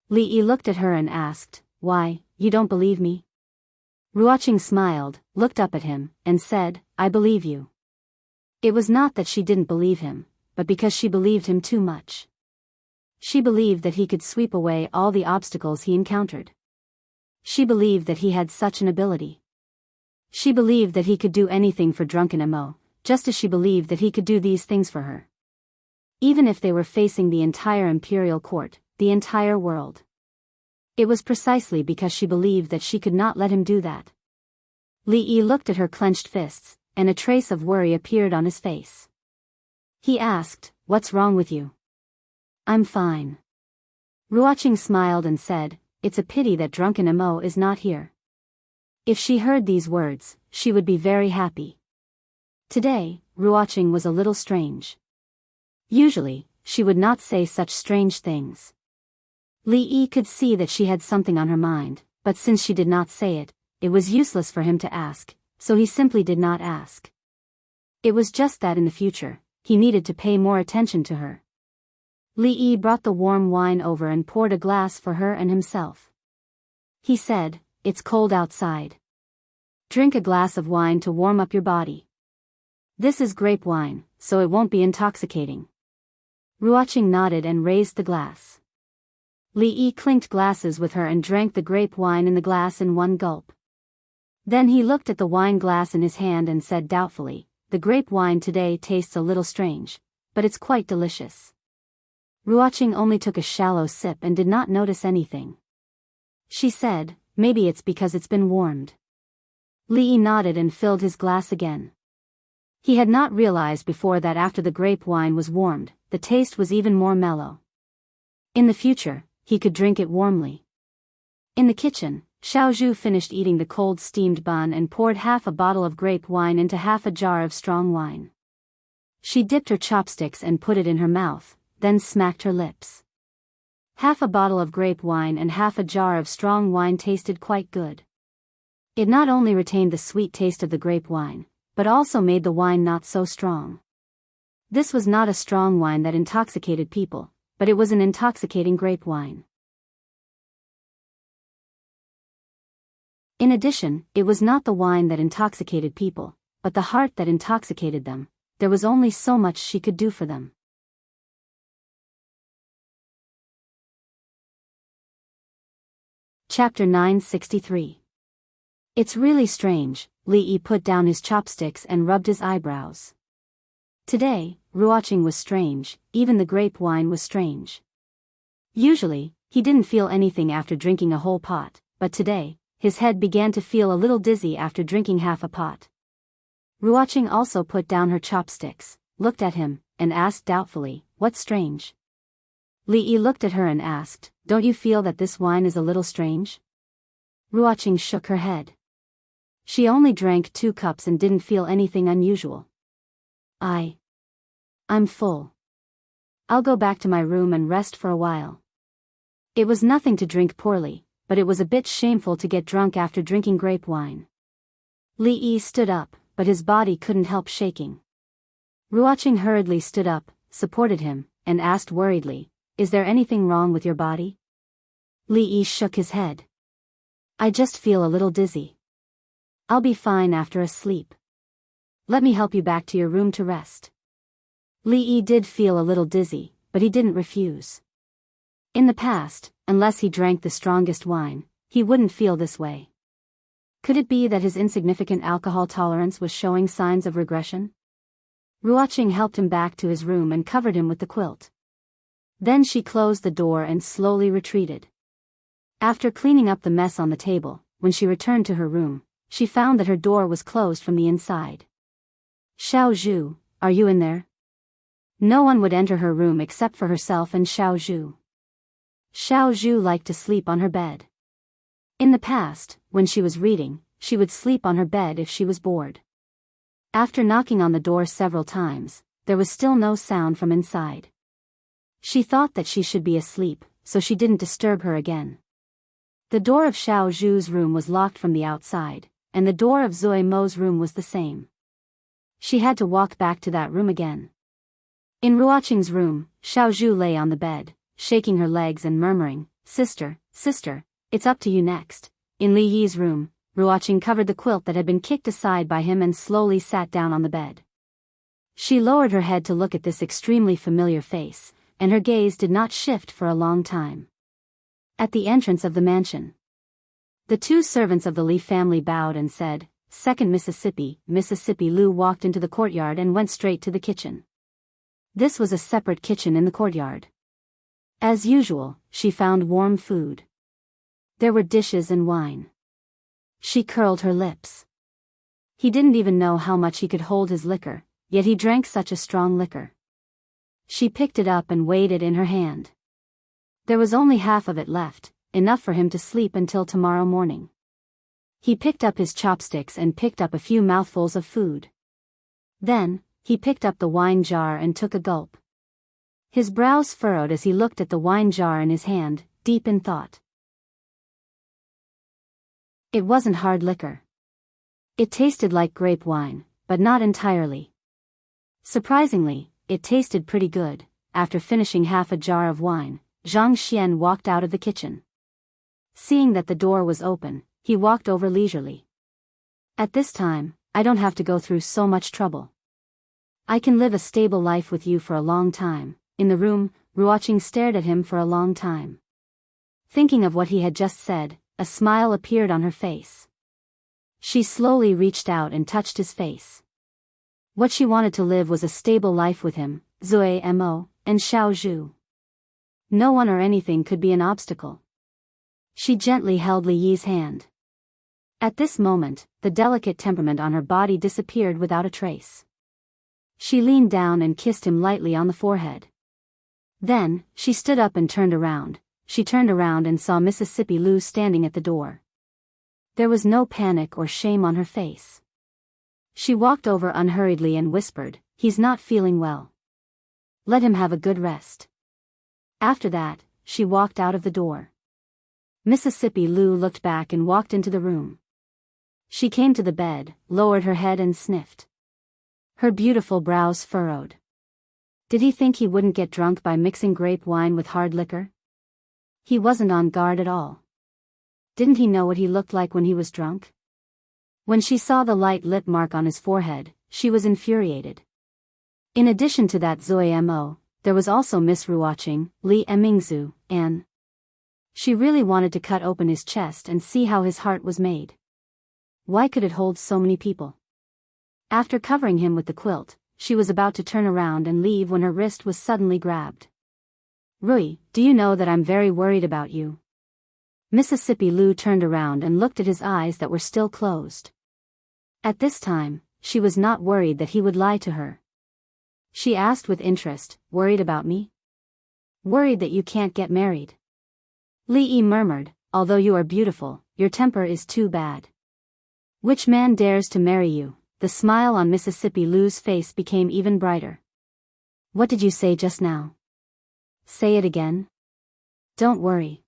Li Yi looked at her and asked, "Why, you don't believe me?" Ruoqing smiled, looked up at him, and said, "I believe you." It was not that she didn't believe him, but because she believed him too much. She believed that he could sweep away all the obstacles he encountered. She believed that he had such an ability. She believed that he could do anything for drunken mo, just as she believed that he could do these things for her. Even if they were facing the entire imperial court, the entire world. It was precisely because she believed that she could not let him do that. Li Yi looked at her clenched fists, and a trace of worry appeared on his face. He asked, "What's wrong with you?" "I'm fine." Ruoqing smiled and said, "It's a pity that drunken mo is not here." If she heard these words, she would be very happy. Today, Ruoqing was a little strange. Usually, she would not say such strange things. Li Yi could see that she had something on her mind, but since she did not say it, it was useless for him to ask, so he simply did not ask. It was just that in the future, he needed to pay more attention to her. Li Yi brought the warm wine over and poured a glass for her and himself. He said, "It's cold outside. Drink a glass of wine to warm up your body. This is grape wine, so it won't be intoxicating." Ruoqing nodded and raised the glass. Li Yi clinked glasses with her and drank the grape wine in the glass in one gulp. Then he looked at the wine glass in his hand and said doubtfully, "The grape wine today tastes a little strange, but it's quite delicious." Ruoqing only took a shallow sip and did not notice anything. She said, "Maybe it's because it's been warmed." Li Yi nodded and filled his glass again. He had not realized before that after the grape wine was warmed, the taste was even more mellow. In the future, he could drink it warmly. In the kitchen, Xiaozhu finished eating the cold steamed bun and poured half a bottle of grape wine into half a jar of strong wine. She dipped her chopsticks and put it in her mouth, then smacked her lips. Half a bottle of grape wine and half a jar of strong wine tasted quite good. It not only retained the sweet taste of the grape wine, but also made the wine not so strong. This was not a strong wine that intoxicated people, but it was an intoxicating grape wine. In addition, it was not the wine that intoxicated people, but the heart that intoxicated them. There was only so much she could do for them. Chapter 963. It's really strange. Li Yi put down his chopsticks and rubbed his eyebrows. Today, Ruoqing was strange, even the grape wine was strange. Usually, he didn't feel anything after drinking a whole pot, but today, his head began to feel a little dizzy after drinking half a pot. Ruoqing also put down her chopsticks, looked at him, and asked doubtfully, "What's strange?" Li Yi looked at her and asked, "Don't you feel that this wine is a little strange?" Ruoqing shook her head. She only drank 2 cups and didn't feel anything unusual. I'm full. I'll go back to my room and rest for a while." It was nothing to drink poorly, but it was a bit shameful to get drunk after drinking grape wine. Li Yi stood up, but his body couldn't help shaking. Ruoqing hurriedly stood up, supported him, and asked worriedly, "Is there anything wrong with your body?" Li Yi shook his head. "I just feel a little dizzy. I'll be fine after a sleep. Let me help you back to your room to rest." Li Yi did feel a little dizzy, but he didn't refuse. In the past, unless he drank the strongest wine, he wouldn't feel this way. Could it be that his insignificant alcohol tolerance was showing signs of regression? Ruoqing helped him back to his room and covered him with the quilt. Then she closed the door and slowly retreated. After cleaning up the mess on the table, when she returned to her room, she found that her door was closed from the inside. Xiao Zhu, are you in there? No one would enter her room except for herself and Xiao Zhu. Xiao Zhu liked to sleep on her bed. In the past, when she was reading, she would sleep on her bed if she was bored. After knocking on the door several times, there was still no sound from inside. She thought that she should be asleep, so she didn't disturb her again. The door of Xiao Zhu's room was locked from the outside, and the door of Zui Mo's room was the same. She had to walk back to that room again. In Ruoqing's room, Xiao Zhu lay on the bed, shaking her legs and murmuring, "Sister, sister, it's up to you next." In Li Yi's room, Ruoqing covered the quilt that had been kicked aside by him and slowly sat down on the bed. She lowered her head to look at this extremely familiar face, and her gaze did not shift for a long time. At the entrance of the mansion, the two servants of the Li family bowed and said, "Second Mississippi." Mississippi Lu walked into the courtyard and went straight to the kitchen. This was a separate kitchen in the courtyard. As usual, she found warm food. There were dishes and wine. She curled her lips. He didn't even know how much he could hold his liquor, yet he drank such a strong liquor. She picked it up and weighed it in her hand. There was only half of it left, enough for him to sleep until tomorrow morning. He picked up his chopsticks and picked up a few mouthfuls of food. Then, he picked up the wine jar and took a gulp. His brows furrowed as he looked at the wine jar in his hand, deep in thought. It wasn't hard liquor. It tasted like grape wine, but not entirely. Surprisingly, it tasted pretty good. After finishing half a jar of wine, Zhang Xian walked out of the kitchen. Seeing that the door was open, he walked over leisurely. At this time, I don't have to go through so much trouble. I can live a stable life with you for a long time. In the room, Ruoqing stared at him for a long time. Thinking of what he had just said, a smile appeared on her face. She slowly reached out and touched his face. What she wanted to live was a stable life with him, Zui Mo, and Xiao Zhu. No one or anything could be an obstacle. She gently held Li Yi's hand. At this moment, the delicate temperament on her body disappeared without a trace. She leaned down and kissed him lightly on the forehead. Then, she stood up and turned around. She turned around and saw Mississippi Lu standing at the door. There was no panic or shame on her face. She walked over unhurriedly and whispered, "He's not feeling well. Let him have a good rest." After that, she walked out of the door. Mississippi Lu looked back and walked into the room. She came to the bed, lowered her head and sniffed. Her beautiful brows furrowed. Did he think he wouldn't get drunk by mixing grape wine with hard liquor? He wasn't on guard at all. Didn't he know what he looked like when he was drunk? When she saw the light lip mark on his forehead, she was infuriated. In addition to that Zui Mo, there was also Miss Ruoqing, Li Emingzu, and she really wanted to cut open his chest and see how his heart was made. Why could it hold so many people? After covering him with the quilt, she was about to turn around and leave when her wrist was suddenly grabbed. "Rui, do you know that I'm very worried about you?" Mississippi Lu turned around and looked at his eyes that were still closed. At this time, she was not worried that he would lie to her. She asked with interest, "Worried about me? Worried that you can't get married?" Li Yi murmured, "Although you are beautiful, your temper is too bad. Which man dares to marry you?" The smile on Mississippi Lu's face became even brighter. "What did you say just now? Say it again." "Don't worry."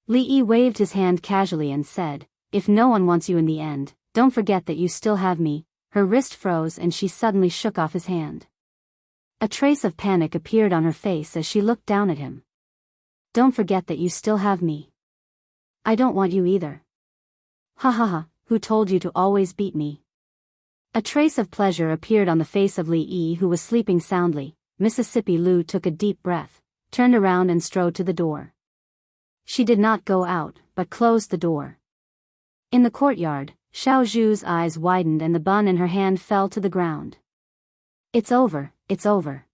Li Yi waved his hand casually and said, "If no one wants you in the end, don't forget that you still have me." Her wrist froze and she suddenly shook off his hand. A trace of panic appeared on her face as she looked down at him. "Don't forget that you still have me." "I don't want you either." "Ha ha ha, who told you to always beat me?" A trace of pleasure appeared on the face of Li Yi, who was sleeping soundly. Mississippi Lu took a deep breath, turned around and strode to the door. She did not go out, but closed the door. In the courtyard, Xiao Zhu's eyes widened and the bun in her hand fell to the ground. It's over, it's over.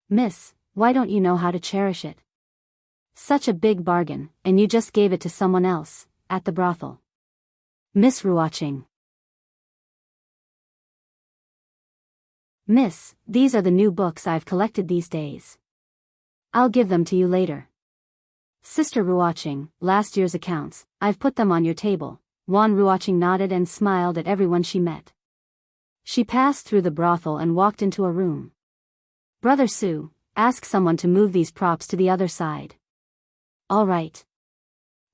Miss, why don't you know how to cherish it? Such a big bargain, and you just gave it to someone else, at the brothel. Miss Ruoqing. Miss, these are the new books I've collected these days. I'll give them to you later. Sister Ruoqing, last year's accounts, I've put them on your table. Wan Ruoqing nodded and smiled at everyone she met. She passed through the brothel and walked into a room. Brother Su, ask someone to move these props to the other side. All right.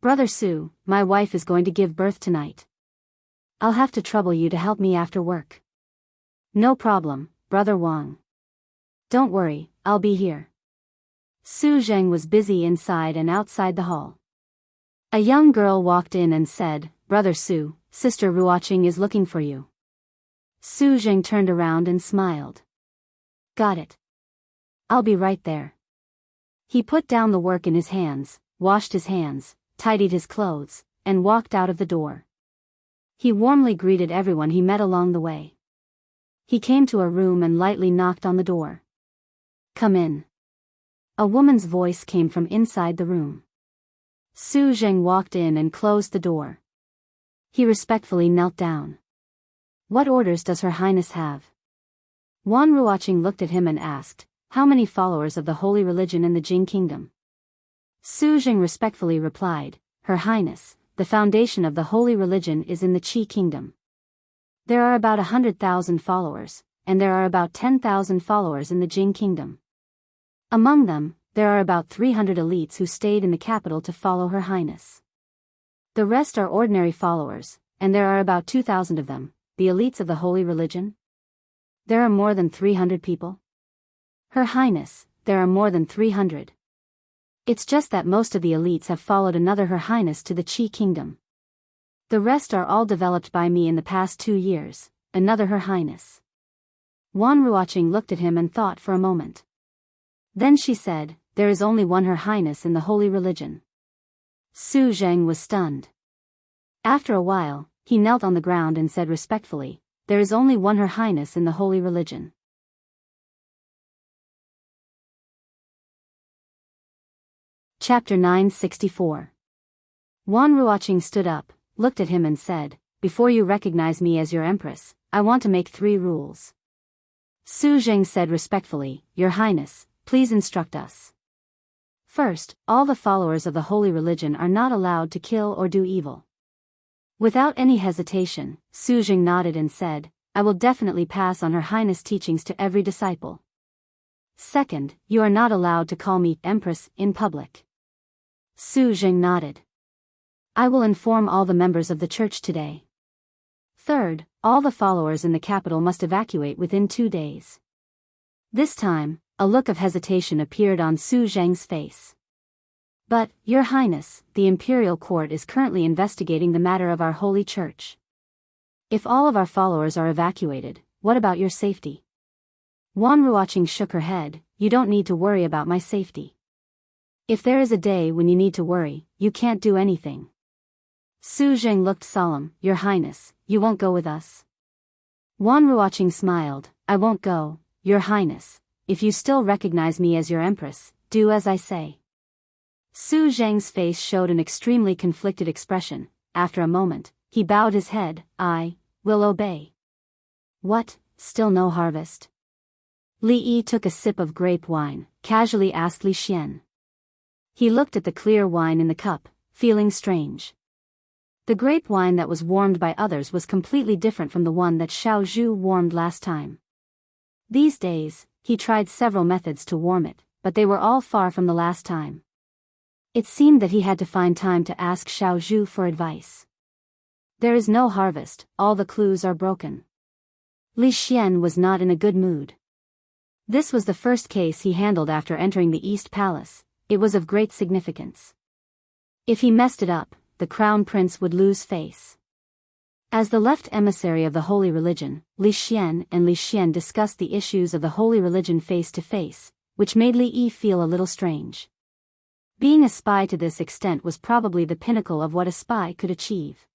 Brother Su, my wife is going to give birth tonight. I'll have to trouble you to help me after work. No problem, Brother Wang. Don't worry, I'll be here. Su Zheng was busy inside and outside the hall. A young girl walked in and said, Brother Su, Sister Ruoqing is looking for you. Su Zheng turned around and smiled. Got it. I'll be right there. He put down the work in his hands, washed his hands, tidied his clothes, and walked out of the door. He warmly greeted everyone he met along the way. He came to a room and lightly knocked on the door. Come in. A woman's voice came from inside the room. Su Zheng walked in and closed the door. He respectfully knelt down. What orders does Her Highness have? Wan Ruoqing looked at him and asked, how many followers of the holy religion in the Jing kingdom? Su Zheng respectfully replied, Her Highness, the foundation of the holy religion is in the Qi kingdom. There are about 100,000 followers, and there are about 10,000 followers in the Jing kingdom. Among them, there are about 300 elites who stayed in the capital to follow Her Highness. The rest are ordinary followers, and there are about 2,000 of them, the elites of the holy religion. There are more than 300 people. Her Highness, there are more than 300. It's just that most of the elites have followed another Her Highness to the Qi kingdom. The rest are all developed by me in the past 2 years, another Her Highness. Wan Ruoqing looked at him and thought for a moment. Then she said, there is only one Her Highness in the holy religion. Su Zheng was stunned. After a while, he knelt on the ground and said respectfully, there is only one Her Highness in the holy religion. Chapter 964. Wan Ruoqing stood up, looked at him and said, before you recognize me as your empress, I want to make 3 rules. Su Zheng said respectfully, Your Highness, please instruct us. First, all the followers of the holy religion are not allowed to kill or do evil. Without any hesitation, Su Zheng nodded and said, I will definitely pass on Her Highness' teachings to every disciple. Second, you are not allowed to call me Empress in public. Su Zheng nodded. I will inform all the members of the church today. Third, all the followers in the capital must evacuate within 2 days. This time, a look of hesitation appeared on Su Zheng's face. But, Your Highness, the imperial court is currently investigating the matter of our holy church. If all of our followers are evacuated, what about your safety? Wan Ruoqing shook her head, you don't need to worry about my safety. If there is a day when you need to worry, you can't do anything. Su Zheng looked solemn, Your Highness, you won't go with us? Wan Ruoqing smiled, I won't go, Your Highness. If you still recognize me as your empress, do as I say. Su Zheng's face showed an extremely conflicted expression. After a moment, he bowed his head, I will obey. What, still no harvest? Li Yi took a sip of grape wine, casually asked Li Xian. He looked at the clear wine in the cup, feeling strange. The grape wine that was warmed by others was completely different from the one that Xiao Zhu warmed last time. These days, he tried several methods to warm it, but they were all far from the last time. It seemed that he had to find time to ask Xiao Zhu for advice. There is no harvest, all the clues are broken. Li Xian was not in a good mood. This was the first case he handled after entering the East Palace. It was of great significance. If he messed it up, the crown prince would lose face. As the left emissary of the holy religion, Li Xian and Li Xian discussed the issues of the holy religion face to face, which made Li Yi feel a little strange. Being a spy to this extent was probably the pinnacle of what a spy could achieve.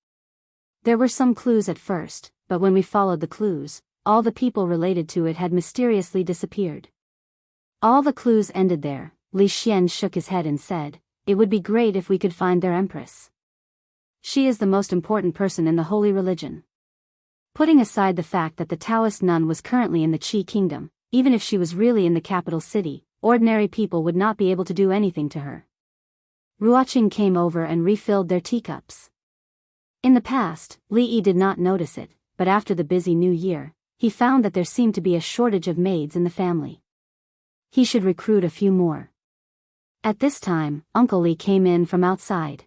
There were some clues at first, but when we followed the clues, all the people related to it had mysteriously disappeared. All the clues ended there. Li Xian shook his head and said, "It would be great if we could find their empress. She is the most important person in the holy religion." Putting aside the fact that the Taoist nun was currently in the Qi kingdom, even if she was really in the capital city, ordinary people would not be able to do anything to her. Ruoqing came over and refilled their teacups. In the past, Li Yi did not notice it, but after the busy new year, he found that there seemed to be a shortage of maids in the family. He should recruit a few more. At this time, Uncle Li came in from outside.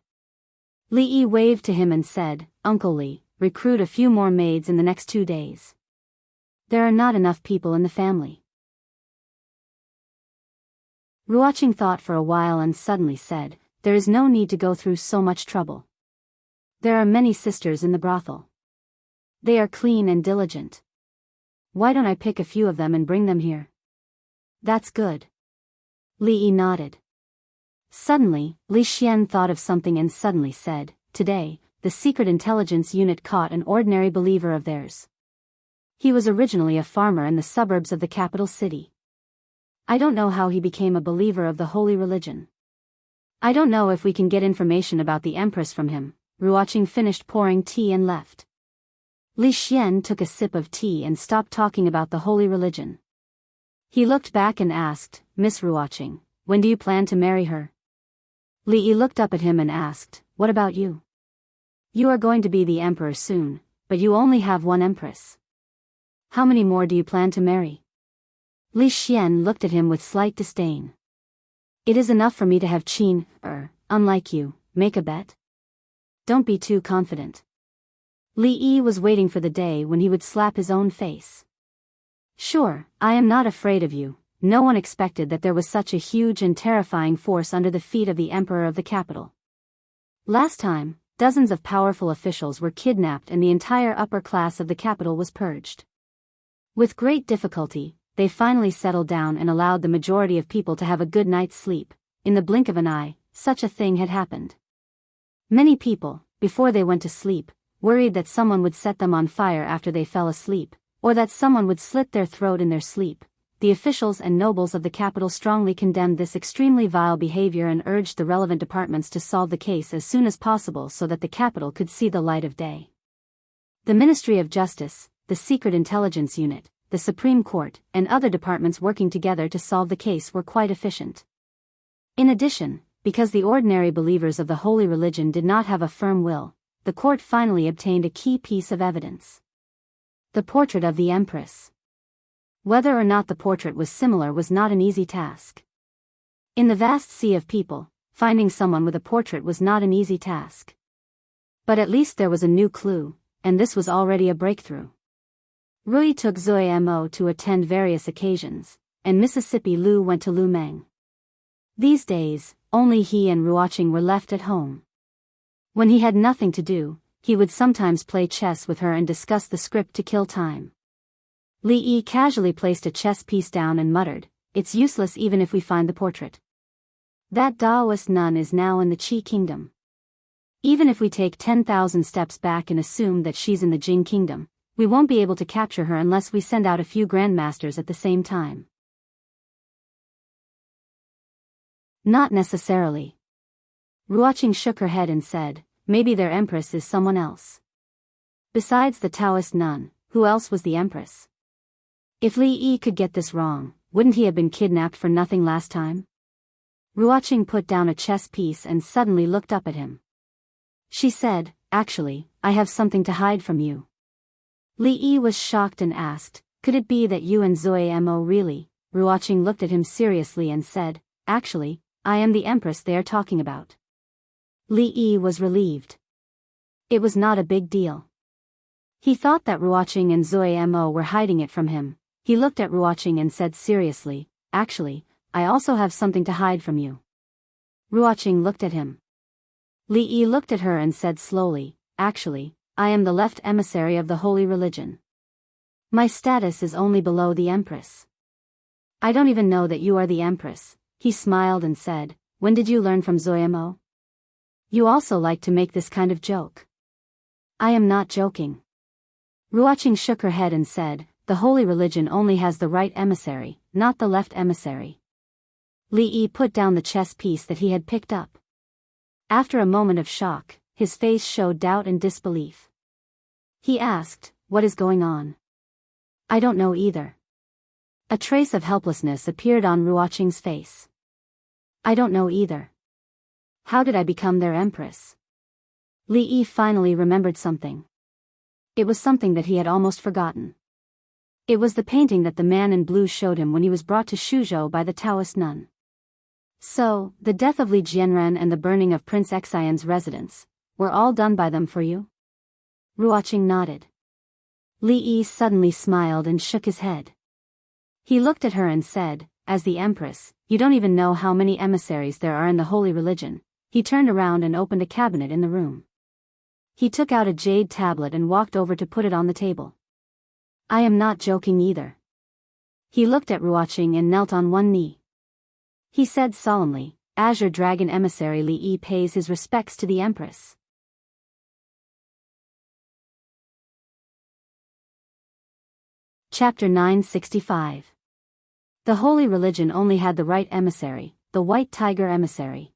Li Yi waved to him and said, "Uncle Li, recruit a few more maids in the next 2 days. There are not enough people in the family." Ruoqing thought for a while and suddenly said, "There is no need to go through so much trouble. There are many sisters in the brothel. They are clean and diligent. Why don't I pick a few of them and bring them here?" "That's good." Li Yi nodded. Suddenly, Li Xian thought of something and suddenly said, "Today, the secret intelligence unit caught an ordinary believer of theirs. He was originally a farmer in the suburbs of the capital city. I don't know how he became a believer of the holy religion. I don't know if we can get information about the empress from him." Ruoqing finished pouring tea and left. Li Xian took a sip of tea and stopped talking about the holy religion. He looked back and asked, "Miss Ruoqing, when do you plan to marry her?" Li Yi looked up at him and asked, "What about you? You are going to be the emperor soon, but you only have one empress. How many more do you plan to marry?" Li Xian looked at him with slight disdain. "It is enough for me to have Qin, unlike you, make a bet? Don't be too confident." Li Yi was waiting for the day when he would slap his own face. "Sure, I am not afraid of you." No one expected that there was such a huge and terrifying force under the feet of the emperor of the capital. Last time, dozens of powerful officials were kidnapped and the entire upper class of the capital was purged. With great difficulty, they finally settled down and allowed the majority of people to have a good night's sleep. In the blink of an eye, such a thing had happened. Many people, before they went to sleep, worried that someone would set them on fire after they fell asleep, or that someone would slit their throat in their sleep. The officials and nobles of the capital strongly condemned this extremely vile behavior and urged the relevant departments to solve the case as soon as possible so that the capital could see the light of day. The Ministry of Justice, the Secret Intelligence Unit, the Supreme Court, and other departments working together to solve the case were quite efficient. In addition, because the ordinary believers of the holy religion did not have a firm will, the court finally obtained a key piece of evidence. The portrait of the empress. Whether or not the portrait was similar was not an easy task. In the vast sea of people, finding someone with a portrait was not an easy task. But at least there was a new clue, and this was already a breakthrough. Rui took Zoe Mo to attend various occasions, and Mississippi Lu went to Lu Meng. These days, only he and Ruoqing were left at home. When he had nothing to do, he would sometimes play chess with her and discuss the script to kill time. Li Yi casually placed a chess piece down and muttered, "It's useless even if we find the portrait. That Taoist nun is now in the Qi kingdom. Even if we take 10,000 steps back and assume that she's in the Jing kingdom, we won't be able to capture her unless we send out a few grandmasters at the same time." "Not necessarily." Ruoqing shook her head and said, "Maybe their empress is someone else. Besides the Taoist nun, who else was the empress? If Li Yi could get this wrong, wouldn't he have been kidnapped for nothing last time?" Ruoqing put down a chess piece and suddenly looked up at him. She said, "Actually, I have something to hide from you." Li Yi was shocked and asked, "Could it be that you and Zoe Mo really?" Ruoqing looked at him seriously and said, "Actually, I am the empress they are talking about." Li Yi was relieved. It was not a big deal. He thought that Ruoqing and Zoe Mo were hiding it from him. He looked at Ruoqing and said seriously, "Actually, I also have something to hide from you." Ruoqing looked at him. Li Yi looked at her and said slowly, "Actually, I am the left emissary of the holy religion. My status is only below the empress. I don't even know that you are the empress." He smiled and said, "When did you learn from Zoyamo? You also like to make this kind of joke." "I am not joking." Ruoqing shook her head and said, "The holy religion only has the right emissary, not the left emissary." Li Yi put down the chess piece that he had picked up. After a moment of shock, his face showed doubt and disbelief. He asked, "What is going on?" "I don't know either." A trace of helplessness appeared on Ruoqing's face. "I don't know either. How did I become their empress?" Li Yi finally remembered something. It was something that he had almost forgotten. It was the painting that the man in blue showed him when he was brought to Shuzhou by the Taoist nun. "So, the death of Li Jianren and the burning of Prince Xian's residence were all done by them for you?" Ruoqing nodded. Li Yi suddenly smiled and shook his head. He looked at her and said, "As the empress, you don't even know how many emissaries there are in the holy religion." He turned around and opened a cabinet in the room. He took out a jade tablet and walked over to put it on the table. "I am not joking either." He looked at Ruoqing and knelt on one knee. He said solemnly, "Azure Dragon Emissary Li Yi pays his respects to the empress." Chapter 965. The holy religion only had the right emissary, the white tiger emissary.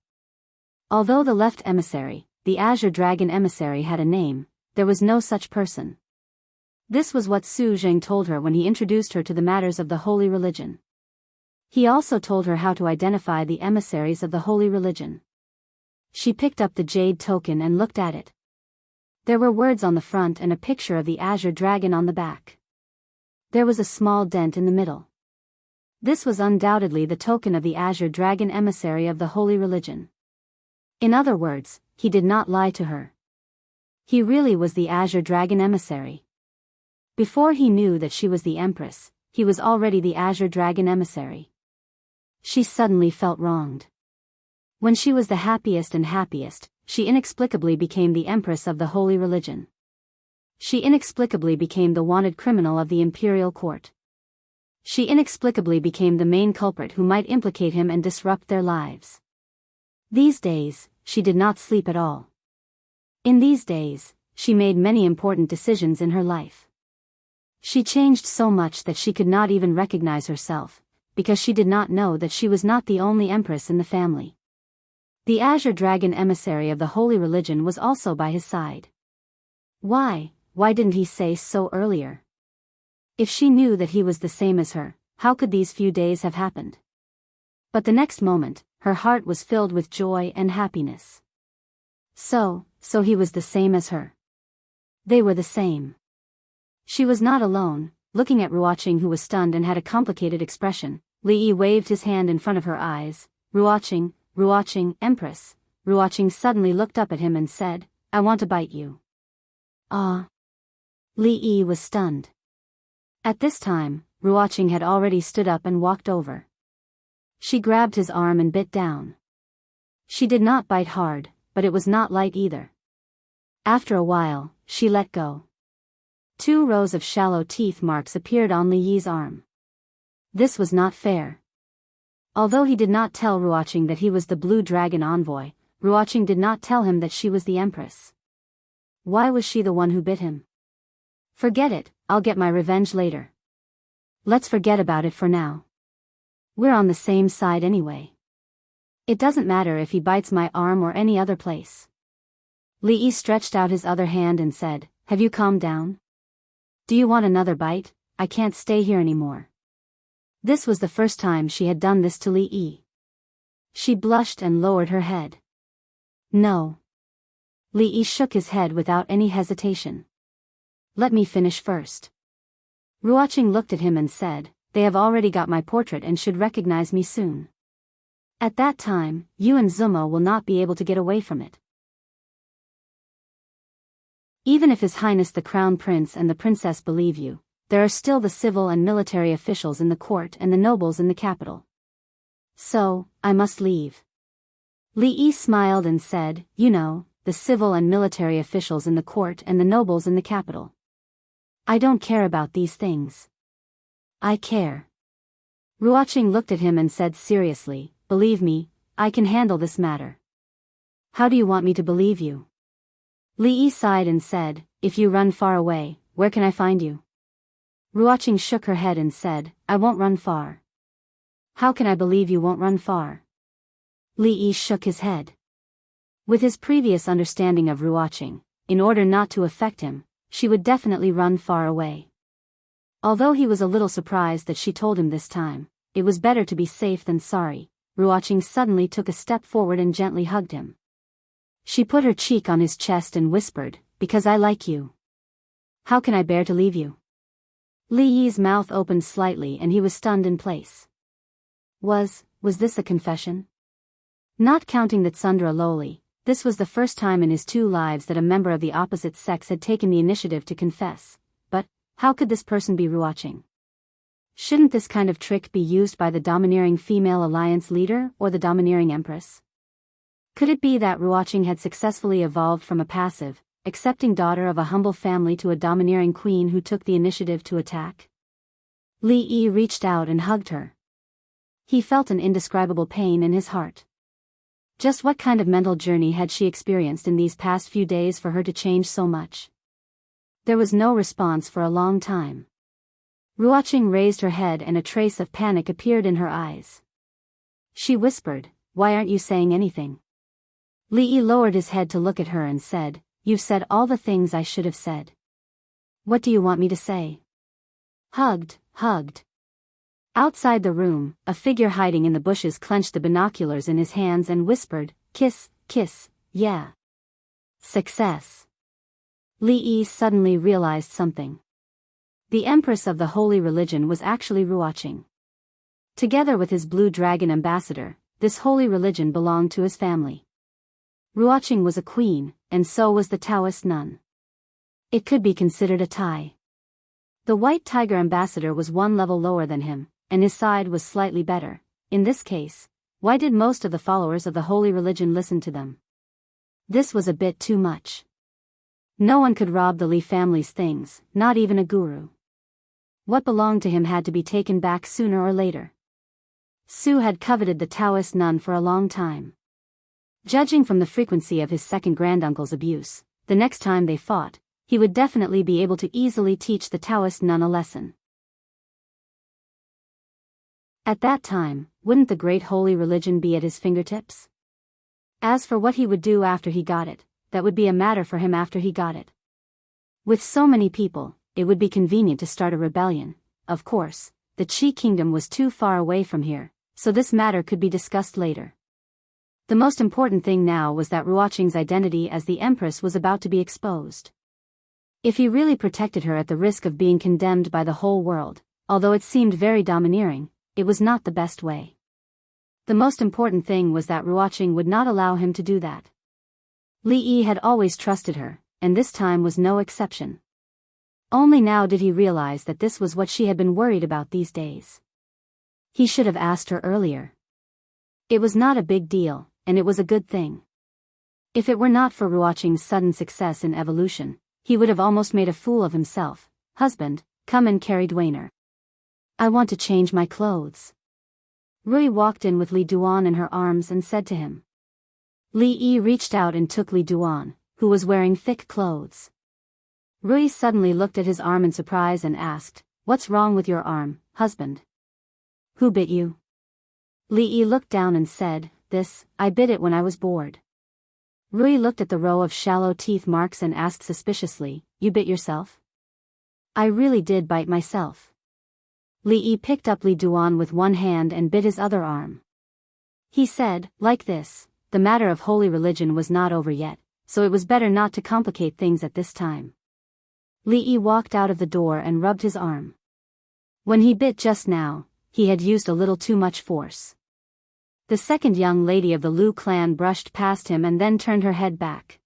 Although the left emissary, the azure dragon emissary, had a name, there was no such person. This was what Su Zheng told her when he introduced her to the matters of the holy religion. He also told her how to identify the emissaries of the holy religion. She picked up the jade token and looked at it. There were words on the front and a picture of the azure dragon on the back. There was a small dent in the middle. This was undoubtedly the token of the azure dragon emissary of the holy religion. In other words, he did not lie to her. He really was the azure dragon emissary. Before he knew that she was the empress, he was already the azure dragon emissary. She suddenly felt wronged. When she was the happiest and happiest, she inexplicably became the empress of the holy religion. She inexplicably became the wanted criminal of the imperial court. She inexplicably became the main culprit who might implicate him and disrupt their lives. These days, she did not sleep at all. In these days, she made many important decisions in her life. She changed so much that she could not even recognize herself, because she did not know that she was not the only empress in the family. The azure dragon emissary of the holy religion was also by his side. Why didn't he say so earlier? If she knew that he was the same as her, how could these few days have happened? But the next moment, her heart was filled with joy and happiness. So he was the same as her. They were the same. She was not alone. Looking at Ruoqing, who was stunned and had a complicated expression, Li Yi waved his hand in front of her eyes. Ruoqing, Empress." Ruoqing suddenly looked up at him and said, "I want to bite you." "Ah." Li Yi was stunned. At this time, Ruoqing had already stood up and walked over. She grabbed his arm and bit down. She did not bite hard, but it was not light either. After a while, she let go. 2 rows of shallow teeth marks appeared on Li Yi's arm. This was not fair. Although he did not tell Ruoqing that he was the Blue Dragon envoy, Ruoqing did not tell him that she was the empress. Why was she the one who bit him? "Forget it, I'll get my revenge later. Let's forget about it for now. We're on the same side anyway. It doesn't matter if he bites my arm or any other place." Li Yi stretched out his other hand and said, "Have you calmed down? Do you want another bite? I can't stay here anymore." This was the first time she had done this to Li Yi. She blushed and lowered her head. "No." Li Yi shook his head without any hesitation. "Let me finish first." Ruoqing looked at him and said, "They have already got my portrait and should recognize me soon. At that time, you and Zuma will not be able to get away from it. Even if His Highness the Crown Prince and the Princess believe you, there are still the civil and military officials in the court and the nobles in the capital. So, I must leave." Li Yi smiled and said, "You know, the civil and military officials in the court and the nobles in the capital. I don't care about these things. I care. Ruoqing looked at him and said seriously, believe me, I can handle this matter. How do you want me to believe you? Li Yi sighed and said, if you run far away, where can I find you? Ruoqing shook her head and said, I won't run far. How can I believe you won't run far? Li Yi shook his head. With his previous understanding of Ruoqing, in order not to affect him, she would definitely run far away. Although he was a little surprised that she told him this time, it was better to be safe than sorry. Ruoqing suddenly took a step forward and gently hugged him. She put her cheek on his chest and whispered, because I like you. How can I bear to leave you? Li Yi's mouth opened slightly and he was stunned in place. Was this a confession? Not counting that Sundra Loli, this was the first time in his 2 lives that a member of the opposite sex had taken the initiative to confess. But, how could this person be Ruoqing? Shouldn't this kind of trick be used by the domineering female alliance leader or the domineering empress? Could it be that Ruoqing had successfully evolved from a passive, accepting daughter of a humble family to a domineering queen who took the initiative to attack? Li Yi reached out and hugged her. He felt an indescribable pain in his heart. Just what kind of mental journey had she experienced in these past few days for her to change so much? There was no response for a long time. Ruoqing raised her head and a trace of panic appeared in her eyes. She whispered, why aren't you saying anything? Li Yi lowered his head to look at her and said, you've said all the things I should have said. What do you want me to say? Hugged. Outside the room, a figure hiding in the bushes clenched the binoculars in his hands and whispered, kiss, yeah. Success. Li Yi suddenly realized something. The empress of the holy religion was actually Ruoqing. Together with his blue dragon ambassador, this holy religion belonged to his family. Ruoqing was a queen, and so was the Taoist nun. It could be considered a tie. The white tiger ambassador was 1 level lower than him, and his side was slightly better. In this case, why did most of the followers of the holy religion listen to them? This was a bit too much. No one could rob the Li family's things, not even a guru. What belonged to him had to be taken back sooner or later. Su had coveted the Taoist nun for a long time. Judging from the frequency of his second granduncle's abuse, the next time they fought, he would definitely be able to easily teach the Taoist nun a lesson. At that time, wouldn't the great holy religion be at his fingertips? As for what he would do after he got it, that would be a matter for him after he got it. With so many people, it would be convenient to start a rebellion. Of course, the Qi kingdom was too far away from here, so this matter could be discussed later. The most important thing now was that Ruoqing's identity as the empress was about to be exposed. If he really protected her at the risk of being condemned by the whole world, although it seemed very domineering, it was not the best way. The most important thing was that Ruoqing would not allow him to do that. Li Yi had always trusted her, and this time was no exception. Only now did he realize that this was what she had been worried about these days. He should have asked her earlier. It was not a big deal, and it was a good thing. If it were not for Ruoqing's sudden success in evolution, he would have almost made a fool of himself. Husband, come and carry Dwainer. I want to change my clothes. Rui walked in with Li Duan in her arms and said to him. Li Yi reached out and took Li Duan, who was wearing thick clothes. Rui suddenly looked at his arm in surprise and asked, what's wrong with your arm, husband? Who bit you? Li Yi looked down and said, I bit it when I was bored. Rui looked at the row of shallow teeth marks and asked suspiciously, you bit yourself? I really did bite myself. Li Yi picked up Li Duan with one hand and bit his other arm. He said, like this, the matter of holy religion was not over yet, so it was better not to complicate things at this time. Li Yi walked out of the door and rubbed his arm. When he bit just now, he had used a little too much force. The second young lady of the Lu clan brushed past him and then turned her head back.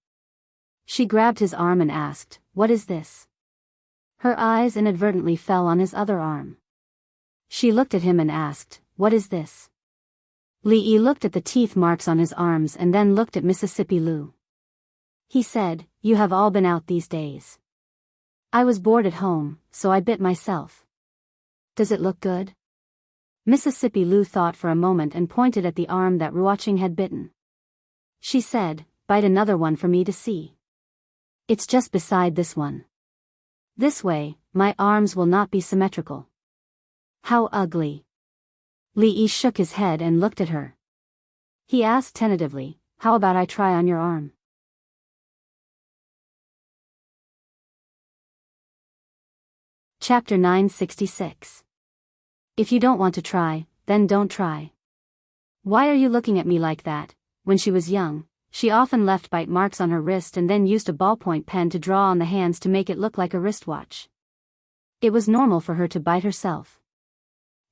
She grabbed his arm and asked, what is this? Her eyes inadvertently fell on his other arm. She looked at him and asked, what is this? Li Yi looked at the teeth marks on his arms and then looked at Mississippi Lu. He said, "You have all been out these days." "I was bored at home, so I bit myself." "Does it look good?" Mississippi Lou thought for a moment and pointed at the arm that Ruoqing had bitten. She said, "Bite another one for me to see." "It's just beside this one. This way, my arms will not be symmetrical." "How ugly." Li Yi shook his head and looked at her. He asked tentatively, "How about I try on your arm?" Chapter 966. If you don't want to try, then don't try. Why are you looking at me like that? When she was young, she often left bite marks on her wrist and then used a ballpoint pen to draw on the hands to make it look like a wristwatch. It was normal for her to bite herself.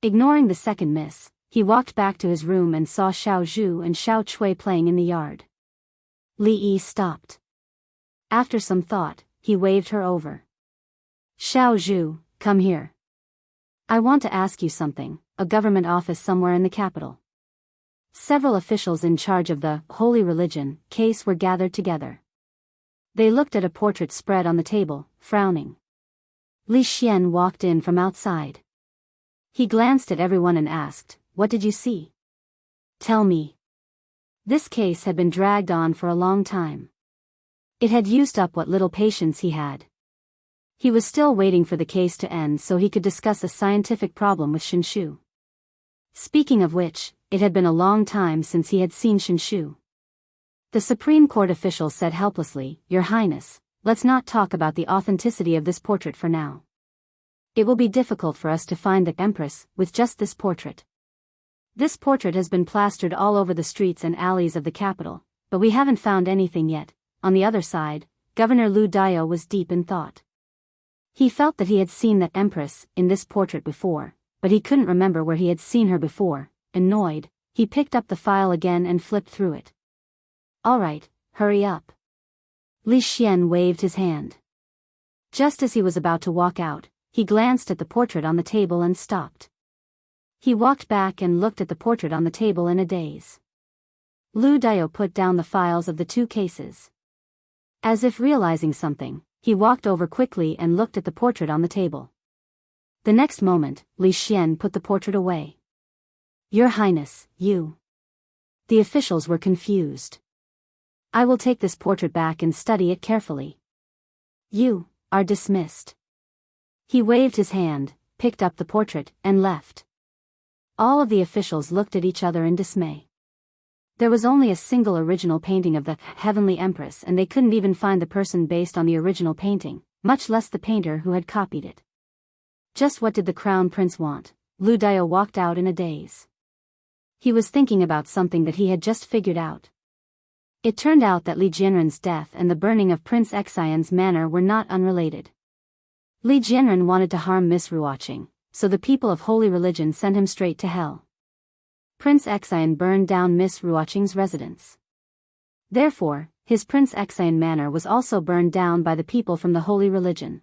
Ignoring the second miss, he walked back to his room and saw Xiao Zhu and Xiao Chui playing in the yard. Li Yi stopped. After some thought, he waved her over. "Xiao Zhu, come here. I want to ask you something," a government office somewhere in the capital. Several officials in charge of the holy religion case were gathered together. They looked at a portrait spread on the table, frowning. Li Xian walked in from outside. He glanced at everyone and asked, "What did you see? Tell me." This case had been dragged on for a long time. It had used up what little patience he had. He was still waiting for the case to end so he could discuss a scientific problem with Shinshu. Speaking of which, it had been a long time since he had seen Shinshu. The Supreme Court official said helplessly, "Your Highness, let's not talk about the authenticity of this portrait for now. It will be difficult for us to find the Empress with just this portrait. This portrait has been plastered all over the streets and alleys of the capital, but we haven't found anything yet." On the other side, Governor Lu Dio was deep in thought. He felt that he had seen that Empress in this portrait before, but he couldn't remember where he had seen her before. Annoyed, he picked up the file again and flipped through it. "All right, hurry up." Li Xian waved his hand. Just as he was about to walk out, he glanced at the portrait on the table and stopped. He walked back and looked at the portrait on the table in a daze. Lu Dio put down the files of the two cases. As if realizing something, he walked over quickly and looked at the portrait on the table. The next moment, Li Xian put the portrait away. "Your Highness, you..." The officials were confused. "I will take this portrait back and study it carefully. You are dismissed." He waved his hand, picked up the portrait, and left. All of the officials looked at each other in dismay. There was only a single original painting of the Heavenly Empress and they couldn't even find the person based on the original painting, much less the painter who had copied it. Just what did the Crown Prince want? Lu Dio walked out in a daze. He was thinking about something that he had just figured out. It turned out that Li Jianren's death and the burning of Prince Xian's manor were not unrelated. Li Jianren wanted to harm Miss Ruoqing, so the people of holy religion sent him straight to hell. Prince Xian burned down Miss Ruoqing's residence. Therefore, his Prince Xian manor was also burned down by the people from the holy religion.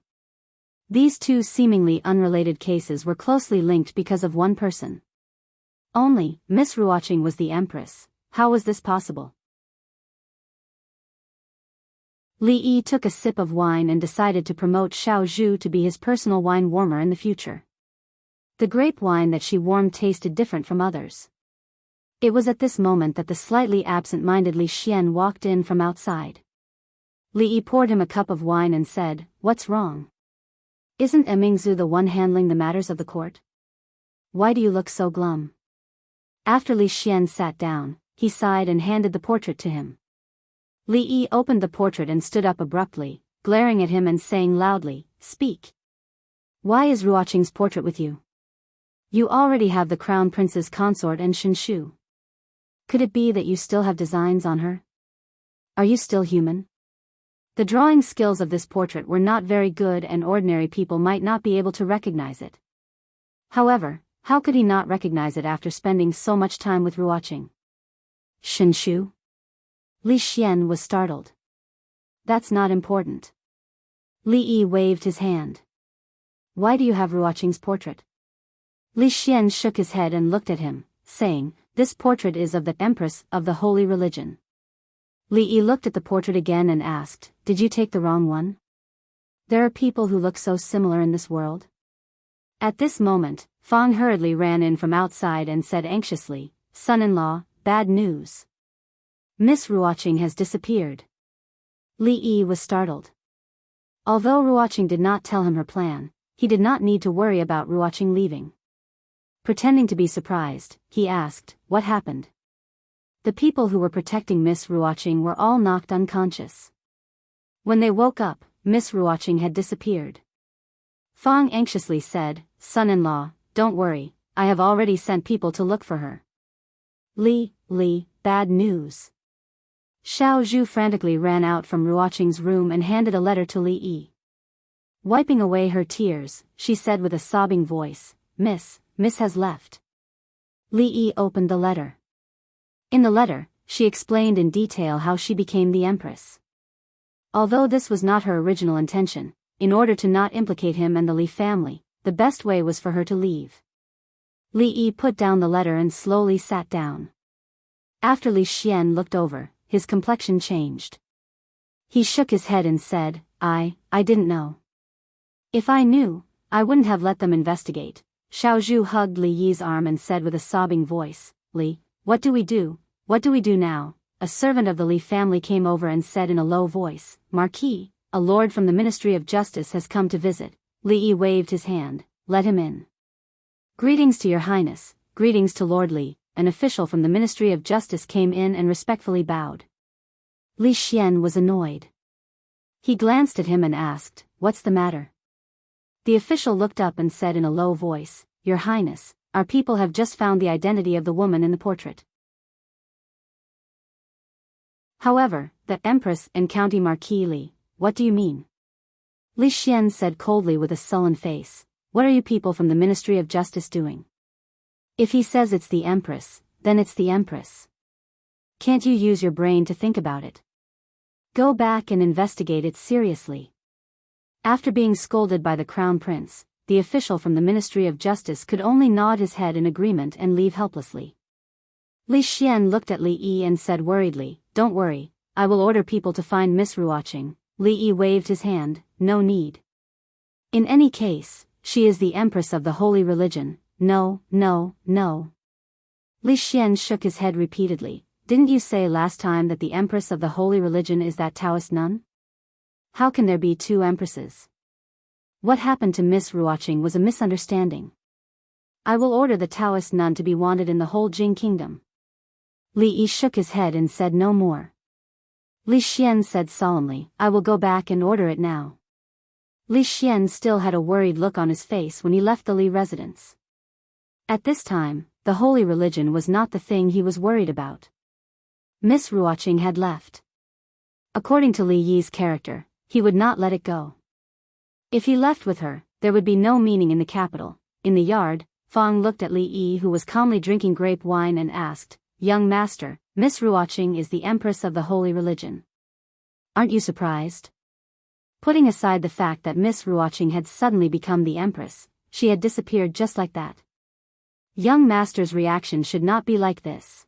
These two seemingly unrelated cases were closely linked because of one person. Only, Miss Ruoqing was the Empress. How was this possible? Li Yi took a sip of wine and decided to promote Xiao Zhu to be his personal wine warmer in the future. The grape wine that she warmed tasted different from others. It was at this moment that the slightly absent-minded Li Xian walked in from outside. Li Yi poured him a cup of wine and said, "What's wrong? Isn't Mingzu the one handling the matters of the court? Why do you look so glum?" After Li Xian sat down, he sighed and handed the portrait to him. Li Yi opened the portrait and stood up abruptly, glaring at him and saying loudly, "Speak. Why is Ruoqing's portrait with you? You already have the Crown Prince's consort and Shinshu. Could it be that you still have designs on her? Are you still human?" The drawing skills of this portrait were not very good and ordinary people might not be able to recognize it. However, how could he not recognize it after spending so much time with Ruoqing? Shinshu? Li Xian was startled. "That's not important." Li Yi waved his hand. "Why do you have Ruoqing's portrait?" Li Xian shook his head and looked at him, saying, "This portrait is of the Empress of the holy religion. Li Yi looked at the portrait again and asked, "Did you take the wrong one? There are people who look so similar in this world." At this moment, Fang hurriedly ran in from outside and said anxiously, "Son-in-law, bad news. Miss Ruoqing has disappeared." Li Yi was startled. Although Ruoqing did not tell him her plan, he did not need to worry about Ruoqing leaving. Pretending to be surprised, he asked, "What happened?" The people who were protecting Miss Ruoqing were all knocked unconscious. When they woke up, Miss Ruoqing had disappeared. Fang anxiously said, "Son-in-law, don't worry, I have already sent people to look for her." Li, bad news. Xiao Zhu frantically ran out from Ruoqing's room and handed a letter to Li Yi. Wiping away her tears, she said with a sobbing voice, Miss has left." Li Yi opened the letter. In the letter, she explained in detail how she became the empress. Although this was not her original intention, in order to not implicate him and the Li family, the best way was for her to leave. Li Yi put down the letter and slowly sat down. After Li Xian looked over, his complexion changed. He shook his head and said, I didn't know. If I knew, I wouldn't have let them investigate." Xiao Zhu hugged Li Yi's arm and said with a sobbing voice, "Li, what do we do? What do we do now?" A servant of the Li family came over and said in a low voice, "Marquis, a lord from the Ministry of Justice has come to visit." Li Yi waved his hand, "Let him in." "Greetings to your highness." "Greetings to Lord Li." An official from the Ministry of Justice came in and respectfully bowed. Li Xian was annoyed. He glanced at him and asked, "What's the matter?" The official looked up and said in a low voice, "Your highness, our people have just found the identity of the woman in the portrait. However, the Empress and County Marquis Li, what do you mean?" Li Xian said coldly with a sullen face, "What are you people from the Ministry of Justice doing? If he says it's the Empress, then it's the Empress. Can't you use your brain to think about it? Go back and investigate it seriously." After being scolded by the Crown Prince, the official from the Ministry of Justice could only nod his head in agreement and leave helplessly. Li Xian looked at Li Yi and said worriedly, "Don't worry, I will order people to find Miss Ruoqing." Li Yi waved his hand, "No need. In any case, she is the Empress of the Holy Religion. No. Li Xian shook his head repeatedly. "Didn't you say last time that the Empress of the Holy Religion is that Taoist nun? How can there be two empresses? What happened to Miss Ruoqing was a misunderstanding. I will order the Taoist nun to be wanted in the whole Jing kingdom." Li Yi shook his head and said no more. Li Xian said solemnly, "I will go back and order it now." Li Xian still had a worried look on his face when he left the Li residence. At this time, the Holy Religion was not the thing he was worried about. Miss Ruoqing had left. According to Li Yi's character, he would not let it go. If he left with her, there would be no meaning in the capital. In the yard, Fang looked at Li Yi who was calmly drinking grape wine and asked, "Young master, Miss Ruoqing is the Empress of the Holy Religion. Aren't you surprised?" Putting aside the fact that Miss Ruoqing had suddenly become the Empress, she had disappeared just like that. Young master's reaction should not be like this.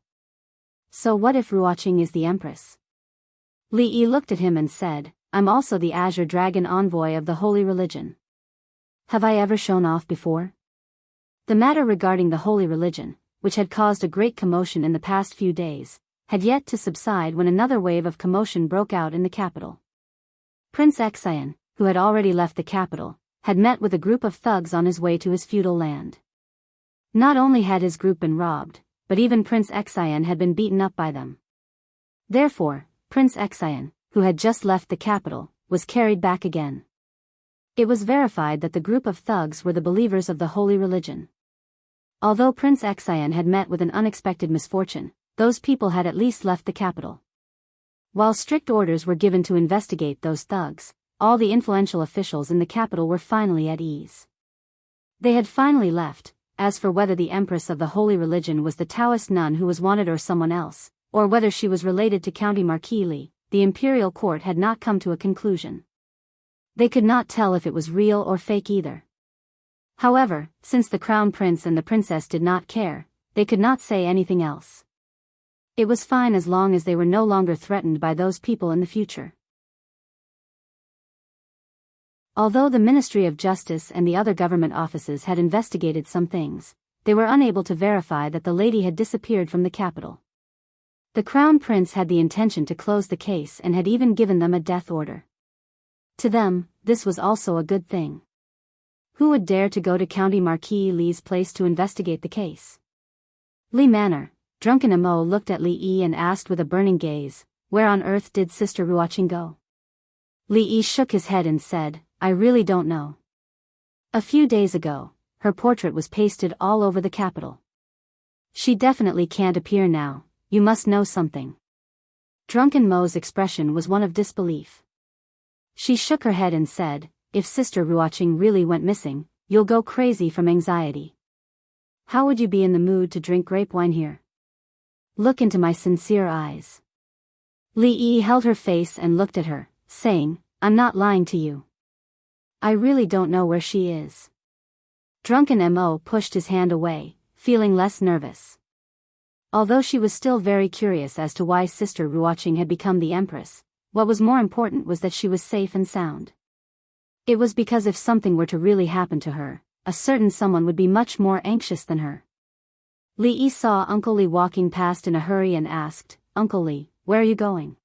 So what if Ruoqing is the Empress? Li Yi looked at him and said, "I'm also the Azure Dragon envoy of the Holy Religion. Have I ever shown off before?" The matter regarding the Holy Religion, which had caused a great commotion in the past few days, had yet to subside when another wave of commotion broke out in the capital. Prince Xian, who had already left the capital, had met with a group of thugs on his way to his feudal land. Not only had his group been robbed, but even Prince Xian had been beaten up by them. Therefore, Prince Xian, who had just left the capital, was carried back again. It was verified that the group of thugs were the believers of the Holy Religion. Although Prince Xian had met with an unexpected misfortune, those people had at least left the capital. While strict orders were given to investigate those thugs, all the influential officials in the capital were finally at ease. They had finally left. As for whether the Empress of the Holy Religion was the Taoist nun who was wanted or someone else, or whether she was related to County Marquis Li, the imperial court had not come to a conclusion. They could not tell if it was real or fake either. However, since the crown prince and the princess did not care, they could not say anything else. It was fine as long as they were no longer threatened by those people in the future. Although the Ministry of Justice and the other government offices had investigated some things, they were unable to verify that the lady had disappeared from the capital. The Crown Prince had the intention to close the case and had even given them a death order. To them, this was also a good thing. Who would dare to go to County Marquis Li's place to investigate the case? Li Manor. Drunken Emo looked at Li Yi and asked with a burning gaze, "Where on earth did Sister Ruoqing go?" Li Yi shook his head and said, "I really don't know. A few days ago, her portrait was pasted all over the capital. She definitely can't appear now. You must know something." Drunken Mo's expression was one of disbelief. She shook her head and said, "If Sister Ruoqing really went missing, you'll go crazy from anxiety. How would you be in the mood to drink grape wine here? Look into my sincere eyes." Li Yi held her face and looked at her, saying, "I'm not lying to you. I really don't know where she is." Drunken Mo pushed his hand away, feeling less nervous. Although she was still very curious as to why Sister Ruoqing had become the Empress, what was more important was that she was safe and sound. It was because if something were to really happen to her, a certain someone would be much more anxious than her. Li Yi saw Uncle Li walking past in a hurry and asked, "Uncle Li, where are you going?"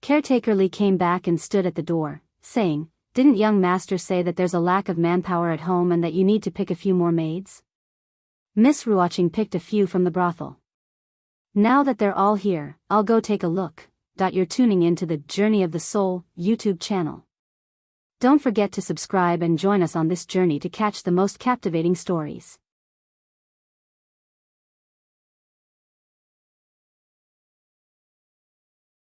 Caretaker Li came back and stood at the door, saying, "Didn't young master say that there's a lack of manpower at home and that you need to pick a few more maids?" Miss Ruoqing picked a few from the brothel. "Now that they're all here, I'll go take a look." You're tuning into the Journey of the Soul YouTube channel. Don't forget to subscribe and join us on this journey to catch the most captivating stories.